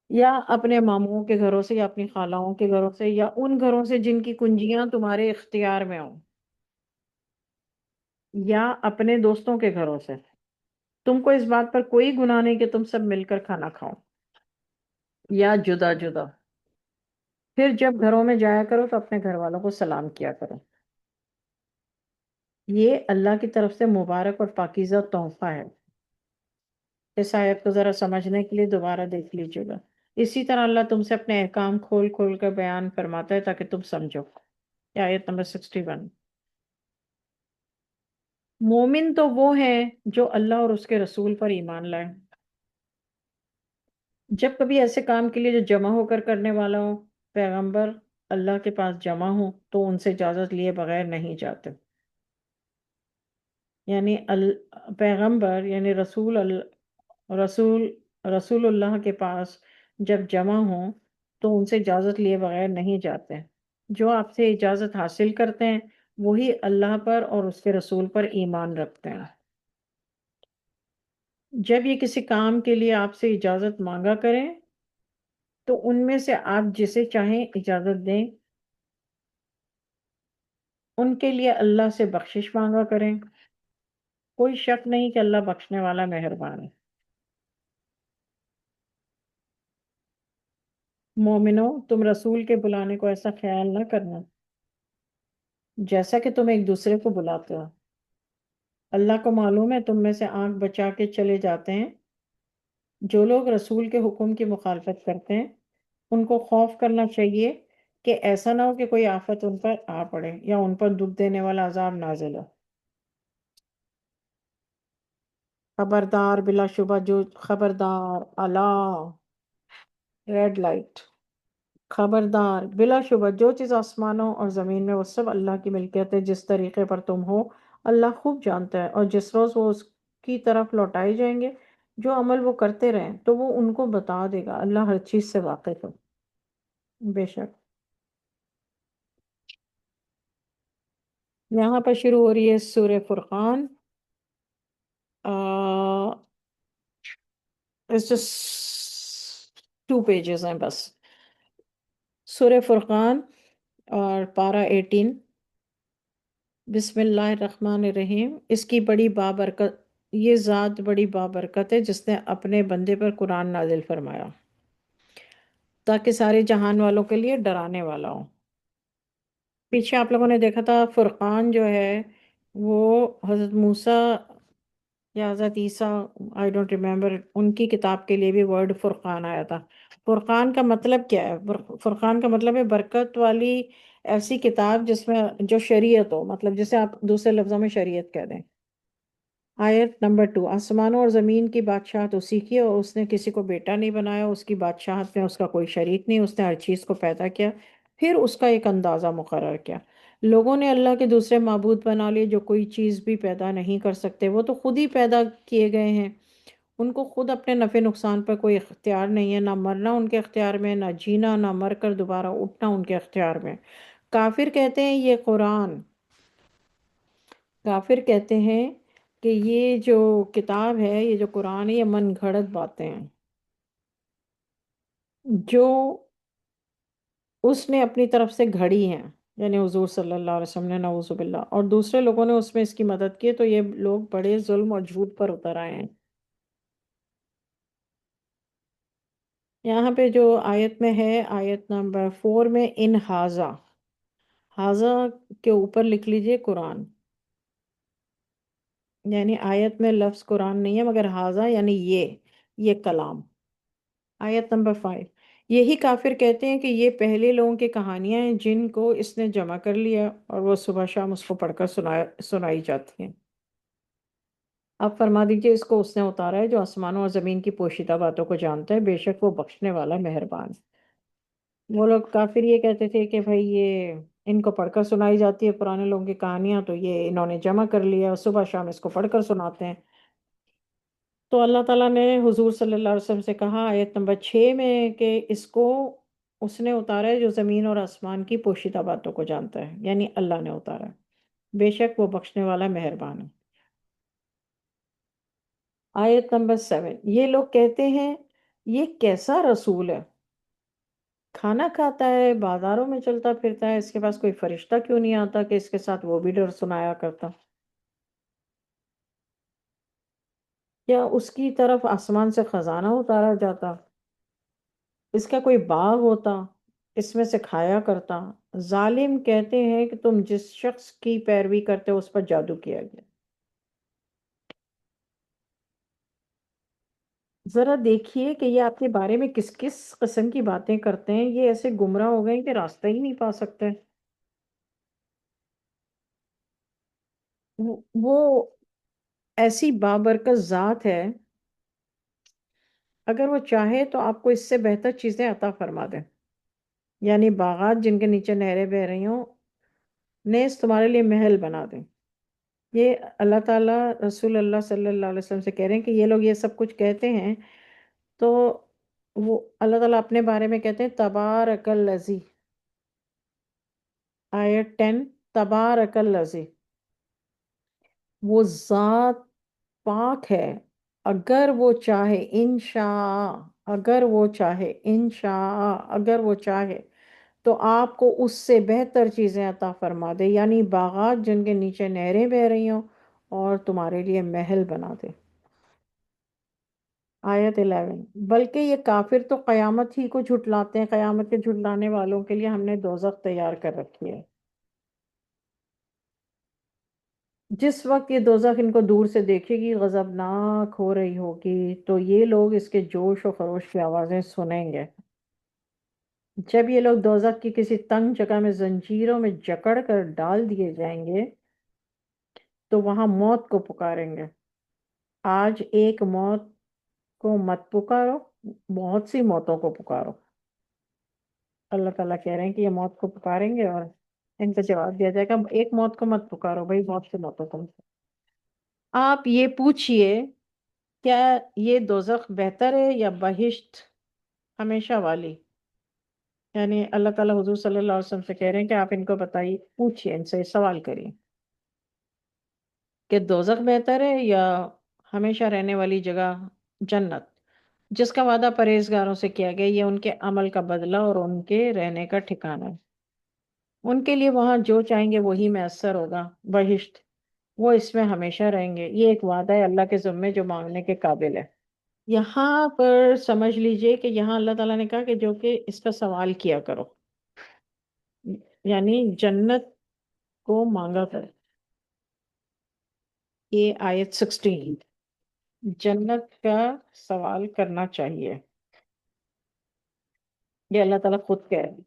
یا اپنے ماموں کے گھروں سے، یا اپنی خالاؤں کے گھروں سے، یا ان گھروں سے جن کی کنجیاں تمہارے اختیار میں ہوں، یا اپنے دوستوں کے گھروں سے۔ تم کو اس بات پر کوئی گناہ نہیں کہ تم سب مل کر کھانا کھاؤ یا جدا جدا۔ پھر جب گھروں میں جایا کرو تو اپنے گھر والوں کو سلام کیا کرو۔ یہ اللہ کی طرف سے مبارک اور پاکیزہ تحفہ ہے۔ اس آیت کو ذرا سمجھنے کے لیے دوبارہ دیکھ لیجیے گا۔ اسی طرح اللہ تم سے اپنے احکام کھول کھول کر بیان فرماتا ہے تاکہ تم سمجھو۔ یہ آیت نمبر 61۔ مومن تو وہ ہیں جو اللہ اور اس کے رسول پر ایمان لائے۔ جب کبھی ایسے کام کے لیے جو جمع ہو کر کرنے والا ہو، پیغمبر اللہ کے پاس جمع ہو تو ان سے اجازت لیے بغیر نہیں جاتے۔ یعنی پیغمبر یعنی رسول رسول اللہ کے پاس جب جمع ہوں تو ان سے اجازت لیے بغیر نہیں جاتے۔ جو آپ سے اجازت حاصل کرتے ہیں وہی اللہ پر اور اس کے رسول پر ایمان رکھتے ہیں۔ جب یہ کسی کام کے لیے آپ سے اجازت مانگا کریں تو ان میں سے آپ جسے چاہیں اجازت دیں، ان کے لیے اللہ سے بخشش مانگا کریں۔ کوئی شک نہیں کہ اللہ بخشنے والا مہربان ہے۔ مومنو، تم رسول کے بلانے کو ایسا خیال نہ کرنا جیسا کہ تم ایک دوسرے کو بلاتے ہو۔ اللہ کو معلوم ہے تم میں سے آنکھ بچا کے چلے جاتے ہیں۔ جو لوگ رسول کے حکم کی مخالفت کرتے ہیں ان کو خوف کرنا چاہیے کہ ایسا نہ ہو کہ کوئی آفت ان پر آ پڑے یا ان پر دکھ دینے والا عذاب نازل ہو۔ خبردار، بلا شبہ جو خبردار اللہ ریڈ لائٹ خبردار بلا شبہ جو چیز آسمانوں اور زمین میں وہ سب اللہ کی ملکیت ہے۔ جس طریقے پر تم ہو اللہ خوب جانتا ہے، اور جس روز وہ اس کی طرف لوٹائے جائیں گے جو عمل وہ کرتے رہیں تو وہ ان کو بتا دے گا۔ اللہ ہر چیز سے واقف ہے۔ بے شک یہاں پر شروع ہو رہی ہے سورہ فرقان۔ اس جسٹ 2 پیجز ہیں بس۔ سورہ فرقان اور پارہ 18۔ بسم اللہ الرحمن الرحیم۔ اس کی بڑی بابرکت، یہ ذات بڑی بابرکت ہے جس نے اپنے بندے پر قرآن نازل فرمایا تاکہ سارے جہان والوں کے لیے ڈرانے والا ہو۔ پیچھے آپ لوگوں نے دیکھا تھا فرقان جو ہے وہ حضرت موسیٰ یا حضرت عیسیٰ، آئی ڈونٹ ریمبر، ان کی کتاب کے لیے بھی ورڈ فرقان آیا تھا۔ فرقان کا مطلب کیا ہے؟ فرقان کا مطلب ہے برکت والی ایسی کتاب جس میں جو شریعت ہو، مطلب جسے آپ دوسرے لفظوں میں شریعت کہہ دیں۔ آیت نمبر 2۔ آسمانوں اور زمین کی بادشاہت اسی کی ہے، اور اس نے کسی کو بیٹا نہیں بنایا، اس کی بادشاہت میں اس کا کوئی شریک نہیں۔ اس نے ہر چیز کو پیدا کیا، پھر اس کا ایک اندازہ مقرر کیا۔ لوگوں نے اللہ کے دوسرے معبود بنا لیے جو کوئی چیز بھی پیدا نہیں کر سکتے، وہ تو خود ہی پیدا کیے گئے ہیں۔ ان کو خود اپنے نفع نقصان پر کوئی اختیار نہیں ہے، نہ مرنا ان کے اختیار میں، نہ جینا، نہ مر کر دوبارہ اٹھنا ان کے اختیار میں۔ کافر کہتے ہیں کہ یہ جو کتاب ہے، یہ جو قرآن ہے، یہ من گھڑت باتیں ہیں جو اس نے اپنی طرف سے گھڑی ہیں، یعنی حضور صلی اللہ علیہ وسلم نے، نعوذ باللہ، اور دوسرے لوگوں نے اس میں اس کی مدد کی، تو یہ لوگ بڑے ظلم اور جھوٹ پر اتر آئے ہیں۔ یہاں پہ جو آیت میں ہے، آیت نمبر 4 میں، ان ہاذا، ہاذا کے اوپر لکھ لیجئے قرآن، یعنی آیت میں لفظ قرآن نہیں ہے مگر ہاذا یعنی یہ کلام۔ آیت نمبر 5، یہی کافر کہتے ہیں کہ یہ پہلے لوگوں کی کہانیاں ہیں جن کو اس نے جمع کر لیا اور وہ صبح شام اس کو پڑھ کر سنائی جاتی ہیں۔ اب فرما دیجئے اس کو اس نے اتارا ہے جو آسمانوں اور زمین کی پوشیدہ باتوں کو جانتا ہے، بے شک وہ بخشنے والا مہربان۔ وہ لوگ کافر یہ کہتے تھے کہ بھائی یہ ان کو پڑھ کر سنائی جاتی ہے پرانے لوگوں کی کہانیاں، تو یہ انہوں نے جمع کر لیا اور صبح شام اس کو پڑھ کر سناتے ہیں۔ تو اللہ تعالیٰ نے حضور صلی اللہ علیہ وسلم سے کہا آیت نمبر 6 میں کہ اس کو اس نے اتارا ہے جو زمین اور آسمان کی پوشیدہ باتوں کو جانتا ہے، یعنی اللہ نے اتارا ہے، بے شک وہ بخشنے والا مہربان ہے۔ آیت نمبر 7، یہ لوگ کہتے ہیں یہ کیسا رسول ہے، کھانا کھاتا ہے، بازاروں میں چلتا پھرتا ہے، اس کے پاس کوئی فرشتہ کیوں نہیں آتا کہ اس کے ساتھ وہ بھی ڈر سنایا کرتا، یا اس کی طرف آسمان سے خزانہ اتارا جاتا، اس کا کوئی باغ ہوتا، اس میں سے کھایا کرتا۔ ظالم کہتے ہیں کہ تم جس شخص کی پیروی کرتے ہو اس پر جادو کیا گیا۔ ذرا دیکھیے کہ یہ آپ کے بارے میں کس کس قسم کی باتیں کرتے ہیں، یہ ایسے گمراہ ہو گئے ہیں کہ راستہ ہی نہیں پا سکتے۔ وہ ایسی بابرکت ذات ہے، اگر وہ چاہے تو آپ کو اس سے بہتر چیزیں عطا فرما دے، یعنی باغات جن کے نیچے نہریں بہ رہی ہوں، نیز تمہارے لیے محل بنا دیں۔ یہ اللہ تعالیٰ رسول اللہ صلی اللہ علیہ وسلم سے کہہ رہے ہیں کہ یہ لوگ یہ سب کچھ کہتے ہیں، تو وہ اللہ تعالیٰ اپنے بارے میں کہتے ہیں تبارک الذی، آیت 10، تبارک الذی، وہ ذات پاک ہے، اگر وہ چاہے انشاء، اگر وہ چاہے انشاء، اگر وہ چاہے تو آپ کو اس سے بہتر چیزیں عطا فرما دے، یعنی باغات جن کے نیچے نہریں بہ رہی ہوں اور تمہارے لیے محل بنا دے۔ آیت 11، بلکہ یہ کافر تو قیامت ہی کو جھٹلاتے ہیں، قیامت کے جھٹلانے والوں کے لیے ہم نے دوزخ تیار کر رکھی ہے۔ جس وقت یہ دوزخ ان کو دور سے دیکھے گی، غضبناک ہو رہی ہوگی، تو یہ لوگ اس کے جوش و خروش کی آوازیں سنیں گے۔ جب یہ لوگ دوزخ کی کسی تنگ جگہ میں زنجیروں میں جکڑ کر ڈال دیے جائیں گے تو وہاں موت کو پکاریں گے۔ آج ایک موت کو مت پکارو، بہت سی موتوں کو پکارو۔ اللہ تعالیٰ کہہ رہے ہیں کہ یہ موت کو پکاریں گے اور ان کا جواب دیا جائے گا ایک موت کو مت پکارو بھائی، بہت سی موتوں کو۔ آپ یہ پوچھئے کیا یہ دوزخ بہتر ہے یا بہشت ہمیشہ والی؟ یعنی اللہ تعالیٰ حضور صلی اللہ علیہ وسلم سے کہہ رہے ہیں کہ آپ ان کو بتائیے، پوچھئے، ان سے سوال کریے کہ دوزخ بہتر ہے یا ہمیشہ رہنے والی جگہ جنت، جس کا وعدہ پرہیزگاروں سے کیا گیا، یہ ان کے عمل کا بدلہ اور ان کے رہنے کا ٹھکانہ ہے۔ ان کے لیے وہاں جو چاہیں گے وہی میسر ہوگا، بہشت، وہ اس میں ہمیشہ رہیں گے۔ یہ ایک وعدہ ہے اللہ کے ذمے جو مانگنے کے قابل ہے۔ یہاں پر سمجھ لیجئے کہ یہاں اللہ تعالیٰ نے کہا کہ جو کہ اس کا سوال کیا کرو، یعنی جنت کو مانگا کرو۔ یہ آیت 16، جنت کا سوال کرنا چاہیے، یہ اللہ تعالیٰ خود کہہ رہے ہیں۔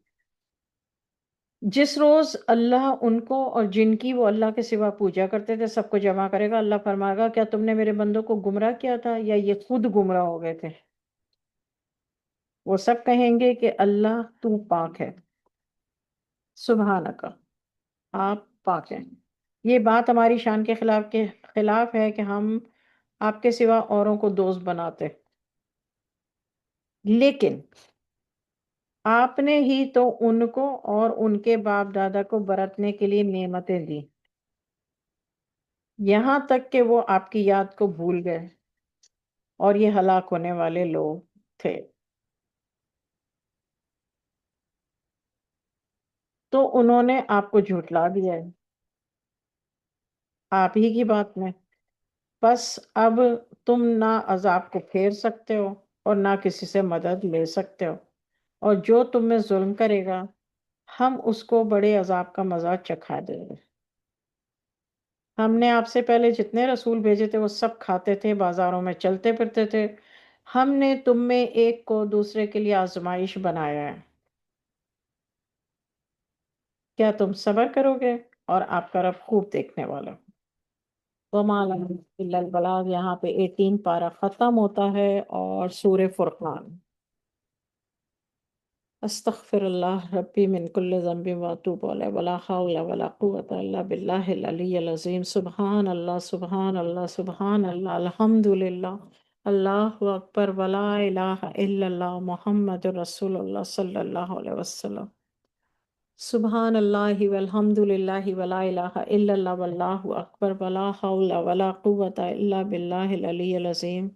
جس روز اللہ ان کو اور جن کی وہ اللہ کے سوا پوجا کرتے تھے سب کو جمع کرے گا، اللہ فرمائے گا کیا تم نے میرے بندوں کو گمراہ کیا تھا یا یہ خود گمراہ ہو گئے تھے؟ وہ سب کہیں گے کہ اللہ تو پاک ہے، سبحانک، آپ پاک ہیں۔ یہ بات ہماری شان کے خلاف ہے کہ ہم آپ کے سوا اوروں کو دوست بناتے، لیکن آپ نے ہی تو ان کو اور ان کے باپ دادا کو برتنے کے لیے نعمتیں دی۔ یہاں تک کہ وہ آپ کی یاد کو بھول گئے، اور یہ ہلاک ہونے والے لوگ تھے۔ تو انہوں نے آپ کو جھٹلا دیا ہے آپ ہی کی بات میں۔ بس اب تم نہ عذاب کو پھیر سکتے ہو اور نہ کسی سے مدد لے سکتے ہو، اور جو تم میں ظلم کرے گا ہم اس کو بڑے عذاب کا مزہ چکھا دیں گے۔ ہم نے آپ سے پہلے جتنے رسول بھیجے تھے وہ سب کھاتے تھے، بازاروں میں چلتے پھرتے تھے۔ ہم نے تم میں ایک کو دوسرے کے لیے آزمائش بنایا ہے، کیا تم صبر کرو گے؟ اور آپ کا رب خوب دیکھنے والا۔ وما لنا الا البلاغ، یہاں پہ 18 پارہ ختم ہوتا ہے، اور سورہ فرقان۔ استغفر اللہ ربی من کل ذنب واتوب علیہ، ولا حول ولا قوة الا باللہ العلی العظیم۔ سبحان اللہ، سبحان اللہ، سبحان اللہ، الحمد للہ، اللہ اکبر، ولا الہ الا اللہ، محمد رسول اللہ صلی اللہ علیہ وسلم۔ سبحان اللہ والحمد للہ ولا الہ الا اللہ واللہ اکبر، ولا حول ولا قوة الا باللہ العلی العظیم۔